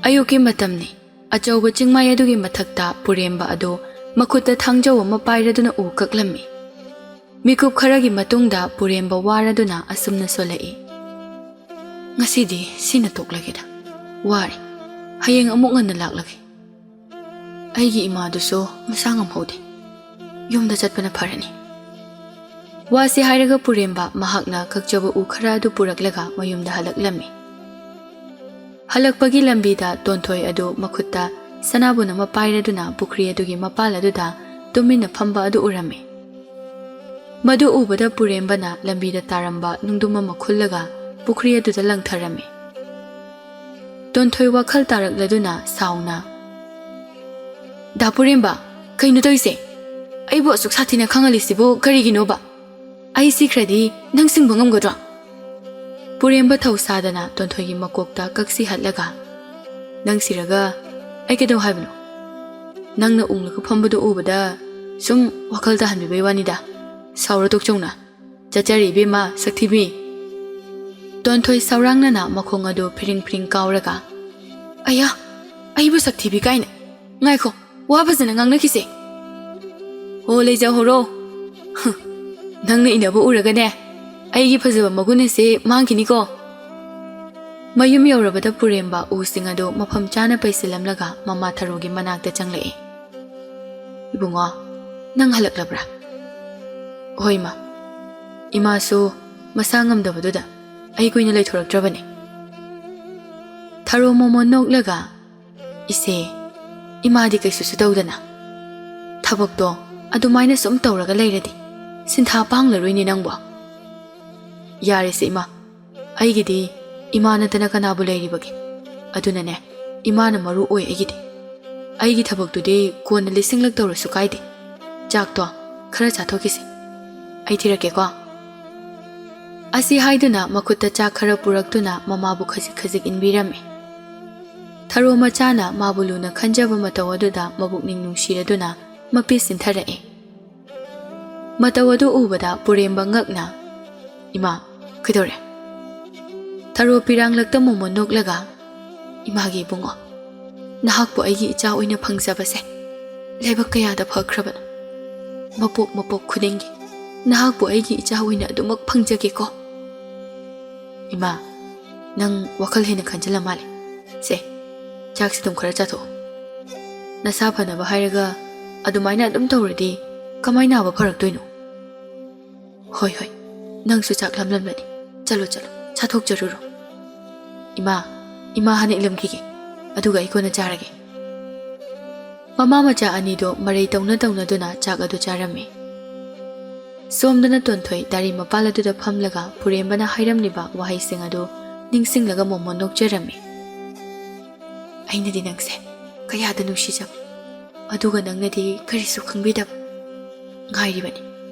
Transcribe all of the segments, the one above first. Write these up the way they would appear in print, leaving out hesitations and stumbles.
ꯑꯌꯨꯛꯀꯤ ꯃꯇꯝꯅꯤ ꯑꯆꯧꯕ ꯆꯤꯡꯃꯥꯏ ꯑꯗꯨꯒꯤ ꯃꯊꯛꯇ ꯄꯨꯔꯦꯝꯕ ꯑꯗꯨ ꯃꯈꯨꯠꯇ ꯊꯥꯡꯖꯧ ꯑꯃ ꯄꯥꯏꯔꯗꯨꯅ ꯎ ꯀꯛꯂꯝꯃꯤ ꯃꯤꯀꯨꯞ ꯈꯔꯒꯤ ꯃꯇꯨꯡꯗ ꯄꯨꯔꯦꯝꯕ ꯋꯥꯔꯗꯨꯅ ꯑꯁꯨꯝꯅ ꯁꯣꯜꯂꯛꯏ ꯉꯁꯤꯗꯤ ꯁꯤꯅ ꯇꯣꯛꯂꯒꯦꯗ ꯋꯥꯔꯦ ꯍꯌꯦꯡ ꯑꯃꯨꯛ ꯉꯟꯅ ꯂꯥꯛꯂꯒꯦ ꯑꯩꯒꯤ ꯏꯃꯥꯗꯨꯁꯨ ꯃꯁꯥ ꯉꯝꯍꯧꯗꯦ ꯌꯨꯝꯗ ꯆꯠꯄꯅ ꯐꯔꯅꯤ ꯋꯥꯁꯤ ꯍꯥꯏꯔꯒ ꯄꯨꯔꯦꯝꯕ ꯃꯍꯥꯛꯅ ꯀꯛꯆꯕ ꯎ ꯈꯔ ꯑꯗꯨ ꯄꯨꯔꯛꯂꯒ ꯃꯌꯨꯝꯗ ꯍꯜꯂꯛꯂꯝꯃꯤ ꯍꯜꯂꯛꯄꯒꯤ ꯂꯝꯕꯤꯗ ꯇꯣꯟꯊꯣꯏ ꯑꯗꯨ ꯃꯈꯨꯠꯇ ꯁꯅꯥꯕꯨꯟ ꯑꯃ ꯄꯥꯏꯔꯗꯨꯅ ꯄꯨꯈ꯭ꯔꯤ ꯑꯗꯨꯒꯤ ꯃꯄꯥꯜ ꯑꯗꯨꯗ ꯇꯨꯃꯤꯟꯅ ꯐꯝꯕ ꯑꯗꯨ ꯎꯔꯝꯃꯤ ꯃꯗꯨ ꯎꯕꯗ ꯄꯨꯔꯦꯝꯕꯅ ꯂꯝꯕꯤꯗ ꯇꯥꯔꯝꯕ ꯅꯨꯡꯗꯨꯝ ꯑꯃ ꯈꯨꯜꯂꯒ ꯄꯨꯈ꯭ꯔꯤ ꯑꯗꯨꯗ ꯂꯪꯊꯔꯝꯃꯤ ꯇꯣꯟꯊꯣꯏ ꯋꯥꯈꯜ ꯇꯥꯔꯛꯂꯗꯨꯅ ꯁꯥꯎꯅ ꯗꯥ ꯄꯨꯔꯦꯝꯕ ꯀꯩꯅꯣ ꯇꯧꯏꯁꯦ ꯑꯩꯕꯨ ꯑꯁꯨꯛ ꯁꯥꯊꯤꯅ ꯈꯪꯍꯜꯂꯤꯁꯤꯕꯨ ꯀꯔꯤꯒꯤꯅꯣꯕ ꯑꯩ ꯁꯤꯈ꯭ꯔꯗꯤ ꯅꯪ ꯁꯤꯡꯕ ꯉꯝꯒꯗ꯭ꯔꯣ ꯄꯨꯔꯦꯝꯕ ꯊꯧꯁꯥꯗꯅ ꯇꯣꯟꯊꯣꯏꯒꯤ ꯃꯀꯣꯛꯇ ꯀꯛꯁꯤ ꯍꯠꯂꯒ ꯅꯪ ꯁꯤꯔꯒ ꯑꯩ ꯀꯩꯗꯧ ꯍꯥꯏꯕꯅꯣ ꯅꯪꯅ ꯎꯡꯂꯒ ꯐꯝꯕꯗꯨ ꯎꯕꯗ ꯁꯨꯝ ꯋꯥꯈꯜ ꯇꯥꯍꯟꯕꯤꯕꯩ ꯋꯥꯅꯤꯗ ꯁꯥꯎꯔ ꯇꯣꯛꯆꯧꯅ ꯆꯠꯆꯔꯤ ꯏꯕꯦꯝꯃ ꯁꯛꯊꯤꯕꯤ ꯇꯣꯟꯊꯣꯏ ꯁꯥꯎꯔꯥꯡꯅꯅ ꯃꯈꯣꯡ ꯑꯗꯨ ꯐꯤꯔꯤꯡ ꯐꯤꯔꯤꯡ ꯀꯥꯎꯔꯒ ꯑꯌꯥ ꯑꯩꯕꯨ ꯁꯛꯊꯤꯕꯤ ꯀꯥꯏꯅ ꯉꯥꯏꯈꯣ ꯋꯥ ꯐꯖꯅ ꯉꯥꯡꯅꯈꯤꯁꯦ ꯍꯣ ꯂꯩꯖꯍꯧꯔꯣ ꯅꯪꯅ ꯏꯅꯕ ꯎꯔꯒꯅꯦ ꯑꯩꯒꯤ ꯐꯖꯕ ꯃꯒꯨꯟ ꯑꯁꯤ ꯃꯥꯡꯈꯤꯅꯤꯀꯣ ꯃꯌꯨꯝ ꯌꯧꯔꯕꯗ ꯄꯨꯔꯦꯝꯕ ꯎꯁꯤꯡ ꯑꯗꯨ ꯃꯐꯝ ꯆꯥꯅ ꯄꯩꯁꯤꯜꯂꯝꯂꯒ ꯃꯃꯥ ꯊꯔꯣꯒꯤ ꯃꯅꯥꯛꯇ ꯆꯪꯂꯛꯏ ꯏꯕꯨꯡꯉꯣ ꯅꯪ ꯍꯜꯂꯛꯂꯕ꯭ꯔꯥ ꯍꯣꯏ ꯃꯥ ꯏꯃꯥꯁꯨ ꯃꯁꯥ ꯉꯝꯗꯕꯗꯨꯗ ꯑꯩ ꯀꯨꯏꯅ ꯂꯩꯊꯣꯔꯛꯇ꯭ꯔꯕꯅꯤ ꯊꯔꯣ ꯃꯣꯃꯣꯟ ꯅꯣꯛꯂꯒ ꯏꯁꯦ ꯏꯃꯥꯗꯤ ꯀꯩꯁꯨꯁꯨ ꯇꯧꯗꯅ ꯊꯕꯛꯇꯣ ꯑꯗꯨꯃꯥꯏꯅ ꯁꯨꯝ ꯇꯧꯔꯒ ꯂꯩꯔꯗꯤ ꯁꯤꯟꯊꯥ ꯄꯥꯡꯂꯔꯣꯏꯅꯦ ꯅꯪꯕꯣ ꯌꯥꯔꯦꯁꯦ ꯏꯃꯥ ꯑꯩꯒꯤꯗꯤ ꯏꯃꯥ ꯅꯠꯇꯅ ꯀꯅꯥꯕꯨ ꯂꯩꯔꯤꯕꯒꯦ ꯑꯗꯨꯅꯅꯦ ꯏꯃꯥꯅ ꯃꯔꯨ ꯑꯣꯏ ꯑꯩꯒꯤ ꯊꯕꯛꯇꯨꯗꯤ ꯀꯣꯟꯅ ꯂꯤꯁꯤꯡꯂꯛ ꯇꯧꯔꯁꯨ ꯀꯥꯏꯗꯦ ꯆꯥꯛꯇꯣ ꯈꯔ ꯆꯥꯊꯣꯛꯈꯤꯁꯤ ꯑꯩ ꯊꯤꯔꯛꯀꯦꯀꯣ ꯑꯁꯤ ꯍꯥꯏꯗꯨꯅ ꯃꯈꯨꯠꯇ ꯆꯥꯛ ꯈꯔ ꯄꯨꯔꯛꯇꯨꯅ ꯃꯃꯥꯕꯨ ꯈꯖꯤꯛ ꯈꯖꯤꯛ ꯏꯟꯕꯤꯔꯝꯃꯤ ꯊꯔꯣ ꯃꯆꯥꯅ ꯃꯥꯕꯨ ꯂꯨꯅ ꯈꯟꯖꯕ ꯃꯇꯧ ꯑꯗꯨꯗ ꯃꯕꯨꯛꯅꯤꯡ ꯅꯨꯡꯁꯤꯔꯗꯨꯅ ꯃꯄꯤ ꯁꯤꯟꯊꯔꯛꯏ ꯃꯇꯧ ꯑꯗꯨ ꯎꯕꯗ ꯄꯨꯔꯦꯝꯕ ꯉꯛꯅ ꯏꯃꯥ ꯀꯩꯗꯧꯔꯦ ꯊꯔꯣ ꯄꯤꯔꯥꯡꯂꯛꯇ ꯃꯣꯃꯣꯟ ꯅꯣꯛꯂꯒ ꯏꯃꯥꯒꯤ ꯏꯕꯨꯡꯉꯣ ꯅꯍꯥꯛꯄꯨ ꯑꯩꯒꯤ ꯏꯆꯥ ꯑꯣꯏꯅ ꯐꯪꯖꯕꯁꯦ ꯂꯥꯏꯕꯛ ꯀꯌꯥꯗ ꯐꯈ꯭ꯔꯕꯅꯣ ꯃꯄꯣꯛ ꯃꯄꯣꯛ ꯈꯨꯗꯤꯡꯒꯤ ꯅꯍꯥꯛꯄꯨ ꯑꯩꯒꯤ ꯏꯆꯥ ꯑꯣꯏꯅ ꯑꯗꯨꯃꯛ ꯐꯪꯖꯒꯦꯀꯣ ꯏꯃꯥ ꯅꯪ ꯋꯥꯈꯜ ꯍꯦꯟꯅ ꯈꯟꯖꯤꯜꯂ ꯃꯥꯜꯂꯦ ꯁꯦ ꯆꯥꯛꯁꯤ ꯑꯗꯨꯝ ꯈꯔ ꯆꯥꯊꯣꯛꯑꯣ ꯅꯁꯥ ꯐꯅꯕ ꯍꯥꯏꯔꯒ ꯑꯗꯨꯃꯥꯏꯅ ꯑꯗꯨꯝ ꯇꯧꯔꯗꯤ ꯀꯃꯥꯏꯅ ꯅꯥꯕ ꯐꯔꯛꯇꯣꯏꯅꯣ ꯍꯣꯏ ꯍꯣꯏ ꯅꯪꯁꯨ ꯆꯥꯛ ꯂꯝꯂꯝꯂꯅꯤ ꯆꯠꯂꯣ ꯆꯠꯂꯣ ꯆꯥꯊꯣꯛꯆꯔꯨꯔꯣ ꯏꯃꯥ ꯍꯥꯟꯅ ꯏꯂꯝꯈꯤꯒꯦ ꯑꯗꯨꯒ ꯑꯩ ꯀꯣꯟꯅ ꯆꯥꯔꯒꯦ ꯃꯃꯥ ꯃꯆꯥ ꯑꯅꯤꯗꯣ ꯃꯔꯩ ꯇꯧꯅꯗꯨꯅ ꯆꯥꯛ ꯑꯗꯨ ꯆꯥꯔꯝꯃꯤ ꯁꯣꯝꯗꯅ ꯇꯣꯟꯊꯣꯏ ꯗꯥꯔꯤ ꯃꯄꯥꯜ ꯑꯗꯨꯗ ꯐꯝꯂꯒ ꯄꯨꯔꯦꯝꯕꯅ ꯍꯥꯏꯔꯝꯂꯤꯕ ꯋꯥꯍꯩꯁꯤꯡ ꯑꯗꯨ ꯅꯤꯡꯁꯤꯡꯂꯒ ꯃꯣꯃꯣꯟ ꯅꯣꯛꯆꯔꯝꯃꯤ ꯑꯩꯅꯗꯤ ꯅꯪꯁꯦ ꯀꯌꯥꯗ ꯅꯨꯡꯁꯤꯖꯕ ꯑꯗꯨꯒ ꯅꯪꯅꯗꯤ ꯀꯔꯤꯁꯨ ꯈꯪꯕꯤꯗꯕ ꯉꯥꯏꯔꯤꯕꯅꯤ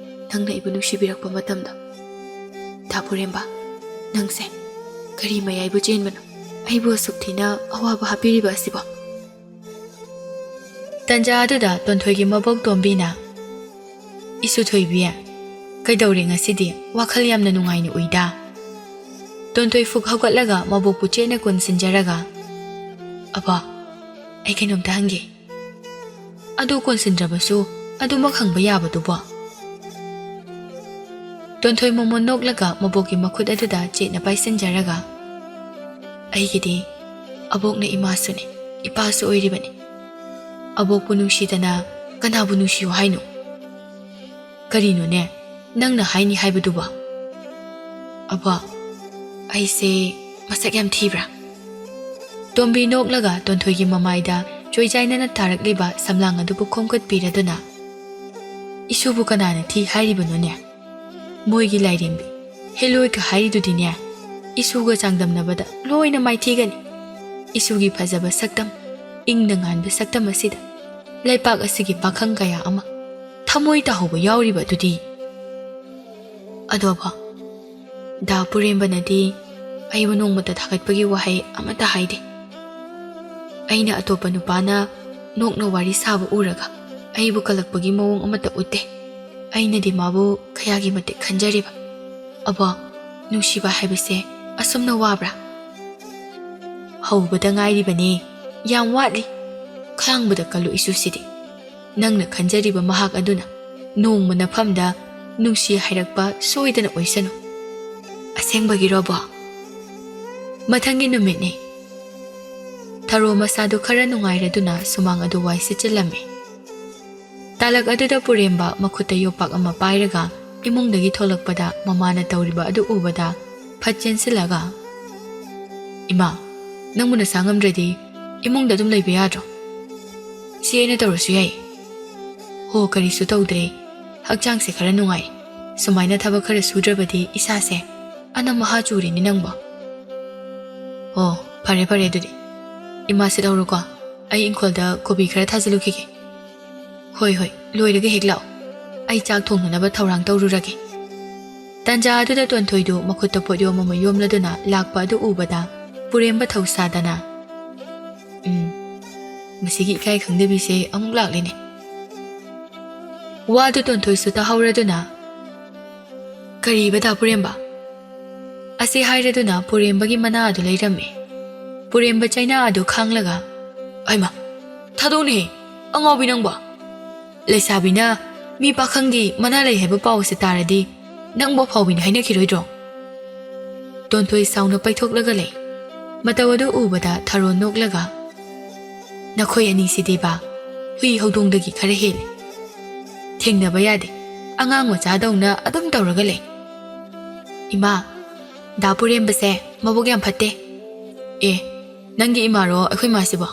ꯅꯪꯅ ꯑꯩꯕꯨ ꯅꯨꯡꯁꯤꯕꯤꯔꯛꯄ ꯃꯇꯝꯗ ꯗꯥ ꯄꯨꯔꯦꯝꯕ ꯅꯪꯁꯦ ꯀꯔꯤ ꯃꯌꯥꯏꯕꯨ ꯆꯦꯟꯕꯅꯣ ꯑꯩꯕꯨ ꯑꯁꯨꯛ ꯊꯤꯅ ꯑꯋꯥꯕ ꯍꯥꯞꯄꯤꯔꯤꯕ ꯑꯁꯤꯕꯣ ꯇꯟꯖꯥ ꯑꯗꯨꯗ ꯇꯣꯟꯊꯣꯏꯒꯤ ꯃꯕꯣꯛ ꯇꯣꯝꯕꯤꯅ ꯏꯁꯨ ꯊꯣꯏꯕꯤ ꯀꯩꯗꯧꯔꯦ ꯉꯁꯤꯗꯤ ꯋꯥꯈꯜ ꯌꯥꯝꯅ ꯅꯨꯡꯉꯥꯏꯅ ꯎꯏꯗ ꯇꯣꯟꯊꯣꯏ ꯐꯨꯛ ꯍꯧꯒꯠꯂꯒ ꯃꯕꯣꯛꯄꯨ ꯆꯦꯠꯅ ꯀꯣꯟꯁꯤꯟꯖꯔꯒ ꯑꯕꯥ ꯑꯩ ꯀꯩꯅꯣꯝꯇ ꯍꯪꯒꯦ ꯑꯗꯨ ꯀꯣꯟꯁꯤꯟꯗ꯭ꯔꯕꯁꯨ ꯑꯗꯨꯃꯛ ꯍꯪꯕ ꯌꯥꯕꯗꯨꯕꯣ ꯇꯣꯟꯊꯣꯏ ꯃꯣꯃꯣꯟ ꯅꯣꯛꯂꯒ ꯃꯕꯣꯛꯀꯤ ꯃꯈꯨꯠ ꯑꯗꯨꯗ ꯆꯦꯠꯅ ꯄꯥꯏꯁꯤꯟꯖꯔꯒ ꯑꯩꯒꯤꯗꯤ ꯑꯕꯣꯛꯅ ꯏꯃꯥꯁꯨꯅꯤ ꯏꯄꯥꯁꯨ ꯑꯣꯏꯔꯤꯕꯅꯤ ꯑꯕꯣꯛꯄꯨ ꯅꯨꯡꯁꯤꯗꯅ ꯀꯅꯥꯕꯨ ꯅꯨꯡꯁꯤꯌꯨ ꯍꯥꯏꯅꯣ ꯀꯔꯤꯅꯣꯅꯦ ꯅꯪꯅ ꯍꯥꯏꯅꯤ ꯍꯥꯏꯕꯗꯨꯕꯣ ꯑꯕꯥ ꯑꯩꯁꯦ ꯃꯁꯛ ꯌꯥꯝ ꯊꯤꯕ꯭ꯔꯥ ꯇꯣꯝꯕꯤ ꯅꯣꯛꯂꯒ ꯇꯣꯟꯊꯣꯏꯒꯤ ꯃꯃꯥꯏꯗ ꯆꯣꯏꯖꯥꯏꯅꯅ ꯇꯥꯔꯛꯂꯤꯕ ꯁꯝꯂꯥꯡ ꯑꯗꯨꯕꯨ ꯈꯣꯝꯒꯠꯄꯤꯔꯗꯨꯅ ꯏꯁꯨꯕꯨ ꯀꯅꯥꯅ ꯊꯤ ꯍꯥꯏꯔꯤꯕꯅꯣꯅꯦ ꯃꯣꯏꯒꯤ ꯂꯥꯏꯔꯦꯝꯕꯤ ꯍꯦꯂꯣꯏꯒ ꯍꯥꯏꯔꯤꯗꯨꯗꯤꯅꯦ ꯏꯁꯨꯒ ꯆꯥꯡꯗꯝꯅꯕꯗ ꯂꯣꯏꯅ ꯃꯥꯏꯊꯤꯒꯅꯤ ꯏꯁꯨꯒꯤ ꯐꯖꯕ ꯁꯛꯇꯝ ꯏꯪꯅ ꯉꯥꯟꯕ ꯁꯛꯇꯝ ꯑꯁꯤꯗ ꯂꯩꯄꯥꯛ ꯑꯁꯤꯒꯤ ꯄꯥꯈꯪ ꯀꯌꯥ ꯑꯃ ꯊꯃꯣꯏ ꯇꯥꯍꯧꯕ ꯌꯥꯎꯔꯤꯕ ꯑꯗꯨꯗꯤ ꯑꯗꯣꯕ ꯗꯥ ꯄꯨꯔꯦꯝꯕꯅꯗꯤ ꯑꯩꯕꯨ ꯅꯣꯡꯃꯇ ꯊꯥꯒꯠꯄꯒꯤ ꯋꯥꯍꯩ ꯑꯃꯠꯇ ꯍꯥꯏꯗꯦ ꯑꯩꯅ ꯑꯇꯣꯞꯄ ꯅꯨꯄꯥꯅ ꯅꯣꯛꯅ ꯋꯥꯔꯤ ꯁꯥꯕ ꯎꯔꯒ ꯑꯩꯕꯨ ꯀꯜꯂꯛꯄꯒꯤ ꯃꯑꯣꯡ ꯑꯃꯠꯇ ꯎꯠꯇꯦ ꯑꯩꯅꯗꯤ ꯃꯥꯕꯨ ꯀꯌꯥꯒꯤ ꯃꯇꯤꯛ ꯈꯟꯖꯔꯤꯕ ꯑꯕꯣ ꯅꯨꯡꯁꯤꯕ ꯍꯥꯏꯕꯁꯦ ꯑꯁꯨꯝꯅ ꯋꯥꯕ꯭ꯔꯥ ꯍꯧꯕꯗ ꯉꯥꯏꯔꯤꯕꯅꯤ ꯌꯥꯝ ꯋꯥꯠꯂꯤ ꯈꯥꯡꯕꯗ ꯀꯜꯂꯨ ꯏꯁꯨꯁꯤꯗꯤ ꯅꯪꯅ ꯈꯟꯖꯔꯤꯕ ꯃꯍꯥꯛ ꯑꯗꯨꯅ ꯅꯣꯡꯃ ꯅꯐꯝꯗ ꯅꯨꯡꯁꯤ ꯍꯥꯏꯔꯛꯄ ꯁꯣꯏꯗꯅ ꯑꯣꯏꯁꯅꯨ ꯑꯁꯦꯡꯕꯒꯤꯔꯣꯕꯣ ꯃꯊꯪꯒꯤ ꯅꯨꯃꯤꯠꯅꯤ ꯊꯔꯣ ꯃꯁꯥꯗꯨ ꯈꯔ ꯅꯨꯡꯉꯥꯏꯔꯗꯨꯅ ꯁꯨꯃꯥꯡ ꯑꯗꯨ ꯋꯥꯏ ꯁꯤꯠꯆꯤꯜꯂꯝꯃꯤ ꯇꯥꯂꯛ ꯑꯗꯨꯗ ꯄꯨꯔꯦꯝꯕ ꯃꯈꯨꯠꯇ ꯌꯣꯄꯥꯛ ꯑꯃ ꯄꯥꯏꯔꯒ ꯏꯃꯨꯡꯗꯒꯤ ꯊꯣꯛꯂꯛꯄꯗ ꯃꯃꯥꯅ ꯇꯧꯔꯤꯕ ꯑꯗꯨ ꯎꯕꯗ ꯐꯠ ꯆꯦꯟꯁꯤꯜꯂꯒ ꯏꯃꯥ ꯅꯪꯕꯨ ꯅꯁꯥ ꯉꯝꯗ꯭ꯔꯗꯤ ꯏꯃꯨꯡꯗ ꯑꯗꯨꯝ ꯂꯩꯕ ꯌꯥꯗ꯭ꯔꯣ ꯁꯤ ꯑꯩꯅ ꯇꯧꯔꯁꯨ ꯌꯥꯏ ꯍꯣ ꯀꯔꯤꯁꯨ ꯇꯧꯗ꯭ꯔꯦ ꯍꯛꯆꯥꯡꯁꯦ ꯈꯔ ꯅꯨꯡꯉꯥꯏ ꯁꯨꯃꯥꯏꯅ ꯊꯕꯛ ꯈꯔ ꯁꯨꯗ꯭ꯔꯕꯗꯤ ꯏꯁꯥꯁꯦ ꯑꯅꯝ ꯃꯍꯥ ꯆꯨꯔꯤꯅꯤ ꯅꯪꯕꯣ ꯑꯣ ꯐꯔꯦ ꯐꯔꯦ ꯑꯗꯨꯗꯤ ꯏꯃꯥ ꯁꯤꯗꯧꯔꯣꯀꯣ ꯑꯩ ꯏꯪꯈꯣꯜꯗ ꯀꯣꯕꯤ ꯈꯔ ꯊꯥꯖꯤꯜꯂꯨꯈꯤꯒꯦ ꯍꯣꯏ ꯍꯣꯏ ꯂꯣꯏꯔꯒ ꯍꯦꯛ ꯂꯥꯛꯑꯣ ꯑꯩ ꯆꯥꯛ ꯊꯣꯡꯅꯅꯕ ꯊꯧꯔꯥꯡ ꯇꯧꯔꯨꯔꯒꯦ ꯇꯟꯖꯥ ꯑꯗꯨꯗ ꯇꯣꯟꯊꯣꯏꯗꯨ ꯃꯈꯨꯠꯇ ꯄꯣꯠꯌꯣꯝ ꯑꯃ ꯌꯣꯝꯂꯗꯨꯅ ꯂꯥꯛꯄ ꯑꯗꯨ ꯎꯕꯗ ꯄꯨꯔꯦꯝꯕ ꯊꯧꯁꯥꯗꯅ ꯃꯁꯤꯒꯤ ꯏꯀꯥꯏ ꯈꯪꯗꯕꯤꯁꯦ ꯑꯃꯨꯛ ꯂꯥꯛꯂꯤꯅꯦ ꯋꯥꯗꯨ ꯇꯣꯟꯊꯣꯏꯁꯨ ꯇꯥꯍꯧꯔꯗꯨꯅ ꯀꯔꯤꯕ ꯗꯥ ꯄꯨꯔꯦꯝꯕ ꯑꯁꯤ ꯍꯥꯏꯔꯗꯨꯅ ꯄꯨꯔꯦꯝꯕꯒꯤ ꯃꯅꯥ ꯑꯗꯨ ꯂꯩꯔꯝꯃꯤ ꯄꯨꯔꯦꯝꯕ ꯆꯩꯅꯥ ꯑꯗꯨ ꯈꯥꯡꯂꯒ ꯑꯩꯃ ꯊꯥꯗꯣꯛꯅꯦꯍꯦ ꯑꯉꯥꯎꯕꯤ ꯅꯪꯕꯣ ꯂꯩꯁꯥꯕꯤꯅ ꯃꯤ ꯄꯥꯈꯪꯒꯤ ꯃꯅꯥ ꯂꯩ ꯍꯥꯏꯕ ꯄꯥꯎꯁꯦ ꯇꯥꯔꯗꯤ ꯅꯪꯕꯨ ꯐꯥꯎꯕꯤꯅ ꯍꯥꯏꯅꯈꯤꯔꯣꯏꯗ꯭ꯔꯣ ꯇꯣꯟꯊꯣꯏ ꯁꯥꯎꯅ ꯄꯩꯊꯣꯛꯂꯒ ꯂꯩ ꯃꯇꯧ ꯑꯗꯨ ꯎꯕꯗ ꯊꯔꯣ ꯅꯣꯛꯂꯒ ꯅꯈꯣꯏ ꯑꯅꯤꯁꯤꯗꯤꯕ ꯍꯨꯏ ꯍꯧꯗꯣꯡꯗꯒꯤ ꯈꯔ ꯍꯦꯜꯂꯤ ꯊꯦꯡꯅꯕ ꯌꯥꯗꯦ ꯑꯉꯥꯡ ꯃꯆꯥꯗꯧꯅ ꯑꯗꯨꯝ ꯇꯧꯔꯒ ꯂꯩ ꯏꯃꯥ ꯗꯥ ꯄꯨꯔꯦꯝꯕꯁꯦ ꯃꯕꯨꯛ ꯌꯥꯝ ꯐꯠꯇꯦ ꯑꯦ ꯅꯪꯒꯤ ꯏꯃꯥꯔꯣ ꯑꯩꯈꯣꯏ ꯃꯥꯁꯤꯕꯣ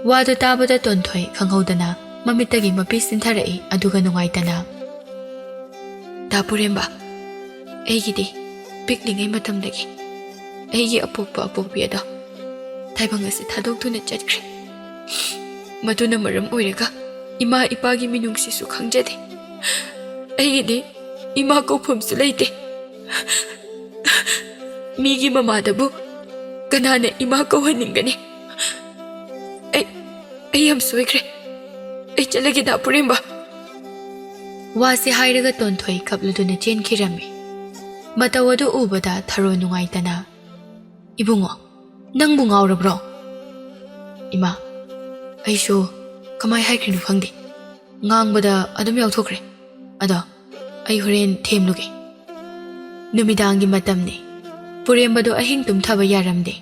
ꯋꯥꯗꯨ ꯇꯥꯕꯗ ꯇꯣꯟꯊꯣꯏ ꯈꯪꯍꯧꯗꯅ ꯃꯃꯤꯠꯇꯒꯤ ꯃꯄꯤ ꯆꯤꯟꯊꯔꯛꯏ ꯑꯗꯨꯒ ꯅꯨꯡꯉꯥꯏꯇꯅ ꯗꯥ ꯄꯨꯔꯦꯝꯕ ꯑꯩꯒꯤꯗꯤ ꯄꯤꯛꯂꯤꯉꯩ ꯃꯇꯝꯗꯒꯤ ꯑꯩꯒꯤ ꯑꯄꯣꯛꯄꯤ ꯑꯗꯣ ꯇꯥꯏꯕꯪ ꯑꯁꯤ ꯊꯥꯗꯣꯛꯇꯨꯅ ꯆꯠꯈ꯭ꯔꯦ ꯃꯗꯨꯅ ꯃꯔꯝ ꯑꯣꯏꯔꯒ ꯏꯃꯥ ꯏꯄꯥꯒꯤ ꯃꯤꯅꯨꯡꯁꯤꯁꯨ ꯈꯪꯖꯗꯦ ꯑꯩꯒꯤꯗꯤ ꯏꯃꯥ ꯀꯧꯐꯝꯁꯨ ꯂꯩꯇꯦ ꯃꯤꯒꯤ ꯃꯃꯥꯗꯕꯨ ꯀꯅꯥꯅ ꯏꯃꯥ ꯀꯧꯍꯟꯅꯤꯡꯒꯅꯤ ꯑꯩ ꯌꯥꯝ ꯁꯣꯏꯈ꯭ꯔꯦ ꯑꯩ ꯆꯠꯂꯒꯦ ꯗꯥ ꯄꯨꯔꯦꯝꯕ ꯋꯥꯁꯦ ꯍꯥꯏꯔꯒ ꯇꯣꯟꯊꯣꯏ ꯀꯞꯂꯗꯨꯅ ꯆꯦꯟꯈꯤꯔꯝꯃꯤ ꯃꯇꯧ ꯑꯗꯨ ꯎꯕꯗ ꯊꯔꯣ ꯅꯨꯡꯉꯥꯏꯇꯅ ꯏꯕꯨꯡꯉꯣ ꯅꯪꯕꯨ ꯉꯥꯎꯔꯕ꯭ꯔꯣ ꯏꯃꯥ ꯑꯩꯁꯨ ꯀꯃꯥꯏ ꯍꯥꯏꯈ꯭ꯔꯤꯅꯣ ꯈꯪꯗꯦ ꯉꯥꯡꯕꯗ ꯑꯗꯨꯝ ꯌꯥꯎꯊꯣꯛꯈ꯭ꯔꯦ ꯑꯗꯣ ꯑꯩ ꯍꯣꯔꯦꯟ ꯊꯦꯝꯂꯨꯒꯦ ꯅꯨꯃꯤꯗꯥꯡꯒꯤ ꯃꯇꯝꯅꯤ ꯄꯨꯔꯦꯝꯕꯗꯨ ꯑꯍꯤꯡ ꯇꯨꯝꯊꯕ ꯌꯥꯔꯝꯗꯦ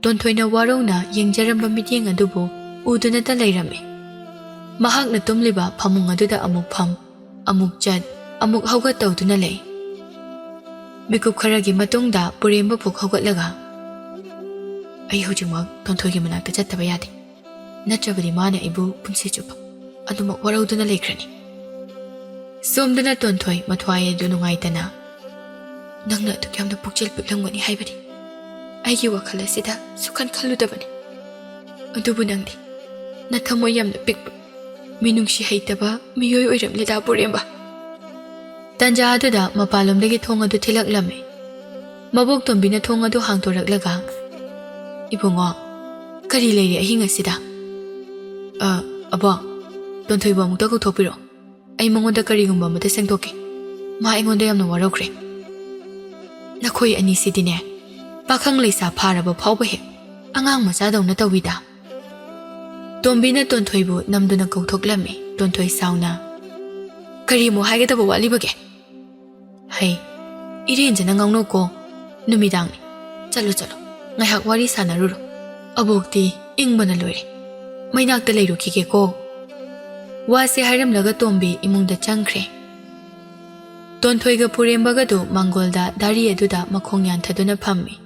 ꯇꯣꯟꯊꯣꯏꯅ ꯋꯥꯔꯧꯅ ꯌꯦꯡꯖꯔꯝꯕ ꯃꯤꯠꯌꯦꯡ ꯑꯗꯨꯕꯨ ꯎꯗꯨꯅꯇ ꯂꯩꯔꯝꯃꯤ ꯃꯍꯥꯛꯅ ꯇꯨꯝꯂꯤꯕ ꯐꯃꯨꯡ ꯑꯗꯨꯗ ꯑꯃꯨꯛ ꯐꯝ ꯑꯃꯨꯛ ꯆꯠ ꯑꯃꯨꯛ ꯍꯧꯒꯠ ꯇꯧꯗꯨꯅ ꯂꯩ ꯃꯤꯀꯨꯞ ꯈꯔꯒꯤ ꯃꯇꯨꯡꯗ ꯄꯨꯔꯦꯝꯕ ꯄꯨꯛ ꯍꯧꯒꯠꯂꯒ ꯑꯩ ꯍꯧꯖꯤꯛꯃꯛ ꯇꯣꯟꯊꯣꯏꯒꯤ ꯃꯅꯥꯛꯇ ꯆꯠꯇꯕ ꯌꯥꯗꯦ ꯅꯠꯇ꯭ꯔꯕꯗꯤ ꯃꯥꯅ ꯑꯩꯕꯨ ꯄꯨꯟꯁꯤ ꯆꯨꯞꯄ ꯑꯗꯨꯃꯛ ꯋꯥꯔꯧꯗꯨꯅ ꯂꯩꯈ꯭ꯔꯅꯤ ꯁꯣꯝꯗꯅ ꯇꯣꯟꯊꯣꯏ ꯃꯊ꯭ꯋꯥꯏ ꯑꯗꯨ ꯅꯨꯡꯉꯥꯏꯇꯅ ꯅꯪꯅ ꯑꯗꯨꯛ ꯌꯥꯝꯅ ꯄꯨꯛꯆꯦꯜ ꯄꯤꯛꯂꯝꯒꯅꯤ ꯍꯥꯏꯕꯗꯤ ꯑꯩꯒꯤ ꯋꯥꯈꯜ ꯑꯁꯤꯗ ꯁꯨꯈꯟ ꯈꯜꯂꯨꯗꯕꯅꯤ ꯑꯗꯨꯕꯨ ꯅꯪꯗꯤ ꯅꯊꯝꯃꯣꯏ ꯌꯥꯝꯅ ꯄꯤꯛꯄ ꯃꯤꯅꯨꯡꯁꯤ ꯍꯩꯇꯕ ꯃꯤꯑꯣꯏ ꯑꯣꯏꯔꯝꯂꯦ ꯗꯥ ꯄꯨꯔꯦꯝꯕ ꯇꯟꯖꯥ ꯑꯗꯨꯗ ꯃꯄꯥꯟꯂꯣꯝꯗꯒꯤ ꯊꯣꯡ ꯑꯗꯨ ꯊꯤꯜꯂꯛꯂꯝꯃꯤ ꯃꯕꯣꯛ ꯇꯣꯝꯕꯤꯅ ꯊꯣꯡ ꯑꯗꯨ ꯍꯥꯡꯗꯣꯔꯛꯂꯒ ꯏꯕꯨꯡꯉꯣ ꯀꯔꯤ ꯂꯩꯔꯦ ꯑꯍꯤꯡ ꯑꯁꯤꯗ ꯑꯕꯣ ꯇꯣꯟꯊꯣꯏꯕꯨ ꯑꯃꯨꯛꯇ ꯀꯧꯊꯣꯛꯄꯤꯔꯣ ꯑꯩ ꯃꯉꯣꯟꯗ ꯀꯔꯤꯒꯨꯝꯕ ꯑꯃꯇ ꯁꯦꯡꯗꯣꯛꯀꯦ ꯃꯥ ꯑꯩꯉꯣꯟꯗ ꯌꯥꯝꯅ ꯋꯥꯔꯧꯈ꯭ꯔꯦ ꯅꯈꯣꯏ ꯑꯅꯤꯁꯤꯗꯤꯅꯦ ꯄꯥꯈꯪ ꯂꯩꯁꯥ ꯐꯥꯔꯕ ꯐꯥꯎꯕ ꯍꯦꯛ ꯑꯉꯥꯡ ꯃꯆꯥꯗꯧꯅ ꯇꯧꯋꯤꯗ ꯇꯣꯝꯕꯤꯅ ꯇꯣꯟꯊꯣꯏꯕꯨ ꯅꯝꯗꯨꯅ ꯀꯧꯊꯣꯛꯂꯝꯃꯤ ꯇꯣꯟꯊꯣꯏ ꯁꯥꯎꯅ ꯀꯔꯤꯃꯨꯛ ꯍꯥꯏꯒꯗꯕ ꯋꯥꯠꯂꯤꯕꯒꯦ ꯍꯩ ꯏꯔꯦꯟꯖꯅ ꯉꯥꯡꯅꯧꯀꯣ ꯅꯨꯃꯤꯗꯥꯡꯅꯤ ꯆꯠꯂꯣ ꯉꯥꯏꯍꯥꯛ ꯋꯥꯔꯤ ꯁꯥꯟꯅꯔꯨꯔꯣ ꯑꯕꯣꯛꯇꯤ ꯏꯪꯕꯅ ꯂꯣꯏꯔꯦ ꯃꯩꯅꯥꯛꯇ ꯂꯩꯔꯨꯈꯤꯒꯦꯀꯣ ꯋꯥꯁꯦ ꯍꯥꯏꯔꯝꯂꯒ ꯇꯣꯝꯕꯤ ꯏꯃꯨꯡꯗ ꯆꯪꯈ꯭ꯔꯦ ꯇꯣꯟꯊꯣꯏꯒ ꯄꯨꯔꯦꯝꯕꯒꯗꯨ ꯃꯥꯡꯒꯣꯜꯗ ꯗꯥꯔꯤ ꯑꯗꯨꯗ ꯃꯈꯣꯡ ꯌꯥꯟꯊꯗꯨꯅ ꯐꯝꯃꯤ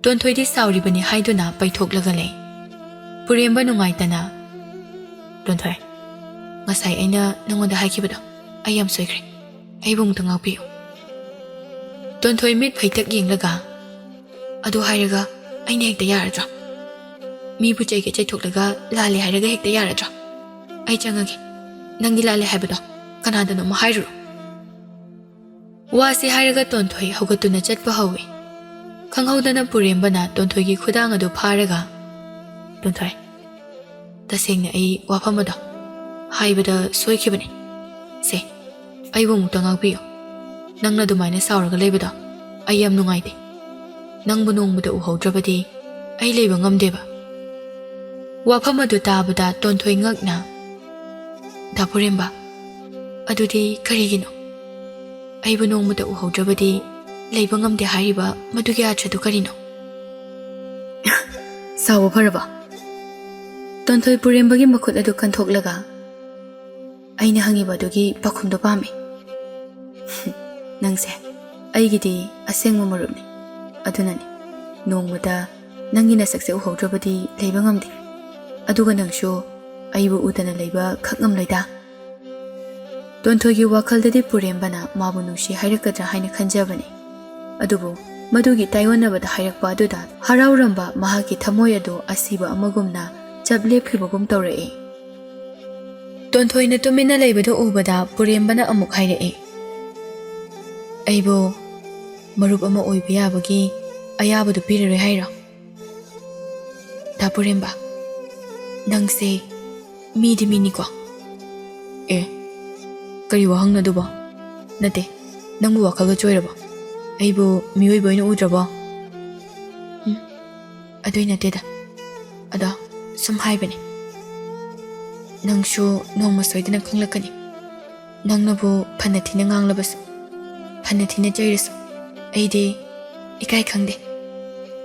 ꯇꯣꯟꯊꯣꯏꯗꯤ ꯁꯥꯎꯔꯤꯕꯅꯤ ꯍꯥꯏꯗꯨꯅ ꯄꯩꯊꯣꯛꯂꯒ ꯂꯩ ꯄꯨꯔꯦꯝꯕ ꯅꯨꯡꯉꯥꯏꯇꯅ ꯇꯣꯟꯊꯣꯏ ꯉꯁꯥꯏ ꯑꯩꯅ ꯅꯉꯣꯟꯗ ꯍꯥꯏꯈꯤꯕꯗꯣ ꯑꯩ ꯌꯥꯝ ꯁꯣꯏꯈ꯭ꯔꯦ ꯑꯩꯕꯨ ꯑꯃꯨꯛꯇ ꯉꯥꯛꯄꯤꯌꯨ ꯇꯣꯟꯊꯣꯏ ꯃꯤꯠ ꯐꯩꯇꯛ ꯌꯦꯡꯂꯒ ꯑꯗꯨ ꯍꯥꯏꯔꯒ ꯑꯩꯅ ꯍꯦꯛꯇ ꯌꯥꯔꯗ꯭ꯔꯣ ꯃꯤꯕꯨ ꯆꯩꯒꯦ ꯆꯩꯊꯣꯛꯂꯒ ꯂꯥꯜꯂꯦ ꯍꯥꯏꯔꯒ ꯍꯦꯛꯇ ꯌꯥꯔꯗ꯭ꯔꯣ ꯑꯩ ꯆꯪꯉꯒꯦ ꯅꯪꯒꯤ ꯂꯥꯜꯂꯦ ꯍꯥꯏꯕꯗꯣ ꯀꯅꯥꯗꯅꯣꯃ ꯍꯥꯏꯔꯨꯔꯣ ꯋꯥꯁꯤ ꯍꯥꯏꯔꯒ ꯇꯣꯟꯊꯣꯏ ꯍꯧꯒꯠꯇꯨꯅ ꯆꯠꯄ ꯍꯧꯏ ꯈꯪꯍꯧꯗꯅ ꯄꯨꯔꯦꯝꯕꯅ ꯇꯣꯟꯊꯣꯏꯒꯤ ꯈꯨꯗꯥꯡ ꯑꯗꯨ ꯐꯥꯔꯒ ꯇꯣꯟꯊꯣꯏ ꯇꯁꯦꯡꯅ ꯑꯩ ꯋꯥꯐꯝ ꯑꯗꯣ ꯍꯥꯏꯕꯗ ꯁꯣꯏꯈꯤꯕꯅꯤ ꯁꯦ ꯑꯩꯕꯨ ꯑꯃꯨꯛꯇ ꯉꯥꯛꯄꯤꯌꯨ ꯅꯪꯅ ꯑꯗꯨꯃꯥꯏꯅ ꯁꯥꯎꯔꯒ ꯂꯩꯕꯗꯣ ꯑꯩ ꯌꯥꯝ ꯅꯨꯡꯉꯥꯏꯇꯦ ꯅꯪꯕꯨ ꯅꯣꯡꯃꯗ ꯎꯍꯧꯗ꯭ꯔꯕꯗꯤ ꯑꯩ ꯂꯩꯕ ꯉꯝꯗꯦꯕ ꯋꯥꯐꯝ ꯑꯗꯨ ꯇꯥꯕꯗ ꯇꯣꯟꯊꯣꯏ ꯉꯛꯅ ꯗꯥ ꯄꯨꯔꯦꯝꯕ ꯑꯗꯨꯗꯤ ꯀꯔꯤꯒꯤꯅꯣ ꯑꯩꯕꯨ ꯅꯣꯡꯃꯇ ꯎꯍꯧꯗ꯭ꯔꯕꯗꯤ ꯂꯩꯕ ꯉꯝꯗꯦ ꯍꯥꯏꯔꯤꯕ ꯃꯗꯨꯒꯤ ꯑꯥꯔꯊꯗꯨ ꯀꯔꯤꯅꯣ ꯁꯥꯎꯕ ꯐꯔꯕ ꯇꯣꯟꯊꯣꯏ ꯄꯨꯔꯦꯝꯕꯒꯤ ꯃꯈꯨꯠ ꯑꯗꯨ ꯀꯟꯊꯣꯛꯂꯒ ꯑꯩꯅ ꯍꯪꯉꯤꯕ ꯑꯗꯨꯒꯤ ꯄꯥꯎꯈꯨꯝꯗꯣ ꯄꯥꯝꯃꯤ ꯅꯪꯁꯦ ꯑꯩꯒꯤꯗꯤ ꯑꯁꯦꯡꯕ ꯃꯔꯨꯞꯅꯤ ꯑꯗꯨꯅꯅꯤ ꯅꯣꯡꯃꯗ ꯅꯪꯒꯤ ꯅꯁꯛꯁꯦ ꯎꯍꯧꯗ꯭ꯔꯕꯗꯤ ꯂꯩꯕ ꯉꯝꯗꯦ ꯑꯗꯨꯒ ꯅꯪꯁꯨ ꯑꯩꯕꯨ ꯎꯗꯅ ꯂꯩꯕ ꯈꯛ ꯉꯝꯂꯣꯏꯗ ꯇꯣꯟꯊꯣꯏꯒꯤ ꯋꯥꯈꯜꯗꯗꯤ ꯄꯨꯔꯦꯝꯕꯅ ꯃꯥꯕꯨ ꯅꯨꯡꯁꯤ ꯍꯥꯏꯔꯛꯀꯗ꯭ꯔꯥ ꯍꯥꯏꯅ ꯈꯟꯖꯕꯅꯤ ꯑꯗꯨꯕꯨ ꯃꯗꯨꯒꯤ ꯇꯥꯏꯑꯣꯟꯅꯕꯗ ꯍꯥꯏꯔꯛꯄ ꯑꯗꯨꯗ ꯍꯔꯥꯎꯔꯝꯕ ꯃꯍꯥꯛꯀꯤ ꯊꯃꯣꯏ ꯑꯗꯨ ꯑꯁꯤꯕ ꯑꯃꯒꯨꯝꯅ ꯆꯞ ꯂꯦꯞꯈꯤꯕꯒꯨꯝ ꯇꯧꯔꯛꯏ ꯇꯣꯟꯊꯣꯏꯅ ꯇꯨꯃꯤꯟꯅ ꯂꯩꯕꯗꯨ ꯎꯕꯗ ꯄꯨꯔꯦꯝꯕꯅ ꯑꯃꯨꯛ ꯍꯥꯏꯔꯛꯏ ꯑꯩꯕꯨ ꯃꯔꯨꯞ ꯑꯃ ꯑꯣꯏꯕ ꯌꯥꯕꯒꯤ ꯑꯌꯥꯕꯗꯨ ꯄꯤꯔꯔꯣꯏ ꯍꯥꯏꯔꯣ ꯗꯥ ꯄꯨꯔꯦꯝꯕ ꯅꯪꯁꯦ ꯃꯤꯗꯤ ꯃꯤꯅꯤꯀꯣ ꯑꯦ ꯀꯔꯤ ꯋꯥꯍꯪꯅꯣ ꯅꯠꯇꯦ ꯅꯪꯕꯨ ꯋꯥꯈꯜꯒ ꯆꯣꯏꯔꯕꯣ ꯑꯩꯕꯨ ꯃꯤꯑꯣꯏꯕ ꯑꯣꯏꯅ ꯎꯗ꯭ꯔꯕꯣ ꯑꯗꯨꯏ ꯅꯠꯇꯦꯗ ꯑꯗꯣ ꯁꯨꯝ ꯍꯥꯏꯕꯅꯤ ꯅꯪꯁꯨ ꯅꯣꯡꯃ ꯁꯣꯏꯗꯅ ꯈꯪꯂꯛꯀꯅꯤ ꯅꯪꯅꯕꯨ ꯐꯅ ꯊꯤꯅ ꯉꯥꯡꯂꯕꯁꯨ ꯐꯅ ꯊꯤꯅ ꯆꯩꯔꯁꯨ ꯑꯩꯗꯤ ꯏꯀꯥꯏ ꯈꯪꯗꯦ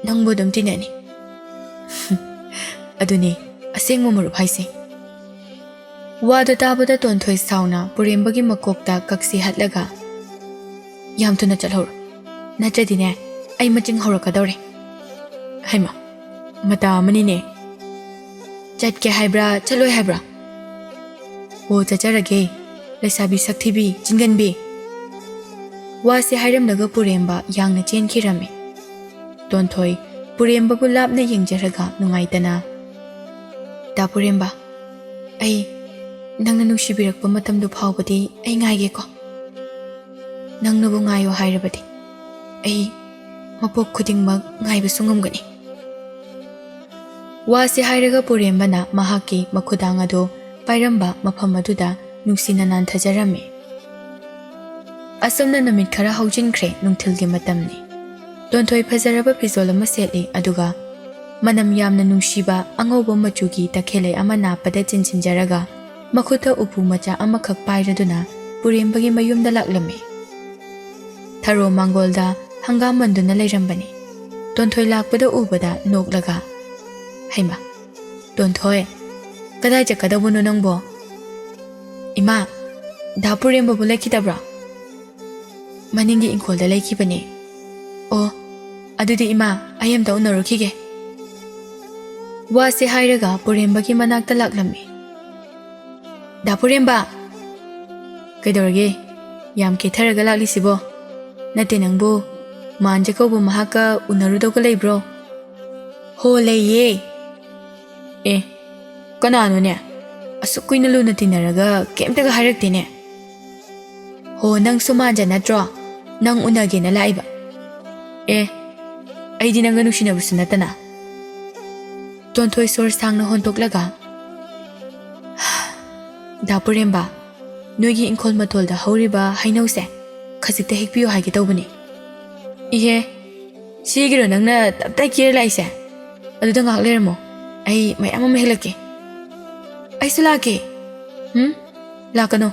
ꯅꯪꯕꯨ ꯑꯗꯨꯝ ꯇꯤꯟꯅꯅꯤ ꯑꯗꯨꯅꯤ ꯑꯁꯦꯡꯕ ꯃꯔꯨꯞ ꯍꯥꯏꯁꯦ ꯋꯥꯗꯨ ꯇꯥꯕꯗ ꯇꯣꯟꯊꯣꯏ ꯁꯥꯎꯅ ꯄꯨꯔꯦꯝꯕꯒꯤ ꯃꯀꯣꯛꯇ ꯀꯛꯁꯤ ꯍꯠꯂꯒ ꯌꯥꯝ ꯊꯨꯅ ꯆꯠꯍꯧꯔꯣ ꯅꯠꯇ꯭ꯔꯗꯤꯅꯦ ꯑꯩ ꯃꯆꯤꯡ ꯍꯧꯔꯛꯀꯗꯧꯔꯦ ꯍꯩꯃ ꯃꯇꯥ ꯑꯃꯅꯤꯅꯦ ꯆꯠꯀꯦ ꯍꯥꯏꯕ꯭ꯔꯥ ꯆꯠꯂꯣꯏ ꯍꯥꯏꯕ꯭ꯔꯥ ꯍꯣ ꯆꯠꯆꯔꯒꯦ ꯂꯩꯁꯥꯕꯤ ꯁꯛꯊꯤꯕꯤ ꯆꯤꯟꯒꯟꯕꯤ ꯋꯥꯁꯦ ꯍꯥꯏꯔꯝꯂꯒ ꯄꯨꯔꯦꯝꯕ ꯌꯥꯡꯅ ꯆꯦꯟꯈꯤꯔꯝꯃꯤ ꯇꯣꯟꯊꯣꯏ ꯄꯨꯔꯦꯝꯕꯕꯨ ꯂꯥꯞꯅ ꯌꯦꯡꯖꯔꯒ ꯅꯨꯡꯉꯥꯏꯇꯅ ꯗꯥ ꯄꯨꯔꯦꯝꯕ ꯑꯩ ꯅꯪꯅ ꯅꯨꯡꯁꯤꯕꯤꯔꯛꯄ ꯃꯇꯝꯗꯨ ꯐꯥꯎꯕꯗꯤ ꯑꯩ ꯉꯥꯏꯒꯦꯀꯣ ꯅꯪꯅꯕꯨ ꯉꯥꯏꯌꯣ ꯍꯥꯏꯔꯕꯗꯤ ꯑꯩ ꯃꯄꯣꯛ ꯈꯨꯗꯤꯡꯃꯛ ꯉꯥꯏꯕꯁꯨ ꯉꯝꯒꯅꯤ ꯋꯥꯁꯦ ꯍꯥꯏꯔꯒ ꯄꯨꯔꯦꯝꯕꯅ ꯃꯍꯥꯛꯀꯤ ꯃꯈꯨꯗꯥꯡ ꯑꯗꯨ ꯄꯥꯏꯔꯝꯕ ꯃꯐꯝ ꯑꯗꯨꯗ ꯅꯨꯡꯁꯤꯅ ꯅꯥꯟꯊꯖꯔꯝꯃꯤ ꯑꯁꯨꯝꯅ ꯅꯨꯃꯤꯠ ꯈꯔ ꯍꯧꯖꯤꯟꯈ꯭ꯔꯦ ꯅꯨꯡꯊꯤꯜꯒꯤ ꯃꯇꯝꯅꯤ ꯇꯣꯟꯊꯣꯏ ꯐꯖꯔꯕ ꯐꯤꯖꯣꯜ ꯑꯃ ꯁꯦꯠꯂꯤ ꯑꯗꯨꯒ ꯃꯅꯝ ꯌꯥꯝꯅ ꯅꯨꯡꯁꯤꯕ ꯑꯉꯧꯕ ꯃꯆꯨꯒꯤ ꯇꯈꯦꯜꯂꯩ ꯑꯃ ꯅꯥꯞꯄꯗ ꯆꯤꯟꯁꯤꯟꯖꯔꯒ ꯃꯈꯨꯠꯇ ꯎꯄꯨ ꯃꯆꯥ ꯑꯃꯈꯛ ꯄꯥꯏꯔꯗꯨꯅ ꯄꯨꯔꯦꯝꯕꯒꯤ ꯃꯌꯨꯝꯗ ꯂꯥꯛꯂꯝꯃꯤ ꯊꯔꯣ ꯃꯥꯡꯒꯣꯜꯗ ꯍꯪꯒꯥꯝ ꯃꯟꯗꯨꯅ ꯂꯩꯔꯝꯕꯅꯤ ꯇꯣꯟꯊꯣꯏ ꯂꯥꯛꯄꯗ ꯎꯕꯗ ꯅꯣꯛꯂꯒ ꯍꯩꯃ ꯇꯣꯟꯊꯣꯏ ꯀꯗꯥꯏ ꯆꯠꯀꯗꯧꯕꯅꯣ ꯅꯪꯕꯣ ꯏꯃꯥ ꯗꯥ ꯄꯨꯔꯦꯝꯕꯕꯨ ꯂꯩꯈꯤꯗꯕ꯭ꯔꯣ ꯃꯅꯤꯡꯒꯤ ꯏꯪꯈꯣꯜꯗ ꯂꯩꯈꯤꯕꯅꯤ ꯑꯣ ꯑꯗꯨꯗꯤ ꯏꯃꯥ ꯑꯩ ꯑꯝꯇ ꯎꯅꯔꯨꯈꯤꯒꯦ ꯋꯥꯁꯦ ꯍꯥꯏꯔꯒ ꯄꯨꯔꯦꯝꯕꯒꯤ ꯃꯅꯥꯛꯇ ꯂꯥꯛꯂꯝꯃꯤ ꯗꯥ ꯄꯨꯔꯦꯝꯕ ꯀꯩꯗꯧꯔꯒꯦ ꯌꯥꯝ ꯀꯦꯊꯔꯒ ꯂꯥꯛꯂꯤꯁꯤꯕꯣ ꯅꯠꯇꯦ ꯅꯪꯕꯨ ꯃꯥꯟꯖ ꯀꯧꯕ ꯃꯍꯥꯛꯀ ꯎꯅꯔꯨꯗꯧꯒ ꯂꯩꯕ꯭ꯔꯣ ꯍꯣ ꯂꯩꯌꯦ ꯑꯦ ꯀꯅꯥꯅꯣꯅꯦ ꯑꯁꯨꯛ ꯀꯨꯏꯅ ꯂꯨꯅ ꯇꯤꯟꯅꯔꯒ ꯀꯩꯝꯇꯒ ꯍꯥꯏꯔꯛꯇꯦꯅꯦ ꯍꯣ ꯅꯪꯁꯨ ꯃꯥꯟꯖ ꯅꯠꯇ꯭ꯔꯣ ꯅꯪ ꯎꯅꯒꯦꯅ ꯂꯥꯛꯏꯕ ꯑꯦ ꯑꯩꯗꯤ ꯅꯪꯒ ꯅꯨꯡꯁꯤꯅꯕꯁꯨ ꯅꯠꯇꯅ ꯇꯣꯟꯊꯣꯏ ꯁꯣꯔ ꯁꯥꯡꯅ ꯍꯣꯟꯇꯣꯛꯂꯒ ꯗꯥ ꯄꯨꯔꯦꯝꯕ ꯅꯣꯏꯒꯤ ꯏꯪꯈꯣꯜ ꯃꯇꯣꯜꯗ ꯍꯧꯔꯤꯕ ꯍꯩꯅꯧꯁꯦ ꯈꯖꯤꯛꯇ ꯍꯦꯛꯄꯤꯌꯨ ꯍꯥꯏꯒꯦ ꯇꯧꯕꯅꯤ ꯏꯍꯦ ꯁꯤꯒꯤꯔꯣ ꯅꯪꯅ ꯇꯞꯇꯥꯏ ꯀꯦꯔ ꯂꯥꯛꯏꯁꯦ ꯑꯗꯨꯗ ꯉꯥꯏꯍꯥꯛ ꯂꯩꯔꯝꯃꯣ ꯑꯩ ꯃꯌꯥꯝ ꯑꯃ ꯍꯦꯛꯂꯛꯀꯦ ꯑꯩꯁꯨ ꯂꯥꯛꯀꯦ ꯂꯥꯛꯀꯅꯣ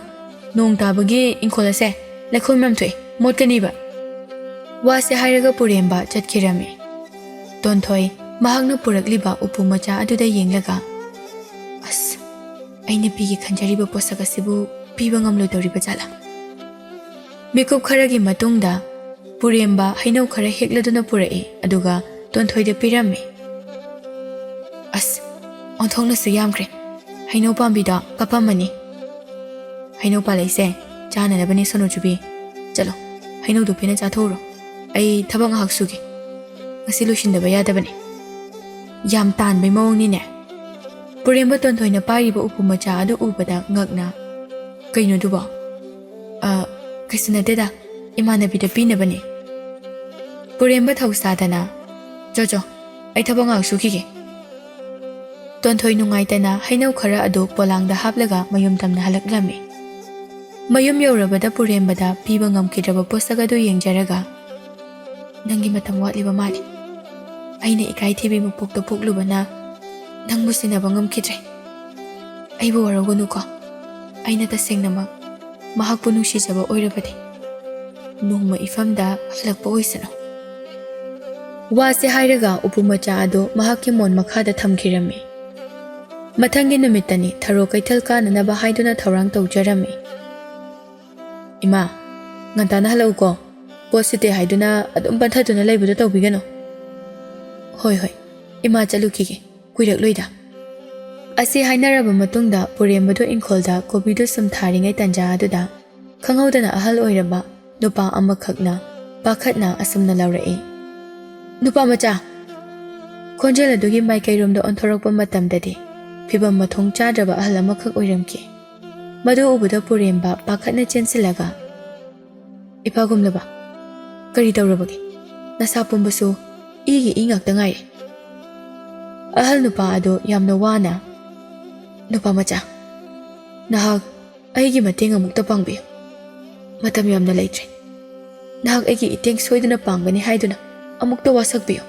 ꯅꯣꯡ ꯇꯥꯕꯒꯤ ꯏꯪꯈꯣꯜ ꯑꯁꯦ ꯂꯩꯈꯣꯝ ꯌꯥꯝ ꯊꯣꯛꯑꯦ ꯃꯣꯠꯀꯅꯤꯕ ꯋꯥꯁꯦ ꯍꯥꯏꯔꯒ ꯄꯨꯔꯦꯝꯕ ꯆꯠꯈꯤꯔꯝꯃꯤ ꯇꯣꯟꯊꯣꯏ ꯃꯍꯥꯛꯅ ꯄꯨꯔꯛꯂꯤꯕ ꯎꯄꯨ ꯃꯆꯥ ꯑꯗꯨꯗ ꯌꯦꯡꯂꯒ ꯑꯁ ꯑꯩꯅ ꯄꯤꯒꯦ ꯈꯟꯖꯔꯤꯕ ꯄꯣꯠꯁꯛ ꯑꯁꯤꯕꯨ ꯄꯤꯕ ꯉꯝꯂꯣꯏꯗꯧꯔꯤꯕ ꯖꯥꯠꯂꯥ ꯃꯤꯀꯨꯞ ꯈꯔꯒꯤ ꯃꯇꯨꯡꯗ ꯄꯨꯔꯦꯝꯕ ꯍꯩꯅꯧ ꯈꯔ ꯍꯦꯛꯂꯗꯨꯅ ꯄꯨꯔꯛꯏ ꯑꯗꯨꯒ ꯇꯣꯟꯊꯣꯏꯗ ꯄꯤꯔꯝꯃꯤ ꯑꯁ ꯑꯣꯟꯊꯣꯛꯅꯁꯨ ꯌꯥꯝꯈ꯭ꯔꯦ ꯍꯩꯅꯧ ꯄꯥꯝꯕꯤꯗꯣ ꯀꯞꯄꯝꯃꯅꯤ ꯍꯩꯅꯧ ꯄꯥꯜꯂꯛꯏꯁꯦ ꯆꯥꯅꯅꯕꯅꯤ ꯁꯣꯅꯣꯆꯨꯕꯤ ꯆꯠꯂꯣ ꯍꯩꯅꯧꯗꯨ ꯄꯦꯟꯅ ꯆꯥꯊꯣꯛꯎꯔꯣ ꯑꯩ ꯊꯕꯛ ꯉꯥꯏꯍꯥꯛ ꯁꯨꯒꯦ ꯉꯁꯤ ꯂꯣꯏꯁꯤꯟꯗꯕ ꯌꯥꯗꯕꯅꯤ ꯌꯥꯝ ꯇꯥꯟꯕꯩ ꯃꯑꯣꯡꯅꯤꯅꯦ ꯄꯨꯔꯦꯝꯕ ꯇꯣꯟꯊꯣꯏꯅ ꯄꯥꯏꯔꯤꯕ ꯎꯄꯨ ꯃꯆꯥ ꯑꯗꯨ ꯎꯕꯗ ꯉꯛꯅ ꯀꯩꯅꯣꯗꯨꯕꯣ ꯀꯩꯁꯨ ꯅꯠꯇꯦꯗ ꯏꯃꯥꯟꯅꯕꯤꯗ ꯄꯤꯅꯕꯅꯤ ꯄꯨꯔꯦꯝꯕ ꯊꯧꯁꯥꯗꯅ ꯆꯣ ꯑꯩ ꯊꯕꯛ ꯉꯥꯏꯍꯥꯛ ꯁꯨꯈꯤꯒꯦ ꯇꯣꯟꯊꯣꯏ ꯅꯨꯡꯉꯥꯏꯇꯅ ꯍꯩꯅꯧ ꯈꯔ ꯑꯗꯨ ꯄꯣꯂꯥꯡꯗ ꯍꯥꯞꯂꯒ ꯃꯌꯨꯝ ꯇꯝꯅ ꯍꯜꯂꯛꯂꯝꯃꯤ ꯃꯌꯨꯝ ꯌꯧꯔꯕꯗ ꯄꯨꯔꯦꯝꯕꯗ ꯄꯤꯕ ꯉꯝꯈꯤꯗ꯭ꯔꯕ ꯄꯣꯠꯁꯛ ꯑꯗꯨ ꯌꯦꯡꯖꯔꯒ ꯅꯪꯒꯤ ꯃꯇꯝ ꯋꯥꯠꯂꯤꯕ ꯃꯥꯜꯂꯤ ꯑꯩꯅ ꯏꯀꯥꯏꯊꯤꯕꯤ ꯃꯄꯣꯛꯇ ꯄꯣꯛꯂꯨꯕꯅ ꯅꯪꯕꯨ ꯁꯤꯟꯅꯕ ꯉꯝꯈꯤꯗ꯭ꯔꯦ ꯑꯩꯕꯨ ꯋꯥꯔꯧꯒꯅꯨꯀꯣ ꯑꯩꯅ ꯇꯁꯦꯡꯅꯃꯛ ꯃꯍꯥꯛꯄꯨ ꯅꯨꯡꯁꯤꯖꯕ ꯑꯣꯏꯔꯕꯗꯤ ꯅꯣꯡꯃ ꯏꯐꯝꯗ ꯍꯜꯂꯛꯄ ꯑꯣꯏꯁꯅꯨ ꯋꯥꯁꯦ ꯍꯥꯏꯔꯒ ꯎꯄꯨ ꯃꯆꯥ ꯑꯗꯨ ꯃꯍꯥꯛꯀꯤ ꯃꯣꯟ ꯃꯈꯥꯗ ꯊꯝꯈꯤꯔꯝꯃꯤ ꯃꯊꯪꯒꯤ ꯅꯨꯃꯤꯠꯇꯅꯤ ꯊꯔꯣ ꯀꯩꯊꯦꯜ ꯀꯥꯅꯅꯕ ꯍꯥꯏꯗꯨꯅ ꯊꯧꯔꯥꯡ ꯇꯧꯖꯔꯝꯃꯤ ꯏꯃꯥ ꯉꯟꯇꯥꯅ ꯍꯜꯂꯛꯎꯀꯣ ꯄꯣꯠ ꯁꯤꯠꯇꯦ ꯍꯥꯏꯗꯨꯅ ꯑꯗꯨꯝ ꯄꯟꯊꯗꯨꯅ ꯂꯩꯕꯗꯣ ꯇꯧꯕꯤꯒꯅꯨ ꯍꯣꯏ ꯍꯣꯏ ꯏꯃꯥ ꯆꯠꯂꯨꯈꯤꯒꯦ ꯀꯨꯏꯔꯛꯂꯣꯏꯗ ꯑꯁꯤ ꯍꯥꯏꯅꯔꯕ ꯃꯇꯨꯡꯗ ꯄꯨꯔꯦꯝꯕꯗꯨ ꯏꯪꯈꯣꯜꯗ ꯀꯣꯕꯤꯗꯨ ꯁꯨꯝ ꯊꯥꯔꯤꯉꯩ ꯇꯥꯟꯖꯥ ꯑꯗꯨꯗ ꯈꯪꯍꯧꯗꯅ ꯑꯍꯜ ꯑꯣꯏꯔꯕ ꯅꯨꯄꯥ ꯑꯃꯈꯛꯅ ꯄꯥꯈꯠꯅ ꯑꯁꯨꯝꯅ ꯂꯥꯎꯔꯛꯏ ꯅꯨꯄꯥ ꯃꯆꯥ ꯈꯣꯟꯖꯦꯜ ꯑꯗꯨꯒꯤ ꯃꯥꯏꯀꯩꯔꯣꯝꯗ ꯑꯣꯟꯊꯣꯔꯛꯄ ꯃꯇꯝꯗꯗꯤ ꯐꯤꯕꯝ ꯃꯊꯣꯡ ꯆꯥꯗ꯭ꯔꯕ ꯑꯍꯜ ꯑꯃꯈꯛ ꯑꯣꯏꯔꯝꯈꯤ ꯃꯗꯨ ꯎꯕꯗ ꯄꯨꯔꯦꯝꯕ ꯄꯥꯈꯠꯅ ꯆꯦꯟꯁꯤꯜꯂꯒ ꯏꯄꯥꯒꯨꯝꯂꯕ ꯀꯔꯤ ꯇꯧꯔꯕꯒꯦ ꯅꯁꯥ ꯄꯨꯝꯕꯁꯨ ꯏꯒꯤ ꯏ ꯉꯥꯛꯇ ꯉꯥꯏꯔꯦ ꯑꯍꯜ ꯅꯨꯄꯥ ꯑꯗꯨ ꯌꯥꯝꯅ ꯋꯥꯅ ꯅꯨꯄꯥ ꯃꯆꯥ ꯅꯍꯥꯛ ꯑꯩꯒꯤ ꯃꯇꯦꯡ ꯑꯃꯨꯛꯇ ꯄꯥꯡꯕꯤꯌꯨ ꯃꯇꯝ ꯌꯥꯝꯅ ꯂꯩꯇ꯭ꯔꯦ ꯅꯍꯥꯛ ꯑꯩꯒꯤ ꯏꯇꯦꯡ ꯁꯣꯏꯗꯅ ꯄꯥꯡꯒꯅꯤ ꯍꯥꯏꯗꯨꯅ ꯑꯃꯨꯛꯇ ꯋꯥꯁꯛꯄꯤꯌꯨ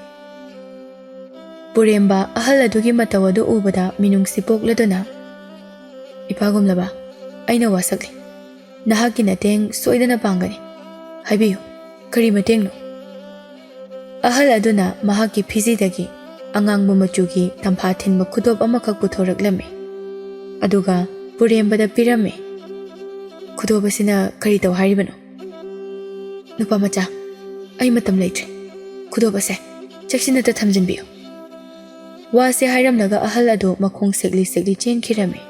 ꯄꯨꯔꯦꯝꯕ ꯑꯍꯜ ꯑꯗꯨꯒꯤ ꯃꯇꯧ ꯑꯗꯨ ꯎꯕꯗ ꯃꯤꯅꯨꯡꯁꯤ ꯄꯣꯛꯂꯗꯨꯅ ꯏꯄꯥꯒꯨꯝꯂꯕ ꯑꯩꯅ ꯋꯥꯁꯛꯂꯤ ꯅꯍꯥꯛꯀꯤ ꯃꯇꯦꯡ ꯁꯣꯏꯗꯅ ꯄꯥꯡꯒꯅꯤ ꯍꯥꯏꯕꯤꯌꯨ ꯀꯔꯤ ꯃꯇꯦꯡꯅꯣ ꯑꯍꯜ ꯑꯗꯨꯅ ꯃꯍꯥꯛꯀꯤ ꯐꯤꯖꯤꯗꯒꯤ ꯑꯉꯥꯡꯕ ꯃꯆꯨꯒꯤ ꯇꯝꯐꯥ ꯊꯤꯟꯕ ꯈꯨꯗꯣꯞ ꯑꯃꯈꯛ ꯄꯨꯊꯣꯔꯛꯂꯝꯃꯤ ꯑꯗꯨꯒ ꯄꯨꯔꯦꯝꯕꯗ ꯄꯤꯔꯝꯃꯤ ꯈꯨꯗꯣꯞ ꯑꯁꯤꯅ ꯀꯔꯤ ꯇꯧ ꯍꯥꯏꯔꯤꯕꯅꯣ ꯅꯨꯄꯥ ꯃꯆꯥ ꯑꯩ ꯃꯇꯝ ꯂꯩꯇ꯭ꯔꯦ ꯈꯨꯗꯣꯞ ꯑꯁꯦ ꯆꯦꯛꯁꯤꯟꯅꯇ ꯊꯝꯖꯤꯟꯕꯤꯌꯨ ꯋꯥꯁꯦ ꯍꯥꯏꯔꯝꯂꯒ ꯑꯍꯜ ꯑꯗꯨ ꯃꯈꯣꯡ ꯁꯦꯛꯂꯤ ꯁꯦꯛꯂꯤ ꯆꯦꯟꯈꯤꯔꯝꯃꯤ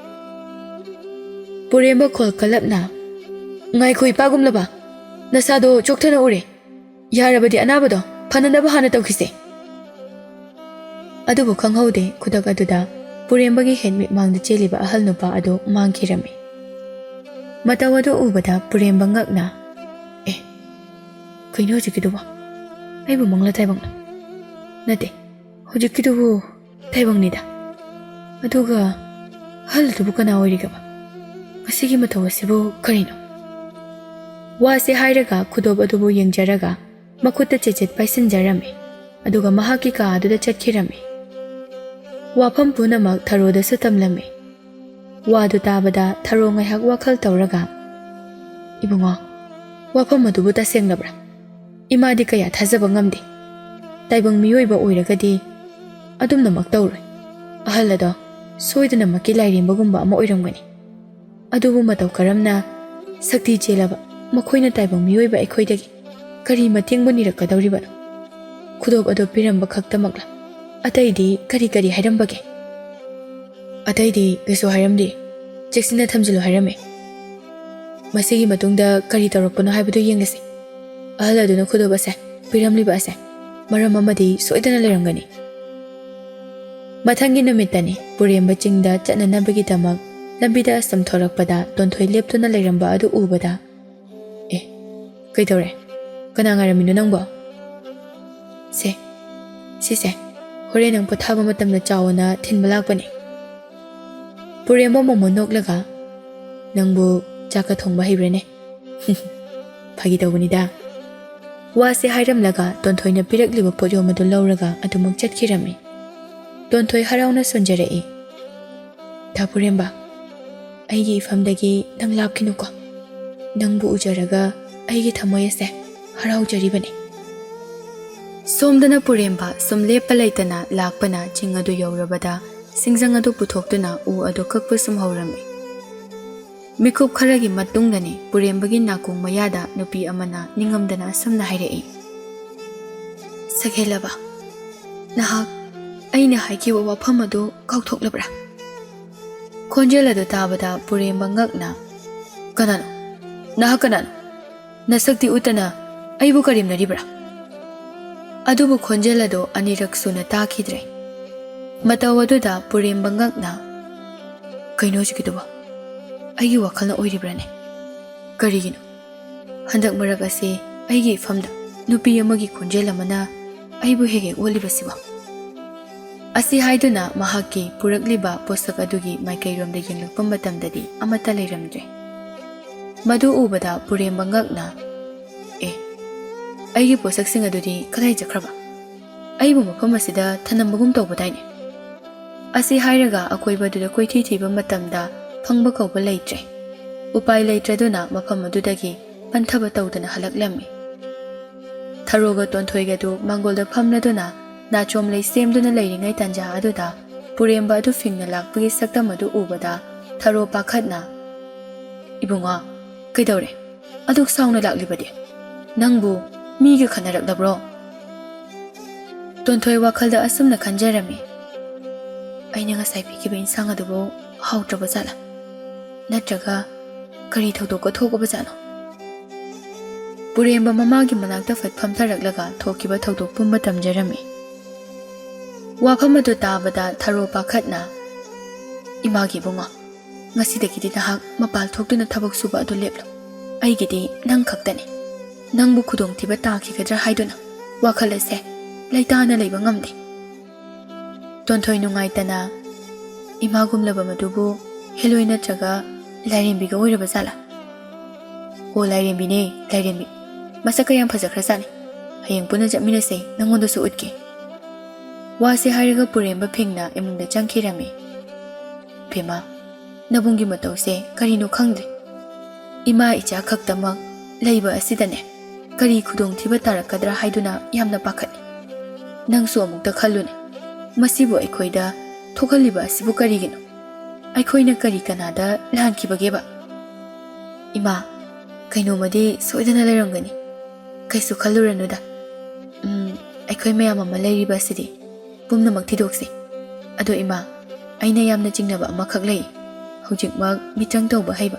ꯄꯨꯔꯦꯝꯕ ꯈꯣꯜ ꯀꯜꯂꯞꯅ ꯉꯥꯏꯈꯣ ꯏꯄꯥꯒꯨꯝꯂꯕ ꯅꯁꯥꯗꯣ ꯆꯣꯛꯊꯅ ꯎꯔꯦ ꯌꯥꯔꯕꯗꯤ ꯑꯅꯥꯕꯗꯣ ꯐꯅꯅꯕ ꯍꯥꯟꯅ ꯇꯧꯈꯤꯁꯦ ꯑꯗꯨꯕꯨ ꯈꯪꯍꯧꯗꯦ ꯈꯨꯗꯛ ꯑꯗꯨꯗ ꯄꯨꯔꯦꯝꯕꯒꯤ ꯍꯦꯟꯃꯤꯠꯃꯥꯡꯗ ꯆꯦꯜꯂꯤꯕ ꯑꯍꯜ ꯅꯨꯄꯥ ꯑꯗꯨ ꯃꯥꯡꯈꯤꯔꯝꯃꯤ ꯃꯇꯧ ꯑꯗꯨ ꯎꯕꯗ ꯄꯨꯔꯦꯝꯕ ꯉꯛꯅ ꯀꯩꯅꯣ ꯍꯧꯖꯤꯛꯀꯤꯗꯨꯕꯣ ꯑꯩꯕꯨ ꯃꯪꯂ ꯇꯥꯏꯕꯪꯂ ꯅꯠꯇꯦ ꯍꯧꯖꯤꯛꯀꯤꯗꯨꯕꯨ ꯇꯥꯏꯕꯪꯅꯤꯗ ꯑꯗꯨꯒ ꯑꯍꯜ ꯑꯗꯨꯕꯨ ꯀꯅꯥ ꯑꯣꯏꯔꯤꯒꯕ ꯃꯁꯤꯒꯤ ꯃꯊꯧ ꯑꯁꯤꯕꯨ ꯀꯔꯤꯅꯣ ꯋꯥꯁꯦ ꯍꯥꯏꯔꯒ ꯈꯨꯗꯣꯞ ꯑꯗꯨꯕꯨ ꯌꯦꯡꯖꯔꯒ ꯃꯈꯨꯠꯇ ꯆꯦꯆꯦꯠ ꯄꯥꯏꯁꯤꯟꯖꯔꯝꯃꯤ ꯑꯗꯨꯒ ꯃꯍꯥꯛꯀꯤ ꯀꯥ ꯑꯗꯨꯗ ꯆꯠꯈꯤꯔꯝꯃꯤ ꯋꯥꯐꯝ ꯄꯨꯝꯅꯃꯛ ꯊꯔꯣꯗꯁꯨ ꯇꯝꯂꯝꯃꯤ ꯋꯥꯗꯨ ꯇꯥꯕꯗ ꯊꯔꯣ ꯉꯥꯏꯍꯥꯛ ꯋꯥꯈꯜ ꯇꯧꯔꯒ ꯏꯕꯨꯡꯉꯣ ꯋꯥꯐꯝ ꯑꯗꯨꯕꯨ ꯇꯁꯦꯡꯂꯕ꯭ꯔꯥ ꯏꯃꯥꯗꯤ ꯀꯌꯥ ꯊꯥꯖꯕ ꯉꯝꯗꯦ ꯇꯥꯏꯕꯪ ꯃꯤꯑꯣꯏꯕ ꯑꯣꯏꯔꯒꯗꯤ ꯑꯗꯨꯝꯅꯃꯛ ꯇꯧꯔꯣꯏ ꯑꯍꯜ ꯑꯗꯣ ꯁꯣꯏꯗꯅꯃꯛꯀꯤ ꯂꯥꯏꯔꯦꯝꯕꯒꯨꯝꯕ ꯑꯃ ꯑꯣꯏꯔꯝꯒꯅꯤ ꯑꯗꯨꯕꯨ ꯃꯇꯧ ꯀꯔꯝꯅ ꯁꯛꯇꯤ ꯆꯦꯜꯂꯕ ꯃꯈꯣꯏꯅ ꯇꯥꯏꯕꯪ ꯃꯤꯑꯣꯏꯕ ꯑꯩꯈꯣꯏꯗꯒꯤ ꯀꯔꯤ ꯃꯇꯦꯡꯕꯨ ꯅꯤꯔꯛꯀꯗꯧꯔꯤꯕꯅꯣ ꯈꯨꯗꯣꯞ ꯑꯗꯨ ꯄꯤꯔꯝꯕ ꯈꯛꯇꯃꯛꯂ ꯑꯇꯩꯗꯤ ꯀꯔꯤ ꯀꯔꯤ ꯍꯥꯏꯔꯝꯕꯒꯦ ꯑꯇꯩꯗꯤ ꯀꯩꯁꯨ ꯍꯥꯏꯔꯝꯗꯦ ꯆꯦꯛꯁꯤꯟꯅ ꯊꯝꯖꯤꯜꯂꯨ ꯍꯥꯏꯔꯝꯃꯦ ꯃꯁꯤꯒꯤ ꯃꯇꯨꯡꯗ ꯀꯔꯤ ꯇꯧꯔꯛꯄꯅꯣ ꯍꯥꯏꯕꯗꯨ ꯌꯦꯡꯂꯁꯤ ꯑꯍꯜ ꯑꯗꯨꯅ ꯈꯨꯗꯣꯞ ꯑꯁꯦ ꯄꯤꯔꯝꯂꯤꯕ ꯑꯁꯦ ꯃꯔꯝ ꯑꯃꯗꯤ ꯁꯣꯏꯗꯅ ꯂꯩꯔꯝꯒꯅꯤ ꯃꯊꯪꯒꯤ ꯅꯨꯃꯤꯠꯇꯅꯤ ꯄꯨꯔꯦꯝꯕ ꯆꯤꯡꯗ ꯆꯠꯅꯅꯕꯒꯤꯗꯃꯛ ꯂꯝꯕꯤꯗ ꯑꯁꯨꯝ ꯊꯣꯔꯛꯄꯗ ꯇꯣꯟꯊꯣꯏ ꯂꯦꯞꯇꯨꯅ ꯂꯩꯔꯝꯕ ꯑꯗꯨ ꯎꯕꯗ ꯀꯩꯗꯧꯔꯦ ꯀꯅꯥ ꯉꯥꯏꯔꯝꯃꯤꯅꯣ ꯅꯪꯕꯣ ꯁꯤꯁꯦ ꯍꯣꯔꯦꯟ ꯅꯪ ꯄꯣꯊꯥꯕ ꯃꯇꯝꯗ ꯆꯥꯎꯅ ꯊꯤꯟꯕ ꯂꯥꯛꯄꯅꯤ ꯄꯨꯔꯦꯝꯕ ꯃꯣꯃꯣ ꯅꯣꯛꯂꯒ ꯅꯪꯕꯨ ꯆꯥꯛꯀ ꯊꯣꯡꯕ ꯍꯩꯕ꯭ꯔꯅꯦ ꯐꯥꯒꯤ ꯇꯧꯕꯅꯤꯗ ꯋꯥꯁꯦ ꯍꯥꯏꯔꯝꯂꯒ ꯇꯣꯟꯊꯣꯏꯅ ꯄꯤꯔꯛꯂꯤꯕ ꯄꯣꯠꯌꯣꯝ ꯑꯗꯨ ꯂꯧꯔꯒ ꯑꯗꯨꯃꯛ ꯆꯠꯈꯤꯔꯝꯃꯤ ꯇꯣꯟꯊꯣꯏ ꯍꯔꯥꯎꯅ ꯁꯣꯟꯖꯔꯛꯏ ꯊꯥ ꯄꯨꯔꯦꯝꯕ ꯑꯩꯒꯤ ꯏꯐꯝꯗꯒꯤ ꯅꯪ ꯂꯥꯞꯈꯤꯅꯨꯀꯣ ꯅꯪꯕꯨ ꯎꯖꯔꯒ ꯑꯩꯒꯤ ꯊꯃꯣꯏ ꯑꯁꯦ ꯍꯔꯥꯎꯖꯔꯤꯕꯅꯤ ꯁꯣꯝꯗꯅ ꯄꯨꯔꯦꯝꯕ ꯁꯨꯝ ꯂꯦꯞꯄ ꯂꯩꯇꯅ ꯂꯥꯛꯄꯅ ꯆꯤꯡ ꯑꯗꯨ ꯌꯧꯔꯕꯗ ꯁꯤꯡꯖꯪ ꯑꯗꯨ ꯄꯨꯊꯣꯛꯇꯨꯅ ꯎ ꯑꯗꯨ ꯀꯛꯄ ꯁꯨꯝ ꯍꯧꯔꯝꯃꯤ ꯃꯤꯀꯨꯞ ꯈꯔꯒꯤ ꯃꯇꯨꯡꯗꯅꯤ ꯄꯨꯔꯦꯝꯕꯒꯤ ꯅꯥꯀꯣꯡ ꯃꯌꯥꯗ ꯅꯨꯄꯤ ꯑꯃꯅ ꯅꯤꯡꯉꯝꯗꯅ ꯑꯁꯨꯝꯅ ꯍꯥꯏꯔꯛꯏ ꯁꯛꯍꯦꯜꯂꯕ ꯅꯍꯥꯛ ꯑꯩꯅ ꯍꯥꯏꯈꯤꯕ ꯋꯥꯐꯝ ꯑꯗꯨ ꯀꯥꯎꯊꯣꯛꯂꯕ꯭ꯔꯥ ꯈꯣꯟꯖꯦꯜ ꯑꯗꯨ ꯇꯥꯕꯗ ꯄꯨꯔꯦꯝꯕ ꯉꯛꯅ ꯀꯅꯥꯅꯣ ꯅꯍꯥꯛ ꯀꯅꯥꯅꯣ ꯅꯁꯛꯇꯤ ꯎꯠꯇꯅ ꯑꯩꯕꯨ ꯀꯔꯦꯝꯅꯔꯤꯕ꯭ꯔꯥ ꯑꯗꯨꯕꯨ ꯈꯣꯟꯖꯦꯜ ꯑꯗꯨ ꯑꯅꯤꯔꯛ ꯁꯨꯅ ꯇꯥꯈꯤꯗ꯭ꯔꯦ ꯃꯇꯧ ꯑꯗꯨꯗ ꯄꯨꯔꯦꯝꯕ ꯉꯛꯅ ꯀꯩꯅꯣ ꯍꯧꯖꯤꯛꯀꯤꯗꯨꯕꯣ ꯑꯩꯒꯤ ꯋꯥꯈꯜꯅ ꯑꯣꯏꯔꯤꯕ꯭ꯔꯥꯅꯦ ꯀꯔꯤꯒꯤꯅꯣ ꯍꯟꯗꯛ ꯃꯔꯛ ꯑꯁꯤ ꯑꯩꯒꯤ ꯏꯐꯝꯗ ꯅꯨꯄꯤ ꯑꯃꯒꯤ ꯈꯣꯟꯖꯦꯜ ꯑꯃꯅ ꯑꯩꯕꯨ ꯍꯦꯛ ꯍꯦꯛ ꯑꯣꯜꯂꯤꯕꯁꯤꯕꯣ ꯑꯁꯤ ꯍꯥꯏꯗꯨꯅ ꯃꯍꯥꯛꯀꯤ ꯄꯨꯔꯛꯂꯤꯕ ꯄꯣꯠꯁꯛ ꯑꯗꯨꯒꯤ ꯃꯥꯏꯀꯩꯔꯣꯝꯗ ꯌꯦꯡꯂꯛꯄ ꯃꯇꯝꯗꯗꯤ ꯑꯃꯠꯇ ꯂꯩꯔꯝꯗ꯭ꯔꯦ ꯃꯗꯨ ꯎꯕꯗ ꯄꯨꯔꯦꯝꯕ ꯉꯛꯅ ꯑꯩꯒꯤ ꯄꯣꯠꯁꯛꯁꯤꯡ ꯑꯗꯨꯗꯤ ꯀꯗꯥꯏ ꯆꯠꯈ꯭ꯔꯕ ꯑꯩꯕꯨ ꯃꯐꯝ ꯑꯁꯤꯗ ꯊꯅꯝꯕꯒꯨꯝ ꯇꯧꯕꯗꯥꯏꯅꯦ ꯑꯁꯤ ꯍꯥꯏꯔꯒ ꯑꯀꯣꯏꯕꯗꯨꯗ ꯀꯣꯏꯊꯤ ꯊꯤꯕ ꯃꯇꯝꯗ ꯐꯪꯕ ꯀꯧꯕ ꯂꯩꯇ꯭ꯔꯦ꯫ ꯎꯄꯥꯏ ꯂꯩꯇ꯭ꯔꯗꯨꯅ ꯃꯐꯝ ꯑꯗꯨꯗꯒꯤ ꯄꯟꯊꯕ ꯇꯧꯗꯅ ꯍꯜꯂꯛꯂꯝꯃꯤ꯫ ꯊꯔꯣꯒ ꯇꯣꯟꯊꯣꯏꯒꯗꯨ ꯃꯥꯡꯒꯣꯜꯗ ꯐꯝꯂꯗꯨꯅ ꯅꯥꯆꯣꯝꯂꯩ ꯁꯦꯝꯗꯨꯅ ꯂꯩꯔꯤꯉꯩ ꯇꯥꯟꯖꯥ ꯑꯗꯨꯗ ꯄꯨꯔꯦꯝꯕ ꯑꯗꯨ ꯐꯤꯡꯅ ꯂꯥꯛꯄꯒꯤ ꯁꯛꯇꯝ ꯑꯗꯨ ꯎꯕꯗ ꯊꯔꯣ ꯄꯥꯈꯠꯅ "ꯏꯕꯨꯡꯉꯣ, ꯀꯩꯗꯧꯔꯦ? ꯑꯗꯨꯛ ꯁꯥꯎꯅ ꯂꯥꯛꯂꯤꯕꯗꯤ? ꯅꯪꯕꯨ ꯃꯤꯒ ꯈꯟꯅꯔꯛꯂꯕ꯭ꯔꯣ?" ꯇꯣꯟꯊꯣꯏ ꯋꯥꯈꯜꯗ ꯑꯁꯨꯝꯅ ꯈꯟꯖꯔꯝꯃꯤ꯫ ꯑꯩꯅ ꯉꯁꯥꯏ ꯄꯤꯈꯤꯕ ꯏꯟꯁꯥꯡ ꯑꯗꯨꯕꯨ ꯍꯥꯎꯇ꯭ꯔꯕ ꯖꯥꯠꯂꯥ? ꯅꯠꯇ꯭ꯔꯒ ꯀꯔꯤ ꯊꯧꯗꯣꯛꯀ ꯊꯣꯛꯑꯕꯖꯥꯠꯅꯣ? ꯄꯨꯔꯦꯝꯕ ꯃꯃꯥꯒꯤ ꯃꯅꯥꯛꯇ ꯐꯠ ꯐꯝꯊꯔꯛꯂꯒ ꯊꯣꯛꯈꯤꯕ ꯊꯧꯗꯣꯛ ꯄꯨꯝꯕ ꯇꯝꯖꯔꯝꯃꯤ꯫ ꯋꯥꯐꯝ ꯑꯗꯨ ꯇꯥꯕꯗ ꯊꯔꯣ ꯄꯥꯈꯠꯅ "ꯏꯃꯥꯒꯤ ꯏꯕꯨꯡꯉꯣ, ꯉꯁꯤꯗꯒꯤꯗꯤ ꯅꯍꯥꯛ ꯃꯄꯥꯜ ꯊꯣꯛꯇꯨꯅ ꯊꯕꯛ ꯁꯨꯕ ꯑꯗꯨ ꯂꯦꯞꯂꯣ꯫ ꯑꯩꯒꯤꯗꯤ ꯅꯪ ꯈꯛꯇꯅꯤ꯫ ꯅꯪꯕꯨ ꯈꯨꯗꯣꯡꯊꯤꯕ ꯇꯥꯈꯤꯒꯗ꯭ꯔꯥ ꯍꯥꯏꯗꯨꯅ ꯋꯥꯈꯜ ꯑꯁꯦ ꯂꯩꯇꯥꯅ ꯂꯩꯕ ꯉꯝꯗꯦ." ꯇꯣꯟꯊꯣꯏ ꯅꯨꯡꯉꯥꯏꯇꯅ "ꯏꯃꯥꯒꯨꯝꯂꯕ ꯃꯗꯨꯕꯨ ꯍꯦꯂꯣꯏ ꯅꯠꯇ꯭ꯔꯒ ꯂꯥꯏꯔꯦꯝꯕꯤꯒ ꯑꯣꯏꯔꯕ ꯖꯥꯠꯂꯥ?" "ꯑꯣ, ꯂꯥꯏꯔꯦꯝꯕꯤꯅꯦ, ꯂꯥꯏꯔꯦꯝꯕꯤ. ꯃꯁꯛꯀ ꯌꯥꯝ ꯐꯖꯈ꯭ꯔꯖꯥꯠꯅꯤ. ꯍꯌꯦꯡ ꯄꯨꯟꯅ ꯆꯠꯃꯤꯟꯅꯁꯦ, ꯅꯪꯉꯣꯟꯗꯁꯨ ꯎꯠꯀꯦ." ꯋꯥꯁꯦ ꯍꯥꯏꯔꯒ ꯄꯨꯔꯦꯝꯕ ꯐꯤꯡꯅ ꯏꯃꯨꯡꯗ ꯆꯪꯈꯤꯔꯝꯃꯤ꯫ "ꯕꯦꯝꯃ, ꯅꯕꯨꯡꯒꯤ ꯃꯇꯧꯁꯦ ꯀꯔꯤꯅꯣ ꯈꯪꯗ꯭ꯔꯦ. ꯏꯃꯥ ꯏꯆꯥ ꯈꯛꯇꯃꯛ ꯂꯩꯕ ꯑꯁꯤꯗꯅꯦ ꯀꯔꯤ ꯈꯨꯗꯣꯡꯊꯤꯕ ꯇꯥꯔꯛꯀꯗ꯭ꯔꯥ ꯍꯥꯏꯗꯨꯅ ꯌꯥꯝꯅ ꯄꯥꯈꯠꯂꯤ. ꯅꯪꯁꯨ ꯑꯃꯨꯛꯇ ꯈꯜꯂꯨꯅꯦ. ꯃꯁꯤꯕꯨ ꯑꯩꯈꯣꯏꯗ ꯊꯣꯛꯍꯜꯂꯤꯕ ꯑꯁꯤꯕꯨ ꯀꯔꯤꯒꯤꯅꯣ? ꯑꯩꯈꯣꯏꯅ ꯀꯔꯤ ꯀꯅꯥꯗ ꯂꯥꯟꯈꯤꯕꯒꯦꯕ? ꯏꯃꯥ, ꯀꯩꯅꯣꯃꯗꯤ ꯁꯣꯏꯗꯅ ꯂꯩꯔꯝꯒꯅꯤ. ꯀꯩꯁꯨ ꯈꯜꯂꯨꯔꯅꯨꯗ. ꯑꯩꯈꯣই ꯃꯌꯥꯝ ꯑꯃ ꯂꯩꯔꯤꯕ ꯑꯁꯤꯗꯤ ꯄꯨꯝꯅꯃꯛ ꯊꯤꯗꯣꯛꯁꯤ. ꯑꯗꯣ ꯏꯃꯥ, ꯑꯩꯅ ꯌꯥꯝꯅ ꯆꯤꯡꯅꯕ ꯑꯃꯈꯛ ꯂꯩ. ꯍꯧꯖꯤꯛꯃꯛ ꯃꯤꯇ꯭ꯔꯪ ꯇꯧꯕ ꯍꯩꯕ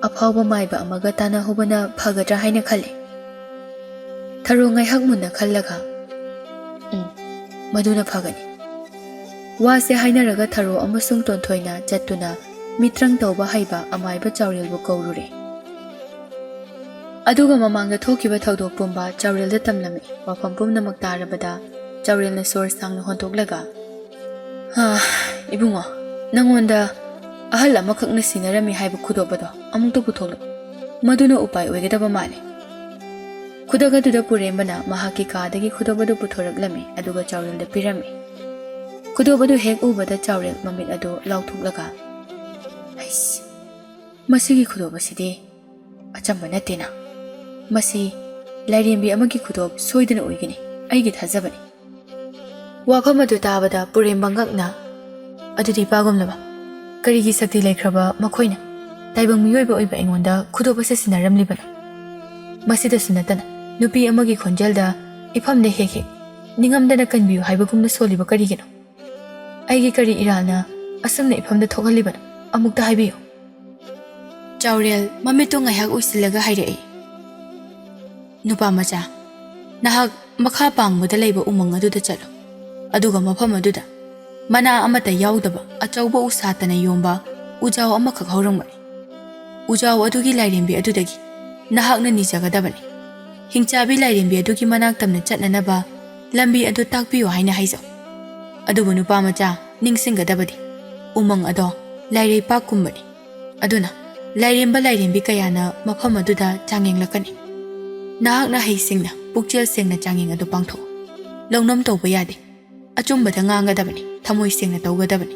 ꯑꯐꯥꯎꯕ ꯃꯥꯏꯕ ꯑꯃꯒ ꯇꯥꯟꯅꯍꯧꯕꯅ ꯐꯒꯗ꯭ꯔꯥ ꯍꯥꯏꯅ ꯈꯜꯂꯤ." ꯊꯔꯣ ꯉꯥꯏꯍꯥꯛ ꯃꯨꯟꯅ ꯈꯜꯂꯒ "ꯃꯗꯨꯅ ꯐꯒꯅꯤ." ꯋꯥꯁꯦ ꯍꯥꯏꯅꯔꯒ ꯊꯔꯣ ꯑꯃꯁꯨꯡ ꯇꯣꯟꯊꯣꯏꯅ ꯆꯠꯇꯨꯅ ꯃꯤꯇ꯭ꯔꯪ ꯇꯧꯕ ꯍꯩꯕ ꯑꯃꯥꯏꯕ ꯆꯥꯎꯔꯦꯜꯕꯨ ꯀꯧꯔꯨꯔꯦ꯫ ꯑꯗꯨꯒ ꯃꯃꯥꯡꯗ ꯊꯣꯛꯈꯤꯕ ꯊꯧꯗꯣꯛ ꯄꯨꯝꯕ ꯆꯥꯎꯔꯦꯜꯗ ꯇꯝꯂꯝꯃꯤ꯫ ꯋꯥꯐꯝ ꯄꯨꯝꯅꯃꯛ ꯇꯥꯔꯕꯗ ꯆꯥꯎꯔꯦꯜꯅ ꯁꯣꯔ ꯁꯥꯡꯅ ꯍꯣꯟꯗꯣꯛꯂꯒ "ꯏꯕꯨꯡꯉꯣ, ꯅꯪꯉꯣꯟꯗ ꯑꯍꯜ ꯑꯃꯈꯛꯅ ꯁꯤꯟꯅꯔꯝꯃꯤ ꯍꯥꯏꯕ ꯈꯨꯗꯣꯞ ꯑꯗꯣ ꯑꯃꯨꯛꯇ ꯄꯨꯊꯣꯛꯂꯛꯎ. ꯃꯗꯨꯅ ꯎꯄꯥꯏ ꯑꯣꯏꯒꯗꯕ ꯃꯥꯜꯂꯤ." ꯈꯨꯗꯛ ꯑꯗꯨꯗ ꯄꯨꯔꯦꯝꯕꯅ ꯃꯍꯥꯛꯀꯤ ꯀꯥꯗꯒꯤ ꯈꯨꯗꯣꯞ ꯑꯗꯨ ꯄꯨꯊꯣꯔꯛꯂꯝꯃꯤ ꯑꯗꯨꯒ ꯆꯥꯎꯔꯦꯜꯗ ꯄꯤꯔꯝꯃꯤ꯫ ꯈꯨꯗꯣꯞ ꯑꯗꯨ ꯍꯦꯛ ꯎꯕꯗ ꯆꯥꯎꯔꯦꯜ ꯃꯃꯤꯠ ꯑꯗꯨ ꯂꯥꯎꯊꯣꯛꯂꯒ "ꯑꯩꯁ, ꯃꯁꯤꯒꯤ ꯈꯨꯗꯣꯞ ꯑꯁꯤꯗꯤ ꯑꯆꯝꯕ ꯅꯠꯇꯦꯅ. ꯃꯁꯤ ꯂꯥꯏꯔꯦꯝꯕꯤ ꯑꯃꯒꯤ ꯈꯨꯗꯣꯞ ꯁꯣꯏꯗꯅ ꯑꯣꯏꯒꯅꯤ. ꯑꯩꯒꯤ ꯊꯥꯖꯕꯅꯤ." ꯋꯥꯐꯝ ꯑꯗꯨ ꯇꯥꯕꯗ ꯄꯨꯔꯦꯝꯕ ꯉꯛꯅ "ꯑꯗꯨꯗꯤ ꯏꯄꯥꯒꯨꯝꯂꯕ ꯀꯔꯤꯒꯤ ꯁꯛꯇꯤ ꯂꯩꯈ꯭ꯔꯕ ꯃꯈꯣꯏꯅ ꯇꯥꯏꯕꯪ ꯃꯤꯑꯣꯏꯕ ꯑꯣꯏꯕ ꯑꯩꯉꯣꯟꯗ ꯈꯨꯗꯣꯞ ꯑꯁꯤ ꯁꯤꯟꯅꯔꯝꯂꯤꯕꯅꯣ? ꯃꯁꯤꯗꯁꯨ ꯅꯠꯇꯅ ꯅꯨꯄꯤ ꯑꯃꯒꯤ ꯈꯣꯟꯖꯦꯜꯗ ꯏꯐꯝꯗ ꯍꯦꯛ ꯍꯦꯛ ꯅꯤꯡꯉꯝꯗꯅ ꯀꯟꯕꯤꯌꯨ ꯍꯥꯏꯕꯒꯨꯝꯅ ꯁꯣꯜꯂꯤꯕ ꯀꯔꯤꯒꯤꯅꯣ? ꯑꯩꯒꯤ ꯀꯔꯤ ꯏꯔꯥꯜꯅ ꯑꯁꯨꯝꯅ ꯏꯐꯝꯗ ꯊꯣꯛꯍꯜꯂꯤꯕꯅꯣ? ꯑꯃꯨꯛꯇ ꯍꯥꯏꯕꯤꯌꯨ." ꯆꯥꯎꯔꯦꯜ ꯃꯃꯤꯠꯇꯨ ꯉꯥꯏꯍꯥꯛ ꯎꯏꯁꯤꯜꯂꯒ ꯍꯥꯏꯔꯛꯏ꯫ "ꯅꯨꯄꯥ ꯃꯆꯥ, ꯅꯍꯥꯛ ꯃꯈꯥ ꯄꯥꯡꯕꯗ ꯂꯩꯕ ꯎꯃꯪ ꯑꯗꯨꯗ ꯆꯠꯂꯨ. ꯑꯗꯨꯒ ꯃꯐꯝ ꯑꯗꯨꯗ ꯃꯅꯥ ꯑꯃꯠꯇ ꯌꯥꯎꯗꯕ ꯑꯆꯧꯕ ꯎꯁꯥꯇꯅ ꯌꯣꯝꯕ ꯎꯖꯥꯎ ꯑꯃꯈꯛ ꯍꯧꯔꯝꯒꯅꯤ. ꯎꯖꯥꯎ ꯑꯗꯨꯒꯤ ꯂꯥꯏꯔꯦꯝꯕꯤ ꯑꯗꯨꯗꯒꯤ ꯅꯍꯥꯛꯅ ꯅꯤꯖꯒꯗꯕꯅꯤ. ꯍꯤꯡꯆꯥꯕꯤ ꯂꯥꯏꯔꯦꯝꯕꯤ ꯑꯗꯨꯒꯤ ꯃꯅꯥꯛ ꯇꯝꯅ ꯆꯠꯅꯅꯕ ꯂꯝꯕꯤ ꯑꯗꯨ ꯇꯥꯛꯄꯤꯌꯨ ꯍꯥꯏꯅ ꯍꯥꯏꯖꯧ. ꯑꯗꯨꯕꯨ ꯅꯨꯄꯥ ꯃꯆꯥ, ꯅꯤꯡꯁꯤꯡꯒꯗꯕꯗꯤ ꯎꯃꯪ ꯑꯗꯣ ꯂꯥꯏꯔꯩꯄꯥꯛꯀꯨꯝꯕꯅꯤ. ꯑꯗꯨꯅ ꯂꯥꯏꯔꯦꯝꯕ ꯂꯥꯏꯔꯦꯝꯕꯤ ꯀꯌꯥꯅ ꯃꯐꯝ ꯑꯗꯨꯗ ꯆꯥꯡꯌꯦꯡꯂꯛꯀꯅꯤ. ꯅꯍꯥꯛꯅ ꯍꯩꯁꯤꯡꯅ ꯄꯨꯛꯆꯦꯜ ꯁꯦꯡꯅ ꯆꯥꯡꯌꯦꯡ ꯑꯗꯨ ꯄꯥꯡꯊꯣꯛꯎ. ꯂꯧꯅꯝ ꯇꯧꯕ ꯌꯥꯗꯦ. ꯑꯆꯨꯝꯕꯗ ꯉꯥꯡꯒꯗꯕꯅꯤ. ꯊꯃꯣꯏ ꯁꯦꯡꯅ ꯇꯧꯒꯗꯕꯅꯤ.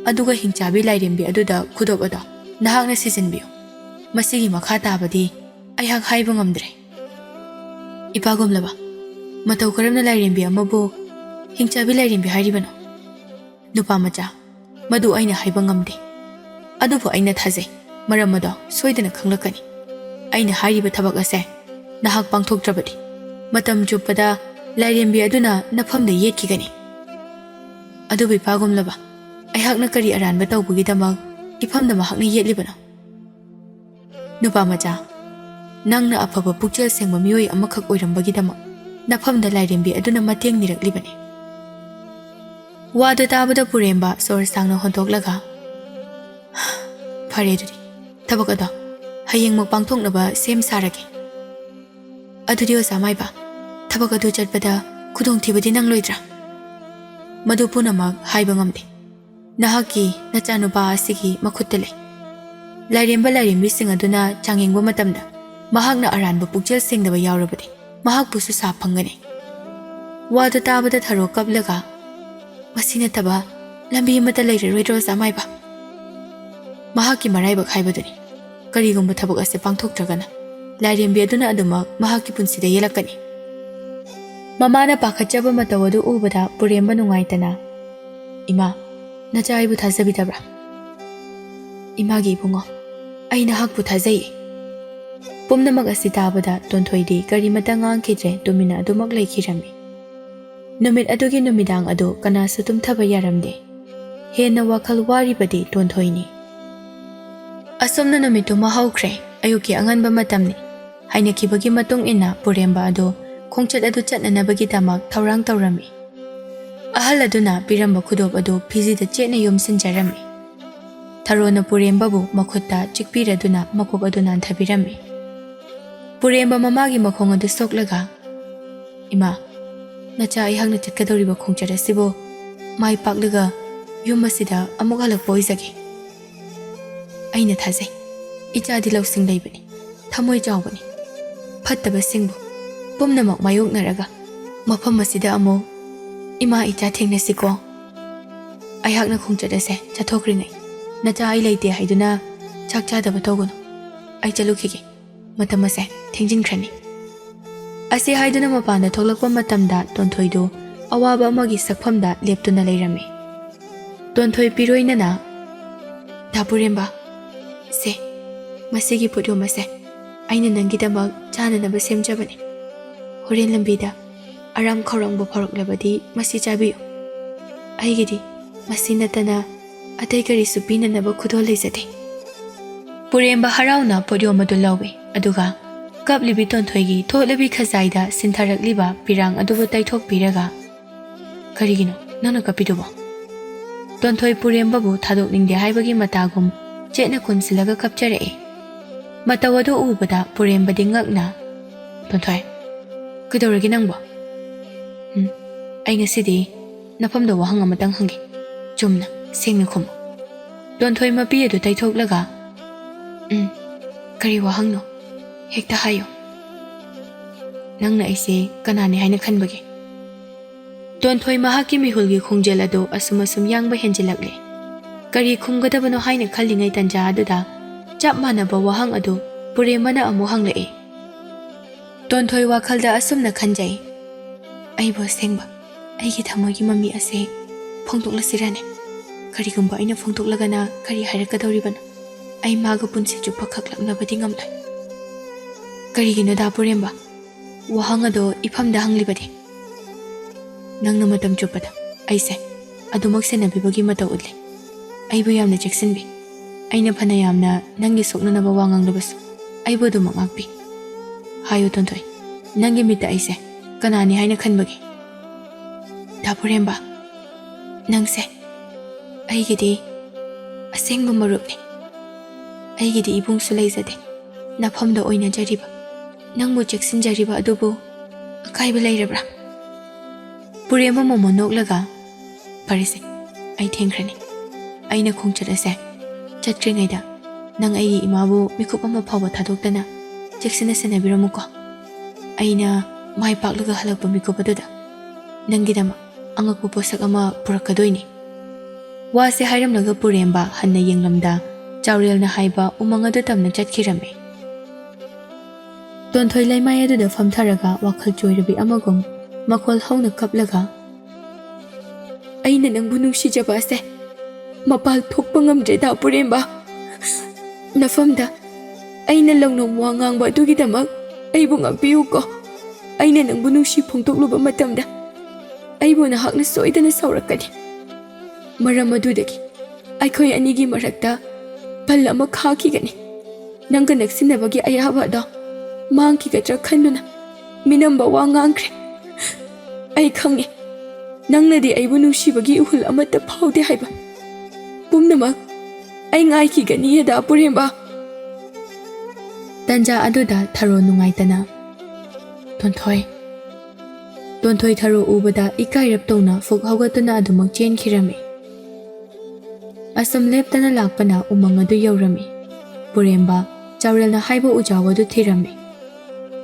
ꯑꯗꯨꯒ ꯍꯤꯡꯆꯥꯕꯤ ꯂꯥꯏꯔꯦꯝꯕꯤ ꯑꯗꯨꯗ ꯈꯨꯗꯣꯞ ꯑꯗꯣ ꯅꯍꯥꯛꯅ ꯁꯤꯖꯤꯟꯕꯤꯌꯨ. ꯃꯁꯤꯒꯤ ꯃꯈꯥ ꯇꯥꯕꯗꯤ ꯑꯩꯍꯥꯛ ꯍꯥꯏꯕ ꯉꯝꯗ꯭ꯔꯦ." "ꯏꯄꯥꯒꯨꯝꯂꯕ, ꯃꯇꯧ ꯀꯔꯝꯅ ꯂꯥꯏꯔꯦꯝꯕꯤ ꯑꯃꯕꯨ ꯍꯤꯡꯆꯥꯕꯤ ꯂꯥꯏꯔꯦꯝꯕꯤ ꯍꯥꯏꯔꯤꯕꯅꯣ?" "ꯅꯨꯄꯥ ꯃꯆꯥ, ꯃꯗꯨ ꯑꯩꯅ ꯍꯥꯏꯕ ꯉꯝꯗꯦ. ꯑꯗꯨꯕꯨ ꯑꯩꯅ ꯊꯥꯖꯩ ꯃꯔꯝ ꯑꯗꯣ ꯁꯣꯏꯗꯅ ꯈꯪꯂꯛꯀꯅꯤ. ꯑꯩꯅ ꯍꯥꯏꯔꯤꯕ ꯊꯕꯛ ꯑꯁꯦ ꯅꯍꯥꯛ ꯄꯥꯡꯊꯣꯛꯇ꯭ꯔꯕꯗꯤ ꯃꯇꯝ ꯆꯨꯞꯄꯗ ꯂꯥꯏꯔꯦꯝꯕꯤ ꯑꯗꯨꯅ ꯅꯐꯝꯗ ꯌꯦꯠꯈꯤꯒꯅꯤ." "ꯑꯗꯨꯕꯨ ꯏꯄꯥꯒꯨꯝꯂꯕ, ꯑꯩꯍꯥꯛꯅ ꯀꯔꯤ ꯑꯔꯥꯟꯕ ꯇꯧꯕꯒꯤꯗꯃꯛ ꯏꯐꯝꯗ ꯃꯍꯥꯛꯅ ꯌꯦꯠꯂꯤꯕꯅꯣ?" "ꯅꯨꯄꯥ ꯃꯆꯥ, ꯅꯪꯅ ꯑꯐꯕ ꯄꯨꯛꯆꯦꯜ ꯁꯦꯡꯕ ꯃꯤꯑꯣꯏ ꯑꯃꯈꯛ ꯑꯣꯏꯔꯝꯕꯒꯤꯗꯃꯛ ꯅꯐꯝꯗ ꯂꯥꯏꯔꯦꯝꯕꯤ ꯑꯗꯨꯅ ꯃꯇꯦꯡ ꯅꯤꯔꯛꯂꯤꯕꯅꯤ." ꯋꯥꯗꯨ ꯇꯥꯕꯗ ꯄꯨꯔꯦꯝꯕ ꯁꯣꯔ ꯁꯥꯡꯅ ꯍꯣꯟꯗꯣꯛꯂꯒ "ꯐꯔꯦ, ꯑꯗꯨꯗꯤ ꯊꯕꯛ ꯑꯗꯣ ꯍꯌꯦꯡꯃꯛ ꯄꯥꯡꯊꯣꯛꯅꯕ ꯁꯦꯝ ꯁꯥꯔꯒꯦ." "ꯑꯗꯨꯗꯤ ꯑꯣꯖꯥ ꯃꯥꯏꯕ, ꯊꯕꯛ ꯑꯗꯨ ꯆꯠꯄꯗ ꯈꯨꯗꯣꯡꯊꯤꯕꯗꯤ ꯅꯪꯂꯣꯏꯗ꯭ꯔꯥ?" "ꯃꯗꯨ ꯄꯨꯝꯅꯃꯛ ꯍꯥꯏꯕ ꯉꯝꯗꯦ. ꯅꯍꯥꯛꯀꯤ ꯅꯆꯥꯅꯨꯄꯥ ꯑꯁꯤꯒꯤ ꯃꯈꯨꯠꯇ ꯂꯩ. ꯂꯥꯏꯔꯦꯝꯕ ꯂꯥꯏꯔꯦꯝꯕꯤꯁꯤꯡ ꯑꯗꯨꯅ ꯆꯥꯡꯌꯦꯡꯕ ꯃꯇꯝꯗ ꯃꯍꯥꯛꯅ ꯑꯔꯥꯟꯕ ꯄꯨꯛꯆꯦꯜ ꯁꯦꯡꯗꯕ ꯌꯥꯎꯔꯕꯗꯤ ꯃꯍꯥꯛꯄꯨꯁꯨ ꯁꯥꯞ ꯐꯪꯒꯅꯤ." ꯋꯥꯗꯨ ꯇꯥꯕꯗ ꯊꯔꯣ ꯀꯞꯂꯒ "ꯃꯁꯤ ꯅꯠꯇꯕ lambi amata leiraroi samaiba mahaki maraibak haibaduni karigumba thabak ase pangthoktragana lairembi aduna aduma mahaki punsida yelakani mamana pakhatjaba matawadu ubada puremba nungaitana ima nachaibu thazabidabra imagi bungo aina hakbu thazai pumnamak asi tabada tonthoidi kari matangang khidre tumina adumak leikirami numit adugi numidang adu kanasu tumthaba yaramde hena wakhal waribadi tonthoini asomna numitu mahaukre ayuki anganba matamni haina kibagi matung ina puremba adu khongchat adu chatnanabagi damak thaurang tawrami ahal aduna piramba khudob adu phiji da chena yomsinjarami tharona puremba bu makhutta chikpiraduna makok adu nanthabirami puremba mamagi makhong adu soklaga ima nacha ai hangna chatkadoriba khongchat asibo mai paklaga yum asida amuk halak poizagi aina thazai ichadi lawsing leibani thamoi chawbani phattaba singbu pumnamak mayoknaraga mafam asida amo ima icha thengnasiko ai hakna khongchat ase chathokringai nacha ai leite haiduna chakcha daba togunu ai chalukhige matam ase thengjinkrani ase haiduna mapanda thoklakpa matamda tonthoidu awaba amagi sakphamda leptuna leirami tonthoi piroinana dapuremba se masigi pudu mase aina nangidamak chananaba semjabani horen lambida aram khorongba phoroklabadi masi chabiyo aigidi masi natana atai kari supina naba khudol leizate puremba harauna podio madu lawe aduga kaplibi tonthoigi tholabi khazaida sintharakliba pirang adubu taithok piraga karigino nana kapidubo tonthoi puremba bu thadok ningde haibagi matagum chena kunsilaga kapchare matawadu ubada puremba dingakna tonthoi kidoragi nangbo ai ngasidi nafamda wahang amatang hangi chumna sengna khum tonthoi mapi adu taithoklaga kari wahang no hekta hayo nangna aise kanani haina khanbagi tonthoi mahaki mihulgi khongjel adu asumasum yangba henjilakle kari khumgadabano haina khallingai tanja aduda chap manaba wahang adu puremana amu hanglai tonthoi wakhalda asumna khanjai aibo sengba aigi thamogi mami ase phongtoklasirane karigumba aina phongtoklagana kari hairakadoribana ai maga punsi chupa khaklaknabadi ngamlai karigino da puremba wahang ado ifamda hanglibadi nangna matam chupada aise adumak senabibagi mata udle aibu yamna cheksinbi aina phana yamna nangi soknanaba wanganglabas aibu dumak ngakpi hayo tonthoi nangi mita aise kanani haina khanbagi dapuremba nangse aigidi asengba marupni aigidi ibung sulaizade nafamda oina jariba nangmu cheksin jariba adubu akaiba leirabra puremba momo noklaga parise ai thengkrani aina khongchat ase chatkringaida nang ai imabu mikup ama phawa thadoktana cheksina senabiramuko aina mai paklaga halakpa mikup aduda nangidama angakpu posak ama purakadoini wase hairamlaga puremba hanna yenglamda chaurelna haiba umang adu tamna chatkirame tonthoi laimai aduda famtharaga wakhal choirabi amagum makhol hauna kaplaga aina nangbu nungsijaba ase mapal thokpa ngamdre da puremba nafamda aina longnom wangangba adugidamak aibu ngakpiyuko aina nangbu nungsi phongtokluba matamda aibu nahakna soidana saurakani maram adudagi aikhoi anigi marakta pal ama khakigani nangga naksinabagi ayaba da mangkigadra khanduna minamba wangangkre ai khangi nangnadi aibu nungsibagi uhul amata phaude haiba pumnamak ai ngaikigani yada puremba tanja aduda tharo nungaitana tonthoi tharo ubada ikairap tona fuk haugatuna adumak chenkirami asam leptana lakpana umang adu yaurami puremba chaurelna haiba ujawadu thirami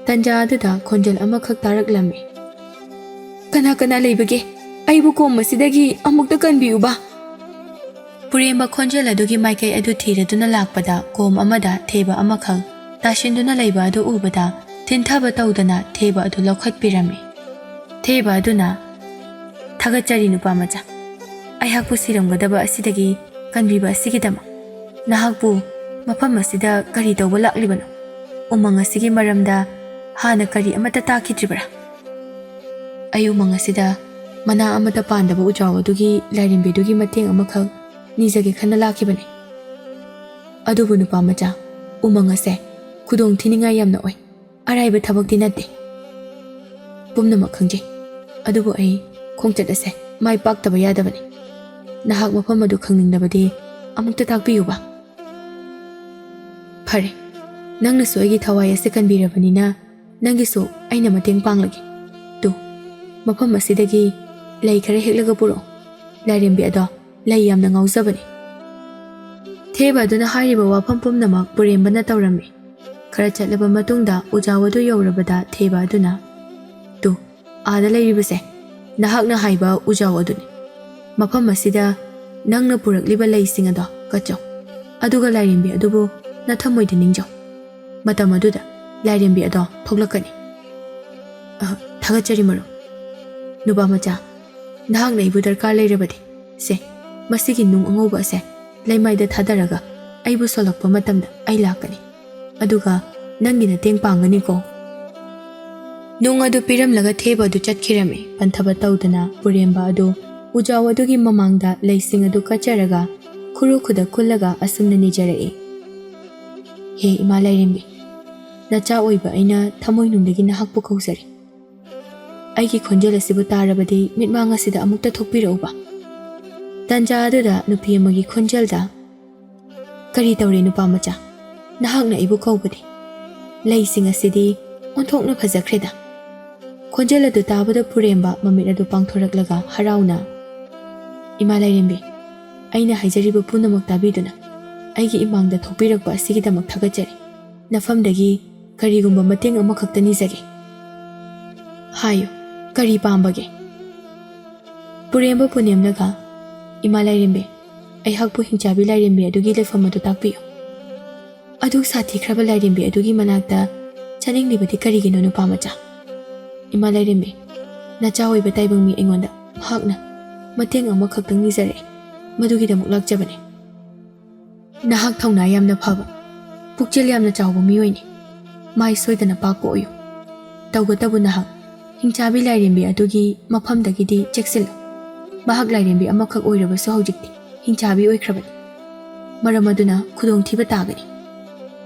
tanja aduda khonjal amakhak taraklami kana leibage aibu kom masidagi amukta kanbiuba ꯄꯨꯔꯦꯝꯕ ꯈꯣꯟꯖꯦꯜ ꯑꯗꯨꯒꯤ ꯃꯥꯏꯀꯩ ꯑꯗꯨ ꯊꯤꯔꯗꯨꯅ ꯂꯥꯛꯄꯗ ꯀꯣꯝ ꯑꯃꯗ ꯊꯦꯕ ꯑꯃꯈꯛ ꯇꯥꯁꯤꯟꯗꯨꯅ ꯂꯩꯕ ꯑꯗꯨ ꯎꯕꯗ ꯊꯤꯟꯊꯕ ꯇꯧꯗꯅ ꯊꯦꯕ ꯑꯗꯨ ꯂꯧꯈꯠꯄꯤꯔꯝꯃꯤ꯫ ꯊꯦꯕ ꯑꯗꯨꯅ "ꯊꯥꯒꯠꯆꯔꯤ ꯅꯨꯄꯥꯃꯆꯥ, ꯑꯩꯍꯥꯛꯄꯨ ꯁꯤꯔꯝꯒꯗꯕ ꯑꯁꯤꯗꯒꯤ ꯀꯟꯕꯤꯕ ꯑꯁꯤꯒꯤꯗꯃꯛ꯫ ꯅꯍꯥꯛꯄꯨ ꯃꯐꯝ ꯑꯁꯤꯗ ꯀꯔꯤ ꯇꯧꯕ ꯂꯥꯛꯂꯤꯕꯅꯣ? ꯎꯃꯪ ꯑꯁꯤꯒꯤ ꯃꯔꯝꯗ ꯍꯥꯟꯅ ꯀꯔꯤ ꯑꯃꯠꯇ ꯇꯥꯈꯤꯗ꯭ꯔꯤꯕꯔꯥ? ꯑꯩ ꯎꯃꯪ ꯑꯁꯤꯗ ꯃꯅꯥ ꯑꯃꯠꯇ ꯄꯥꯟꯗꯕ ꯎꯖꯥꯎ ꯑꯗꯨꯒꯤ ꯂꯥꯏꯔꯦꯝꯕꯤꯗꯨꯒꯤ ꯃꯇꯦꯡ ꯑꯃꯈꯛ ꯅꯤꯖꯒꯦ ꯈꯟꯅ ꯂꯥꯛꯈꯤꯕꯅꯤ꯫ ꯑꯗꯨꯕꯨ ꯅꯨꯄꯥꯃꯆꯥ, ꯎꯃꯪ ꯑꯁꯦ ꯈꯨꯗꯣꯡ ꯊꯤꯅꯤꯡꯉꯥꯏ ꯌꯥꯝꯅ ꯑꯣꯏ, ꯑꯔꯥꯏꯕ ꯊꯕꯛꯇꯤ ꯅꯠꯇꯦ꯫ ꯄꯨꯝꯅꯃꯛ ꯈꯪꯖꯩ, ꯑꯗꯨꯕꯨ ꯑꯩ ꯈꯣꯡꯆꯠ ꯑꯁꯦ ꯃꯥꯏ ꯄꯥꯛꯇꯕ ꯌꯥꯗꯕꯅꯤ꯫ ꯅꯍꯥꯛ ꯃꯐꯝ ꯑꯗꯨ ꯈꯪꯅꯤꯡꯂꯕꯗꯤ ꯑꯃꯨꯛꯇ ꯇꯥꯛꯄꯤꯌꯨꯕ꯫ ꯐꯔꯦ, ꯅꯪꯅꯁꯨ ꯑꯩꯒꯤ ꯊꯋꯥꯏ ꯑꯁꯤ ꯀꯟꯕꯤꯔꯕꯅꯤꯅ ꯅꯪꯒꯤꯁꯨ ꯑꯩꯅ ꯃꯇꯦꯡ ꯄꯥꯡꯂꯒꯦ꯫ ꯇꯨ, ꯃꯐꯝ ꯑꯁꯤꯗꯒꯤ ꯂꯩ ꯈꯔ ꯍꯦꯛꯂꯒ ꯄꯨꯔꯛꯑꯣ꯫ ꯂꯥꯏꯔꯦꯝꯕꯤ ꯑꯗꯣ ꯂꯩ ꯌꯥꯝꯅ ꯉꯥꯎꯖꯕꯅꯤ꯫ ꯊꯦꯕ ꯑꯗꯨꯅ ꯍꯥꯏꯔꯤꯕ ꯋꯥꯐꯝ ꯄꯨꯝꯅꯃꯛ ꯄꯨꯔꯦꯝꯕꯅ ꯇꯧꯔꯝꯃꯤ꯫ ꯈꯔ ꯆꯠꯂꯕ ꯃꯇꯨꯡꯗ ꯎꯖꯥꯎ ꯑꯗꯨ ꯌꯧꯔꯕꯗ ꯊꯦꯕ ꯑꯗꯨꯅ "ꯇꯨ, ꯑꯥꯗ ꯂꯩꯔꯤꯕꯁꯦ ꯅꯍꯥꯛꯅ ꯍꯥꯏꯕ ꯎꯖꯥꯎ ꯑꯗꯨꯅꯤ꯫ ꯃꯐꯝ ꯑꯁꯤꯗ ꯅꯪꯅ ꯄꯨꯔꯛꯂꯤꯕ ꯂꯩꯁꯤꯡ ꯑꯗꯣ ꯀꯠꯆꯧ, ꯑꯗꯨꯒ ꯂꯥꯏꯔꯦꯝꯕꯤ ꯑꯗꯨꯕꯨ ꯅꯊꯃꯣꯏꯗ ꯅꯤꯡꯖꯧ꯫ ꯃꯇꯝ ꯑꯗꯨꯗ ꯂꯥꯏꯔꯦꯝꯕꯤ ꯑꯗꯣ ꯊꯣꯛꯂꯛꯀꯅꯤ꯫ ꯊꯥꯒꯠꯆꯔꯤ ꯃꯔꯨꯞ꯫ ꯅꯨꯄꯥꯃꯆꯥ, ꯅꯍꯥꯛꯅ ꯑꯩꯕꯨ ꯗꯔꯀꯥꯔ ꯂꯩꯔꯕꯗꯤ ꯁꯦ, ꯃꯁꯤꯒꯤ ꯅꯨꯡ ꯑꯉꯧꯕ ꯑꯁꯦ ꯂꯩꯃꯥꯏꯗ ꯊꯥꯗꯔꯒ ꯑꯩꯕꯨ ꯁꯣꯜꯂꯛꯄ ꯃꯇꯝꯗ ꯑꯩ ꯂꯥꯛꯀꯅꯤ, ꯑꯗꯨꯒ ꯅꯪꯒꯤ ꯃꯇꯦꯡ ꯄꯥꯡꯒꯅꯤꯀꯣ꯫ ꯅꯨꯡ ꯑꯗꯨ ꯄꯤꯔꯝꯂꯒ ꯊꯦꯕ ꯑꯗꯨ ꯆꯠꯈꯤꯔꯝꯃꯤ꯫ ꯄꯟꯊꯕ ꯇꯧꯗꯅ ꯄꯨꯔꯦꯝꯕ ꯑꯗꯨ ꯎꯖꯥꯎ ꯑꯗꯨꯒꯤ ꯃꯃꯥꯡꯗ ꯂꯩꯁꯤꯡ ꯑꯗꯨ ꯀꯠꯆꯔꯒ ꯈꯨꯔꯨ ꯈꯨꯗ ꯀꯨꯜꯂꯒ ꯑꯁꯨꯝꯅ ꯅꯤꯖꯔꯛꯏ꯫ ꯍꯦ ꯏꯃꯥ ꯂꯥꯏꯔꯦꯝꯕꯤ, ꯅꯆꯥ ꯑꯣꯏꯕ ꯑꯩꯅ ꯊꯃꯣꯏꯅꯨꯡꯗꯒꯤ ꯅꯍꯥꯛꯄꯨ ꯀꯧꯖꯔꯤ꯫ ꯑꯩꯒꯤ ꯈꯣꯟꯖꯦꯜ ꯑꯁꯤꯕꯨ ꯇꯥꯔꯕꯗꯤ ꯃꯤꯠꯃꯥꯡ ꯑꯁꯤꯗ ꯑꯃꯨꯛꯇ ꯊꯣꯛꯄꯤꯔꯛꯎꯕ꯫ ꯇꯟꯖꯥ ꯑꯗꯨꯗ ꯅꯨꯄꯤ ꯑꯃꯒꯤ ꯈꯣꯟꯖꯦꯜꯗ "ꯀꯔꯤ ꯇꯧꯔꯦ ꯅꯨꯄꯥꯃꯆꯥ? ꯅꯍꯥꯛꯅ ꯑꯩꯕꯨ ꯀꯧꯕꯗꯤ? ꯂꯩꯁꯤꯡ ꯑꯁꯤꯗꯤ ꯑꯣꯟꯊꯣꯛꯅ ꯐꯖꯈ꯭ꯔꯦꯗ." ꯈꯣꯟꯖꯦꯜ ꯑꯗꯨ ꯇꯥꯕꯗ ꯄꯨꯔꯦꯝꯕ ꯃꯃꯤꯠ ꯑꯗꯨ ꯄꯥꯡꯊꯣꯔꯛꯂꯒ ꯍꯔꯥꯎꯅ "ꯏꯃꯥ ꯂꯥꯏꯔꯦꯝꯕꯤ, ꯑꯩꯅ ꯍꯥꯏꯖꯔꯤꯕ ꯄꯨꯝꯅꯃꯛ ꯇꯥꯕꯤꯗꯨꯅ ꯑꯩꯒꯤ ꯏꯃꯥꯡꯗ ꯊꯣꯛꯄꯤꯔꯛꯄ ꯑꯁꯤꯒꯤꯗꯃꯛ ꯊꯥꯒꯠꯆꯔꯤ꯫ ꯅꯐꯝꯗꯒꯤ ꯀꯔꯤꯒꯨꯝꯕ ꯃꯇꯦꯡ ꯑꯃꯈꯛꯇ ꯅꯤꯖꯒꯦ꯫ ꯍꯥꯏꯌꯨ, ꯀꯔꯤ ꯄꯥꯝꯕꯒꯦ?" ꯄꯨꯔꯦꯝꯕ ꯄꯨꯅꯦꯝꯂꯒ "ꯏꯃꯥ ꯂꯥꯏꯔꯦꯝꯕꯤ, ꯑꯩꯍꯥꯛꯄꯨ ꯍꯤꯡꯆꯥꯕꯤ ꯂꯥꯏꯔꯦꯝꯕꯤ ꯑꯗꯨꯒꯤ ꯂꯩꯐꯝ ꯑꯗꯨ ꯇꯥꯛꯄꯤꯌꯨ꯫ ꯑꯗꯨꯛ ꯁꯥꯊꯤꯈ꯭ꯔꯕ ꯂꯥꯏꯔꯦꯝꯕꯤ ꯑꯗꯨꯒꯤ ꯃꯅꯥꯛꯇ ꯆꯠꯅꯤꯡꯂꯤꯕꯗꯤ ꯀꯔꯤꯒꯤꯅꯣ ꯅꯨꯄꯥꯃꯆꯥ? ꯏꯃꯥ ꯂꯥꯏꯔꯦꯝꯕꯤ, ꯅꯆꯥ ꯑꯣꯏꯕ ꯇꯥꯏꯕꯪ ꯃꯤ ꯑꯩꯉꯣꯟꯗ ꯃꯍꯥꯛꯅ ꯃꯇꯦꯡ ꯑꯃꯈꯛꯇꯪ ꯅꯤꯖꯔꯛꯏ, ꯃꯗꯨꯒꯤꯗꯃꯛ ꯂꯥꯛꯆꯕꯅꯤ꯫ ꯅꯍꯥꯛ ꯊꯧꯅꯥ ꯌꯥꯝꯅ ꯐꯕ, ꯄꯨꯛꯆꯦꯜ ꯌꯥꯝꯅ ꯆꯥꯎꯕ ꯃꯤꯑꯣꯏꯅꯤ꯫ ꯃꯥꯏ ꯁꯣꯏꯗꯅ ꯄꯥꯛꯄ ꯑꯣꯏꯌꯨ꯫ ꯇꯧꯕꯇꯕꯨ ꯅꯍꯥꯛ ꯍꯤꯡꯆꯥꯕꯤ ꯂꯥꯏꯔꯦꯝꯕꯤ ꯑꯗꯨꯒꯤ ꯃꯐꯝꯗꯒꯤꯗꯤ ꯆꯦꯛꯁꯤꯜꯂꯨ꯫ ꯃꯍꯥꯛ ꯂꯥꯏꯔꯦꯝꯕꯤ ꯑꯃꯈꯛ ꯑꯣꯏꯔꯕꯁꯨ ꯍꯧꯖꯤꯛꯇꯤ ꯍꯤꯡꯆꯥꯕꯤ ꯑꯣꯏꯈ꯭ꯔꯕꯅꯤ꯫ ꯃꯔꯝ ꯑꯗꯨꯅ ꯈꯨꯗꯣꯡꯊꯤꯕ ꯇꯥꯒꯅꯤ꯫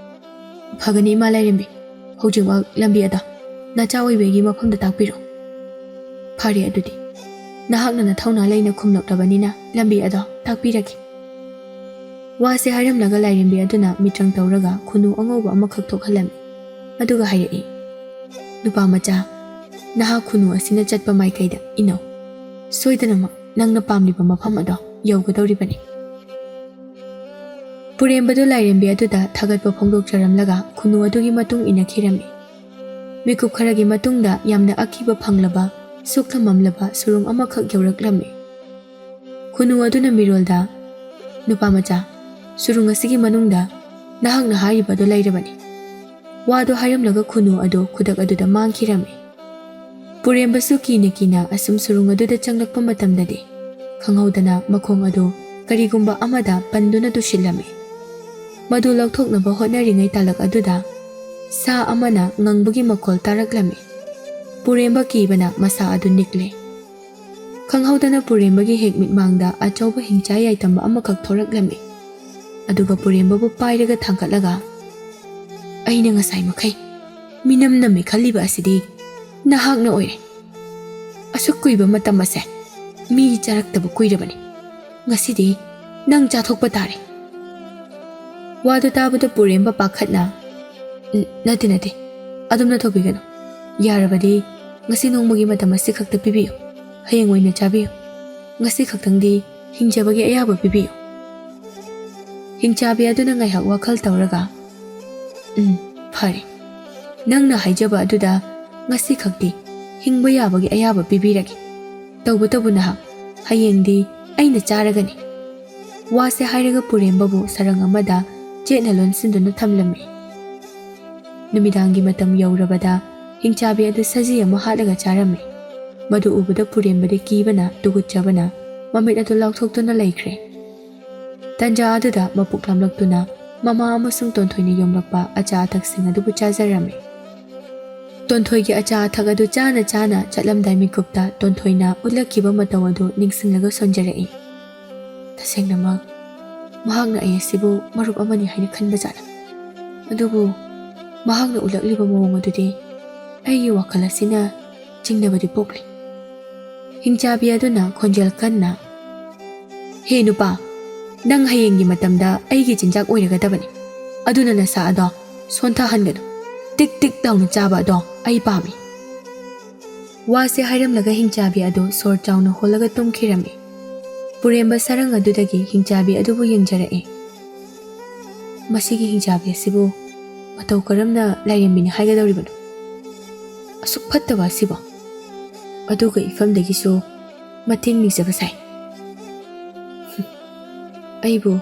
ꯐꯒꯅꯤ ꯏꯃꯥ ꯂꯥꯏꯔꯦꯝꯕꯤ, ꯍꯧꯖꯤꯛꯃꯛ ꯂꯝꯕꯤ ꯑꯗꯣ ꯅꯆꯥ ꯑꯣꯏꯕꯒꯤ ꯃꯐꯝꯗ ꯇꯥꯛꯄꯤꯔꯣ꯫ ꯐꯔꯦ, ꯑꯗꯨꯗꯤ ꯅꯍꯥꯛꯅ ꯅꯊꯧꯅꯥ ꯂꯩꯅ ꯈꯨꯝꯂꯛꯂꯕꯅꯤꯅ ꯂꯝꯕꯤ ꯑꯗꯣ ꯇꯥꯛꯄꯤꯔꯒꯦ꯫ ꯋꯥꯁꯦ ꯍꯥꯏꯔꯝꯂꯒ ꯂꯥꯏꯔꯦꯝꯕꯤ ꯑꯗꯨꯅ ꯃꯤꯇ꯭ꯔꯪ ꯇꯧꯔꯒ ꯈꯨꯅꯨ ꯑꯉꯧꯕ ꯑꯃꯈꯛ ꯊꯣꯛꯍꯜꯂꯝꯃꯤ꯫ ꯑꯗꯨꯒ ꯍꯥꯏꯔꯛꯏ, "ꯅꯨꯄꯥꯃꯆꯥ, ꯅꯍꯥꯛ ꯈꯨꯅꯨ ꯑꯁꯤꯅ ꯆꯠꯄ ꯃꯥꯏꯀꯩꯗ ꯏꯅꯧ꯫ ꯁꯣꯏꯗꯅꯃꯛ ꯅꯪꯅ ꯄꯥꯝꯂꯤꯕ ꯃꯐꯝ ꯑꯗꯣ ꯌꯧꯒꯗꯧꯔꯤꯕꯅꯤ." ꯄꯨꯔꯦꯝꯕꯗꯨ ꯂꯥꯏꯔꯦꯝꯕꯤ ꯑꯗꯨꯗ ꯊꯥꯒꯠꯄ ꯐꯣꯡꯗꯣꯛꯆꯔꯝꯂꯒ ꯈꯨꯅꯨ ꯑꯗꯨꯒꯤ ꯃꯇꯨꯡ ꯏꯟꯅꯈꯤꯔꯝꯃꯤ꯫ ꯃꯤꯀꯨꯞ ꯈꯔꯒꯤ ꯃꯇꯨꯡꯗ ꯌꯥꯝꯅ ꯑꯀꯤꯕ ꯐꯪꯂꯕ ꯁꯨꯛꯂ ꯃꯝꯂꯕ ꯁꯨꯔꯨꯡ ꯑꯃꯈꯛ ꯌꯧꯔꯛꯂꯝꯃꯤ꯫ ꯈꯨꯅꯨ ꯑꯗꯨꯅ ꯃꯤꯔꯣꯜꯗ "ꯅꯨꯄꯥꯃꯆꯥ, ꯁꯨꯔꯨꯡ ꯑꯁꯤꯒꯤ ꯃꯅꯨꯡꯗ ꯅꯍꯥꯛꯅ ꯍꯥꯏꯔꯤꯕꯗꯨ ꯂꯩꯔꯕꯅꯤ." ꯋꯥꯗꯨ ꯍꯥꯏꯔꯝꯂꯒ ꯈꯨꯅꯨ ꯑꯗꯨ ꯈꯨꯗꯛ ꯑꯗꯨꯗ ꯃꯥꯡꯈꯤꯔꯝꯃꯤ꯫ ꯄꯨꯔꯦꯝꯕꯁꯨ ꯀꯤꯅ ꯀꯤꯅ ꯑꯁꯨꯝ ꯁꯨꯔꯨꯡ ꯑꯗꯨꯗ ꯆꯪꯂꯛꯄ ꯃꯇꯝꯗꯗꯤ ꯈꯪꯍꯧꯗꯅ ꯃꯈꯣꯡ ꯑꯗꯨ ꯀꯔꯤꯒꯨꯝꯕ ꯑꯃꯗ ꯄꯟꯗꯨꯅ ꯇꯨꯁꯤꯜꯂꯝꯃꯤ꯫ ꯃꯗꯨ ꯂꯧꯊꯣꯛꯅꯕ ꯍꯣꯠꯅꯔꯤꯉꯩ ꯇꯥꯂꯛ ꯑꯗꯨꯗ ꯁꯥ ꯑꯃꯅ ꯉꯪꯕꯒꯤ ꯃꯈꯣꯜ ꯇꯥꯔꯛꯂꯝꯃꯤ꯫ ꯄꯨꯔꯦꯝꯕ ꯀꯤꯕꯅ ꯃꯁꯥ ꯑꯗꯨ ꯅꯤꯛꯂꯦ꯫ ꯈꯪꯍꯧꯗꯅ ꯄꯨꯔꯦꯝꯕꯒꯤ ꯍꯦꯛ ꯃꯤꯠꯃꯥꯡꯗ ꯑꯆꯧꯕ ꯍꯤꯡꯆꯥ ꯌꯥꯏꯇꯝꯕ ꯑꯃꯈꯛ ꯊꯣꯔꯛꯂꯝꯃꯤ꯫ ꯑꯗꯨꯒ ꯄꯨꯔꯦꯝꯕꯕꯨ ꯄꯥꯏꯔꯒ ꯊꯥꯡꯒꯠꯂꯒ "ꯑꯩꯅ ꯉꯁꯥꯏ ꯃꯈꯩ ꯃꯤꯅꯝ ꯅꯝꯃꯤ ꯈꯜꯂꯤꯕ ꯑꯁꯤꯗꯤ ꯅꯍꯥꯛꯅ ꯑꯣꯏꯔꯦ꯫ ꯑꯁꯨꯛ ꯀꯨꯏꯕ ꯃꯇꯝ ꯑꯁꯦ ꯃꯤ ꯆꯥꯔꯛꯇꯕ ꯀꯨꯏꯔꯕꯅꯤ꯫ ꯉꯁꯤꯗꯤ ꯅꯪ ꯆꯥꯊꯣꯛꯄ ꯇꯥꯔꯦ." ꯋꯥꯗꯨ ꯇꯥꯕꯗ ꯄꯨꯔꯦꯝꯕ ꯄꯥꯈꯠꯅ ꯅꯠꯇꯦ, ꯑꯗꯨꯝꯅ ꯊꯣꯛꯄꯤꯒꯅꯨ꯫ ꯌꯥꯔꯕꯗꯤ ꯉꯁꯤ ꯅꯣꯡꯃꯒꯤ ꯃꯇꯝ ꯑꯁꯤ ꯈꯛꯇ ꯄꯤꯕꯤꯌꯨ꯫ ꯍꯌꯦꯡ ꯑꯣꯏꯅ ꯆꯥꯕꯤꯌꯨ꯫ ꯉꯁꯤ ꯈꯛꯇꯪꯗꯤ ꯍꯤꯡꯖꯕꯒꯤ ꯑꯌꯥꯕ ꯄꯤꯕꯤꯌꯨ." ꯍꯤꯡꯆꯥꯕꯤ ꯑꯗꯨꯅ ꯉꯥꯏꯍꯥꯛ ꯋꯥꯈꯜ ꯇꯧꯔꯒ "ꯐꯔꯦ, ꯅꯪꯅ ꯍꯥꯏꯖꯕ ꯑꯗꯨꯗ ꯉꯁꯤ ꯈꯛꯇꯤ ꯍꯤꯡꯕ ꯌꯥꯕꯒꯤ ꯑꯌꯥꯕ ꯄꯤꯕꯤꯔꯒꯦ꯫ ꯇꯧꯕꯇꯕꯨ ꯅꯍꯥꯛ ꯍꯌꯦꯡꯗꯤ ꯑꯩꯅ ꯆꯥꯔꯒꯅꯤ." ꯋꯥꯁꯦ ꯍꯥꯏꯔꯒ ꯄꯨꯔꯦꯝꯕꯕꯨ ꯁꯔꯪ ꯑꯃꯗ ꯆꯦꯠꯅ ꯂꯣꯟꯁꯤꯟꯗꯨꯅ ꯊꯝꯂꯝꯃꯤ꯫ ꯅꯨꯃꯤꯗꯥꯡꯒꯤ ꯃꯇꯝ ꯌꯧꯔꯕꯗ ꯍꯤꯡꯆꯥꯕꯤ ꯑꯗꯨ ꯁꯖꯤ ꯑꯃ ꯍꯥꯠꯂꯒ ꯆꯥꯔꯝꯃꯤ꯫ ꯃꯗꯨ ꯎꯕꯗ ꯄꯨꯔꯦꯝꯕꯗꯤ ꯀꯤꯕꯅ ꯇꯨꯒꯨꯠꯆꯕꯅ ꯃꯃꯤꯠ ꯑꯗꯨ ꯂꯥꯎꯊꯣꯛꯇꯨꯅ ꯂꯩꯈ꯭ꯔꯦ꯫ ꯇꯟꯖꯥ ꯑꯗꯨꯗ ꯃꯄꯨꯛ ꯂꯥꯝꯂꯛꯇꯨꯅ ꯃꯃꯥ ꯑꯃꯁꯨꯡ ꯇꯣꯟꯊꯣꯏꯅ ꯌꯣꯝꯂꯛꯄ ꯑꯆꯥ ꯑꯊꯛꯁꯤꯡ ꯑꯗꯨꯕꯨ ꯆꯥꯖꯔꯝꯃꯤ꯫ ꯇꯣꯟꯊꯣꯏꯒꯤ ꯑꯆꯥ ꯑꯊꯛ ꯑꯗꯨ ꯆꯥꯅ ꯆꯥꯅ ꯆꯠꯂꯝꯗꯥꯏ ꯃꯤꯀꯨꯞꯇ ꯇꯣꯟꯊꯣꯏꯅ ꯎꯠꯂꯛꯈꯤꯕ ꯃꯇꯧ ꯑꯗꯨ ꯅꯤꯡꯁꯤꯡꯂꯒ ꯁꯣꯟꯖꯔꯛꯏ꯫ ꯇꯁꯦꯡꯅꯃꯛ ꯃꯍꯥꯛꯅ ꯑꯩ ꯑꯁꯤꯕꯨ ꯃꯔꯨꯞ ꯑꯃꯅꯤ ꯍꯥꯏꯅ ꯈꯟꯕꯖꯥꯠꯂ? ꯑꯗꯨꯕꯨ ꯃꯍꯥꯛꯅ ꯎꯠꯂꯛꯂꯤꯕ ꯃꯑꯣꯡ ꯑꯗꯨꯗꯤ ꯑꯩꯒꯤ ꯋꯥꯈꯜ ꯑꯁꯤꯅ ꯆꯤꯡꯅꯕꯗꯤ ꯄꯣꯛꯂꯤ꯫ ꯍꯤꯡꯆꯥꯕꯤ ꯑꯗꯨꯅ ꯈꯣꯟꯖꯦꯜ ꯀꯟꯅ, "ꯍꯦ ꯅꯨꯄꯥ, ꯅꯪ ꯍꯌꯦꯡꯒꯤ ꯃꯇꯝꯗ ꯑꯩꯒꯤ ꯆꯤꯟꯖꯥꯛ ꯑꯣꯏꯔꯒꯗꯕꯅꯤ꯫ ꯑꯗꯨꯅ ꯅꯁꯥ ꯑꯗꯣ ꯁꯣꯟꯊꯍꯟꯒꯅꯨ꯫ ꯇꯤꯛ ꯇꯤꯛ ꯂꯥꯎꯅ ꯆꯥꯕ ꯑꯗꯣ ꯑꯩ ꯄꯥꯝꯃꯤ." ꯋꯥꯁꯦ ꯍꯥꯏꯔꯝꯂꯒ ꯍꯤꯡꯆꯥꯕꯤ ꯑꯗꯨ ꯁꯣꯔ ꯆꯥꯎꯅ ꯍꯣꯜꯂꯒ ꯇꯨꯝꯈꯤꯔꯝꯃꯤ꯫ ꯄꯨꯔꯦꯝꯕ ꯁꯔꯪ ꯑꯗꯨꯗꯒꯤ ꯍꯤꯡꯆꯥꯕꯤ ꯑꯗꯨꯕꯨ ꯌꯦꯡꯖꯔꯛꯏ꯫ ꯃꯁꯤꯒꯤ ꯍꯤꯡꯆꯥꯕꯤ ꯑꯁꯤꯕꯨ ꯃꯇꯧ ꯀꯔꯝꯅ ꯂꯥꯏꯔꯦꯝꯕꯤꯅꯤ ꯍꯥꯏꯒꯗꯧꯔꯤꯕꯅꯣ? ꯑꯁꯨꯛ ꯐꯠꯇꯕ ꯑꯁꯤꯕꯣ? ꯑꯗꯨꯒ ꯏꯐꯝꯗꯒꯤꯁꯨ ꯃꯇꯦꯡ ꯅꯤꯖꯕ ꯁꯥꯏ꯫ ꯑꯩꯕꯨ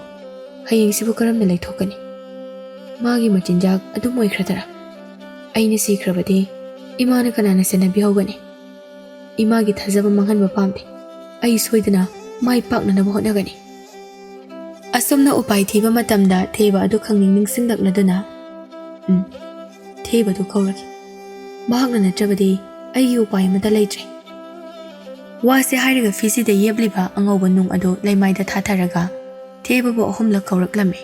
ꯍꯌꯦꯡꯁꯤꯕꯨ ꯀꯔꯝꯅ ꯂꯩꯊꯣꯛꯀꯅꯤ? ꯃꯥꯒꯤ ꯃꯆꯤꯟꯖꯥꯛ ꯑꯗꯨꯝ ꯑꯣꯏꯈ꯭ꯔꯗꯔꯥ? ꯑꯩꯅ ꯁꯤꯈ꯭ꯔꯕꯗꯤ ꯏꯃꯥꯅ ꯀꯅꯥꯅ ꯁꯦꯟꯅꯕꯤꯍꯧꯒꯅꯤ? ꯏꯃꯥꯒꯤ ꯊꯥꯖꯕ ꯃꯥꯡꯍꯟꯕ ꯄꯥꯝꯗꯦ꯫ ꯑꯩ ꯁꯣꯏꯗꯅ ꯃꯥꯏ ꯄꯥꯛꯅꯅꯕ ꯍꯣꯠꯅꯒꯅꯤ꯫ ꯑꯁꯨꯝꯅ ꯎꯄꯥꯏ ꯊꯤꯕ ꯃꯇꯝꯗ ꯊꯦꯕ ꯑꯗꯨ ꯈꯪꯅꯤꯡ ꯅꯤꯡꯁꯤꯡꯂꯛꯂꯗꯨꯅ ꯊꯦꯕ ꯑꯗꯨ ꯀꯧꯔꯒꯦ꯫ ꯃꯍꯥꯛꯅ ꯅꯠꯇ꯭ꯔꯕꯗꯤ ꯑꯩꯒꯤ ꯎꯄꯥꯏ ꯑꯃꯠꯇ ꯂꯩꯇ꯭ꯔꯦ꯫ ꯋꯥꯁꯦ ꯍꯥꯏꯔꯒ ꯐꯤꯁꯤꯗ ꯌꯦꯞꯂꯤꯕ ꯑꯉꯧꯕ ꯅꯨꯡ ꯑꯗꯨ ꯂꯩꯃꯥꯏꯗ ꯊꯥꯊꯔꯒ ꯊꯦꯕꯕꯨ ꯑꯍꯨꯝꯂꯛ ꯀꯧꯔꯛꯂꯝꯃꯤ꯫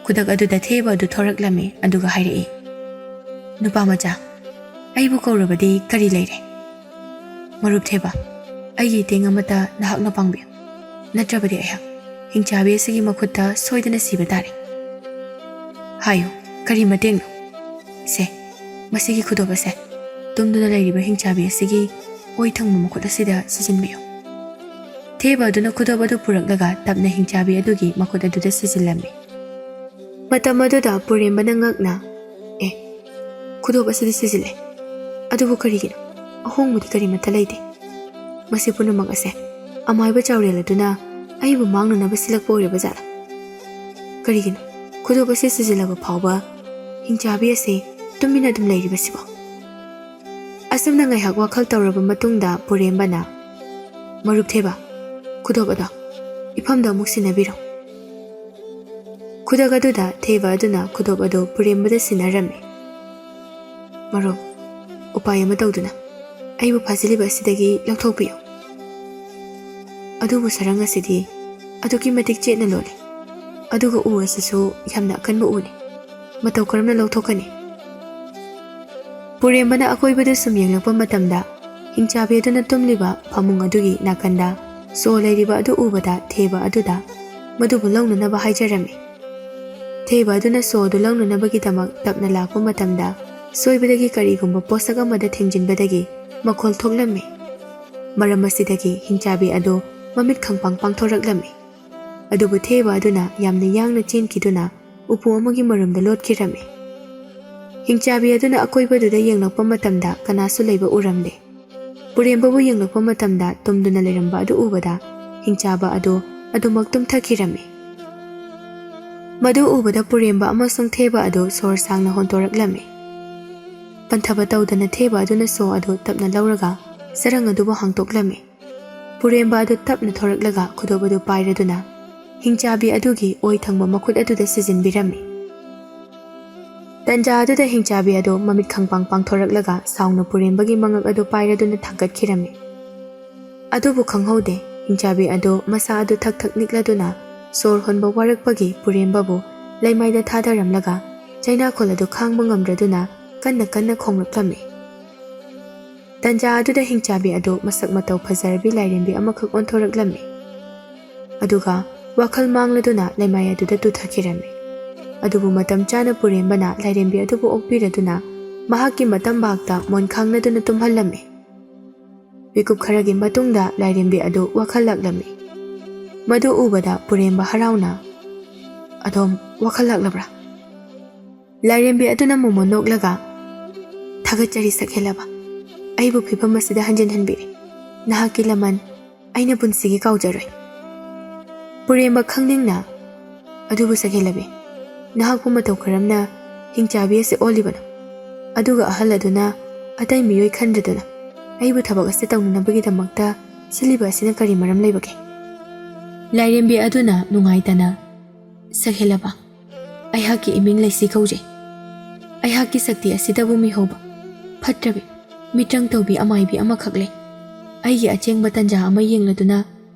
ꯈꯨꯗꯛ ꯑꯗꯨꯗ ꯊꯦꯕ ꯑꯗꯨ ꯊꯣꯔꯛꯂꯝꯃꯤ ꯑꯗꯨꯒ ꯍꯥꯏꯔꯛꯏ, "ꯅꯨꯄꯥ ꯃꯆꯥ, ꯑꯩꯕꯨ ꯀꯧꯔꯕꯗꯤ ꯀꯔꯤ ꯂꯩꯔꯦ? ꯃꯔꯨꯞ ꯊꯦꯕ, ꯑꯩꯒꯤ ꯏꯇꯦꯡ ꯑꯃꯠꯇ ꯅꯍꯥꯛꯅ ꯄꯥꯡꯕꯤꯌꯨ꯫ ꯅꯠꯇ꯭ꯔꯕꯗꯤ ꯑꯩꯍꯥꯛ ꯍꯤꯡꯆꯥꯕꯤ ꯑꯁꯤꯒꯤ ꯃꯈꯨꯠꯇ ꯁꯣꯏꯗꯅ ꯁꯤꯕ ꯇꯥꯔꯦ꯫ ꯍꯥꯏꯌꯨ, ꯀꯔꯤ ꯃꯇꯦꯡꯅꯣ? ꯁꯦ, ꯃꯁꯤꯒꯤ ꯈꯨꯗꯣꯞ ꯑꯁꯦ ꯇꯨꯝꯗꯨꯅ ꯂꯩꯔꯤꯕ ꯍꯤꯡꯆꯥꯕꯤ ꯑꯁꯤꯒꯤ ꯑꯣꯏ ꯊꯪꯕ ꯃꯈꯨꯠ ꯑꯁꯤꯗ ꯁꯤꯖꯤꯟꯕꯤꯌꯨ." ꯊꯦꯕ ꯑꯗꯨꯅ ꯈꯨꯗꯣꯞ ꯑꯗꯨ ꯄꯨꯔꯛꯂꯒ ꯇꯞꯅ ꯍꯤꯡꯆꯥꯕꯤ ꯑꯗꯨꯒꯤ ꯃꯈꯨꯠ ꯑꯗꯨꯗ ꯁꯤꯖꯤꯜꯂꯝꯃꯤ꯫ ꯃꯇꯝ ꯑꯗꯨꯗ ꯄꯨꯔꯦꯝꯕꯅ ꯉꯛꯅ, ꯈꯨꯗꯣꯞ ꯑꯁꯤꯗ ꯁꯤꯖꯤꯜꯂꯦ, ꯑꯗꯨꯕꯨ ꯀꯔꯤꯒꯤꯅꯣ? ꯑꯍꯣꯡꯕꯗꯤ ꯀꯔꯤꯃꯠꯇ ꯂꯩꯇꯦ꯫ ꯃꯁꯤ ꯄꯨꯝꯅꯃꯛ ꯑꯁꯦ ꯑꯃꯥꯏꯕ ꯆꯥꯎꯔꯦꯜ ꯑꯗꯨꯅ ꯑꯩꯕꯨ ꯃꯥꯡꯅꯅꯕ ꯁꯤꯜꯂꯛꯄ ꯑꯣꯏꯔꯕꯖꯥꯠꯂ? ꯀꯔꯤꯒꯤꯅꯣ ꯈꯨꯗꯣꯞ ꯑꯁꯤ ꯁꯤꯖꯤꯜꯂꯕ ꯐꯥꯎꯕ ꯍꯤꯡꯆꯥꯕꯤ ꯑꯁꯤ ꯇꯨꯃꯤꯟꯅ ꯑꯗꯨꯝ ꯂꯩꯔꯤꯕꯁꯤꯕꯣ? ꯑꯁꯨꯝꯅ ꯉꯥꯏꯍꯥꯛ ꯋꯥꯈꯜ ꯇꯧꯔꯕ ꯃꯇꯨꯡꯗ ꯄꯨꯔꯦꯝꯕꯅ, "ꯃꯔꯨꯞ ꯊꯦꯕ, ꯈꯨꯗꯣꯞ ꯑꯗꯣ ꯏꯐꯝꯗ ꯑꯃꯨꯛ ꯁꯤꯟꯅꯕꯤꯔꯣ." ꯈꯨꯗꯛ ꯑꯗꯨꯗ ꯊꯦꯕ ꯑꯗꯨꯅ ꯈꯨꯗꯣꯞ ꯑꯗꯨ ꯄꯨꯔꯦꯝꯕꯗ ꯁꯤꯟꯅꯔꯝꯃꯤ꯫ "ꯃꯔꯨꯞ, ꯎꯄꯥꯏ ꯑꯃ ꯇꯧꯗꯨꯅ ꯑꯩꯕꯨ ꯐꯥꯖꯤꯜꯂꯤꯕ ꯑꯁꯤꯗꯒꯤ ꯂꯧꯊꯣꯛꯄꯤꯌꯨ꯫ ꯑꯗꯨꯕꯨ ꯁꯔꯪ ꯑꯁꯤꯗꯤ ꯑꯗꯨꯛꯀꯤ ꯃꯇꯤꯛ ꯆꯦꯠꯅ ꯂꯣꯜꯂꯤ, ꯑꯗꯨꯒ ꯎ ꯑꯁꯤꯁꯨ ꯌꯥꯝꯅ ꯑꯀꯟꯕ ꯎꯅꯤ꯫ ꯃꯇꯧ ꯀꯔꯝꯅ ꯂꯧꯊꯣꯛꯀꯅꯤ?" ꯄꯨꯔꯦꯝꯕꯅ ꯑꯀꯣꯏꯕꯗ ꯁꯨꯝ ꯌꯦꯡꯂꯛꯄ ꯃꯇꯝꯗ ꯍꯤꯡꯆꯥꯕꯤ ꯑꯗꯨꯅ ꯇꯨꯝꯂꯤꯕ ꯐꯃꯨꯡ ꯑꯗꯨꯒꯤ ꯅꯥꯀꯟꯗ ꯁꯣ ꯂꯩꯔꯤꯕ ꯑꯗꯨ ꯎꯕꯗ ꯊꯦꯕ ꯑꯗꯨꯗ ꯃꯗꯨꯕꯨ ꯂꯧꯅꯅꯕ ꯍꯥꯏꯖꯔꯝꯃꯤ꯫ ꯊꯦꯕ ꯑꯗꯨꯅ ꯁꯣ ꯑꯗꯨ ꯂꯧꯅꯅꯕꯒꯤꯗꯃꯛ ꯇꯞꯅ ꯂꯥꯛꯄ ꯃꯇꯝꯗ ꯁꯣꯏꯕꯗꯒꯤ ꯀꯔꯤꯒꯨꯝꯕ ꯄꯣꯠꯁꯛ ꯑꯃꯗ ꯊꯦꯡꯖꯤꯟꯕꯗꯒꯤ ꯃꯈꯣꯜ ꯊꯣꯛꯂꯝꯃꯤ꯫ ꯃꯔꯝ ꯑꯁꯤꯗꯒꯤ ꯍꯤꯡꯆꯥꯕꯤ ꯑꯗꯨ ꯃꯃꯤꯠ ꯈꯪꯄꯥꯡ ꯄꯥꯡꯊꯣꯔꯛꯂꯝꯃꯤ꯫ ꯑꯗꯨꯕꯨ ꯊꯦꯕ ꯑꯗꯨꯅ ꯌꯥꯝꯅ ꯌꯥꯡꯅ ꯆꯦꯟꯈꯤꯗꯨꯅ ꯎꯄꯨ ꯑꯃꯒꯤ ꯃꯔꯨꯝꯗ ꯂꯣꯠꯈꯤꯔꯝꯃꯤ꯫ ꯍꯤꯡꯆꯥꯕꯤ ꯑꯗꯨꯅ ꯑꯀꯣꯏꯕꯗꯨꯗ ꯌꯦꯡꯂꯛꯄ ꯃꯇꯝꯗ ꯀꯅꯥꯁꯨ ꯂꯩꯕ ꯎꯔꯝꯗꯦ꯫ ꯄꯨꯔꯦꯝꯕꯕꯨ ꯌꯦꯡꯂꯛꯄ ꯃꯇꯝꯗ ꯇꯨꯝꯗꯨꯅ ꯂꯩꯔꯝꯕ ꯑꯗꯨ ꯎꯕꯗ ꯍꯤꯡꯆꯥꯕ ꯑꯗꯨ ꯑꯗꯨꯃꯛ ꯇꯨꯝꯊꯈꯤꯔꯝꯃꯤ꯫ ꯃꯗꯨ ꯎꯕꯗ ꯄꯨꯔꯦꯝꯕ ꯑꯃꯁꯨꯡ ꯊꯦꯕ ꯑꯗꯨ ꯁꯣꯔ ꯁꯥꯡꯅ ꯍꯣꯟꯇꯣꯔꯛꯂꯝꯃꯤ꯫ ꯄꯟꯊꯕ ꯇꯧꯗꯅ ꯊꯦꯕ ꯑꯗꯨꯅ ꯁꯣ ꯑꯗꯨ ꯇꯞꯅ ꯂꯧꯔꯒ ꯁꯔꯪ ꯑꯗꯨꯕꯨ ꯍꯥꯡꯇꯣꯛꯂꯝꯃꯤ꯫ ꯄꯨꯔꯦꯝꯕ ꯑꯗꯨ ꯇꯞꯅ ꯊꯣꯔꯛꯂꯒ ꯈꯨꯗꯣꯞ ꯑꯗꯨ ꯄꯥꯏꯔꯗꯨꯅ ꯍꯤꯡꯆꯥꯕꯤ ꯑꯗꯨꯒꯤ ꯑꯣꯏ ꯊꯪꯕ ꯃꯈꯨꯠ ꯑꯗꯨꯗ ꯁꯤꯖꯤꯟꯕꯤꯔꯝꯃꯤ꯫ ꯇꯟꯖꯥ ꯑꯗꯨꯗ ꯍꯤꯡꯆꯥꯕꯤ ꯑꯗꯨ ꯃꯃꯤꯠ ꯈꯪꯄꯥꯡ ꯄꯥꯡꯊꯣꯔꯛꯂꯒ ꯁꯥꯎꯅ ꯄꯨꯔꯦꯝꯕꯒꯤ ꯃꯉꯛ ꯑꯗꯨ ꯄꯥꯏꯔꯗꯨꯅ ꯊꯥꯡꯒꯠꯈꯤꯔꯝꯃꯤ꯫ ꯑꯗꯨꯕꯨ ꯈꯪꯍꯧꯗꯦ ꯍꯤꯡꯆꯥꯕꯤ ꯑꯗꯨ ꯃꯁꯥ ꯑꯗꯨ ꯊꯛ ꯊꯛ ꯅꯤꯛꯂꯗꯨꯅ ꯁꯣꯔ ꯍꯣꯟꯕ ꯋꯥꯔꯛꯄꯒꯤ ꯄꯨꯔꯦꯝꯕꯕꯨ ꯂꯩꯃꯥꯏꯗ ꯊꯥꯗꯔꯝꯂꯒ ꯆꯩꯅꯥꯈꯣꯜ ꯑꯗꯨ ꯈꯥꯡꯕ ꯉꯝꯗ꯭ꯔꯗꯨꯅ ꯀꯟꯅ ꯀꯟꯅ ꯈꯣꯡꯂꯛꯂꯝꯃꯤ꯫ ꯇꯟꯖꯥ ꯑꯗꯨꯗ ꯍꯤꯡꯆꯥꯕꯤ ꯑꯗꯨ ꯃꯁꯛ ꯃꯇꯧ ꯐꯖꯔꯕꯤ ꯂꯥꯏꯔꯦꯝꯕꯤ ꯑꯃꯈꯛ ꯑꯣꯟꯊꯣꯔꯛꯂꯝꯃꯤ꯫ ꯑꯗꯨꯒ ꯋꯥꯈꯜ ꯃꯥꯡꯂꯗꯨꯅ ꯂꯩꯃꯥꯏ ꯑꯗꯨꯗ ꯇꯨꯊꯈꯤꯔꯝꯃꯤ꯫ ꯑꯗꯨꯕꯨ ꯃꯇꯝ ꯆꯥꯅ ꯄꯨꯔꯦꯝꯕꯅ ꯂꯥꯏꯔꯦꯝꯕꯤ ꯑꯗꯨꯕꯨ ꯑꯣꯛꯄꯤꯔꯗꯨꯅ ꯃꯍꯥꯛꯀꯤ ꯃꯇꯝꯕꯥꯛꯇ ꯃꯣꯟ ꯈꯥꯡꯅꯗꯨꯅ ꯇꯨꯝꯍꯜꯂꯝꯃꯤ꯫ ꯃꯤꯀꯨꯞ ꯈꯔꯒꯤ ꯃꯇꯨꯡꯗ ꯂꯥꯏꯔꯦꯝꯕꯤ ꯑꯗꯨ ꯋꯥꯈꯜ ꯂꯥꯛꯂꯝꯃꯤ꯫ ꯃꯗꯨ ꯎꯕꯗ ꯄꯨꯔꯦꯝꯕ ꯍꯔꯥꯎꯅ, "ꯑꯗꯣꯝ ꯋꯥꯈꯜ ꯂꯥꯛꯂꯕ꯭ꯔꯥ?" ꯂꯥꯏꯔꯦꯝꯕꯤ ꯑꯗꯨꯅ ꯃꯣꯃꯣꯟ ꯅꯣꯛꯂꯒ, "ꯊꯥꯒꯠꯆꯔꯤ ꯁꯛꯍꯦꯜꯂꯕ, ꯑꯩꯕꯨ ꯐꯤꯚꯝ ꯑꯁꯤꯗ ꯍꯟꯖꯤꯟꯍꯟꯕꯤꯔꯦ꯫ ꯅꯍꯥꯛꯀꯤ ꯂꯃꯟ ꯑꯩꯅ ꯄꯨꯟꯁꯤꯒꯤ ꯀꯥꯎꯖꯔꯣꯏ꯫ ꯄꯨꯔꯦꯝꯕ ꯈꯪꯅꯤꯡꯅ ꯑꯗꯨꯕꯨ ꯁꯛꯍꯦꯜꯂꯕꯤ ꯅꯍꯥꯛꯄꯨ ꯃꯇꯧ ꯀꯔꯝꯅ ꯍꯤꯡꯆꯥꯕꯤ ꯑꯁꯤ ꯑꯣꯜꯂꯤꯕꯅꯣ ꯑꯗꯨꯒ ꯑꯍꯜ ꯑꯗꯨꯅ ꯑꯇꯩ ꯃꯤꯑꯣꯏ ꯈꯟꯗ꯭ꯔꯗꯨꯅ ꯑꯩꯕꯨ ꯊꯕꯛ ꯑꯁꯤ ꯇꯧꯅꯅꯕꯒꯤꯗꯃꯛꯇ ꯁꯤꯜꯂꯤꯕ ꯑꯁꯤꯅ ꯀꯔꯤ ꯃꯔꯝ ꯂꯩꯕꯒꯦ? ꯂꯥꯏꯔꯦꯝꯕꯤ ꯑꯗꯨꯅ ꯅꯨꯡꯉꯥꯏꯇꯅ ꯁꯛꯍꯦꯜꯂꯕ ꯑꯩꯍꯥꯛꯀꯤ ꯏꯃꯤꯡ ꯂꯩꯁꯤ ꯀꯧꯖꯩ ꯑꯩꯍꯥꯛꯀꯤ ꯁꯛꯇꯤ ꯑꯁꯤꯗꯕꯨ ꯃꯤꯍꯧꯕ ꯐꯠꯇ꯭ꯔꯕꯤ ꯃꯤꯇ꯭ꯔꯪ ꯇꯧꯕꯤ ꯑꯃꯥꯏꯕꯤ ꯑꯃꯈꯛ ꯂꯩ ꯑꯩꯒꯤ ꯑꯆꯦꯡꯕ ꯇꯟꯖꯥ ꯑꯃ ꯌꯦꯡꯂꯗꯨꯅ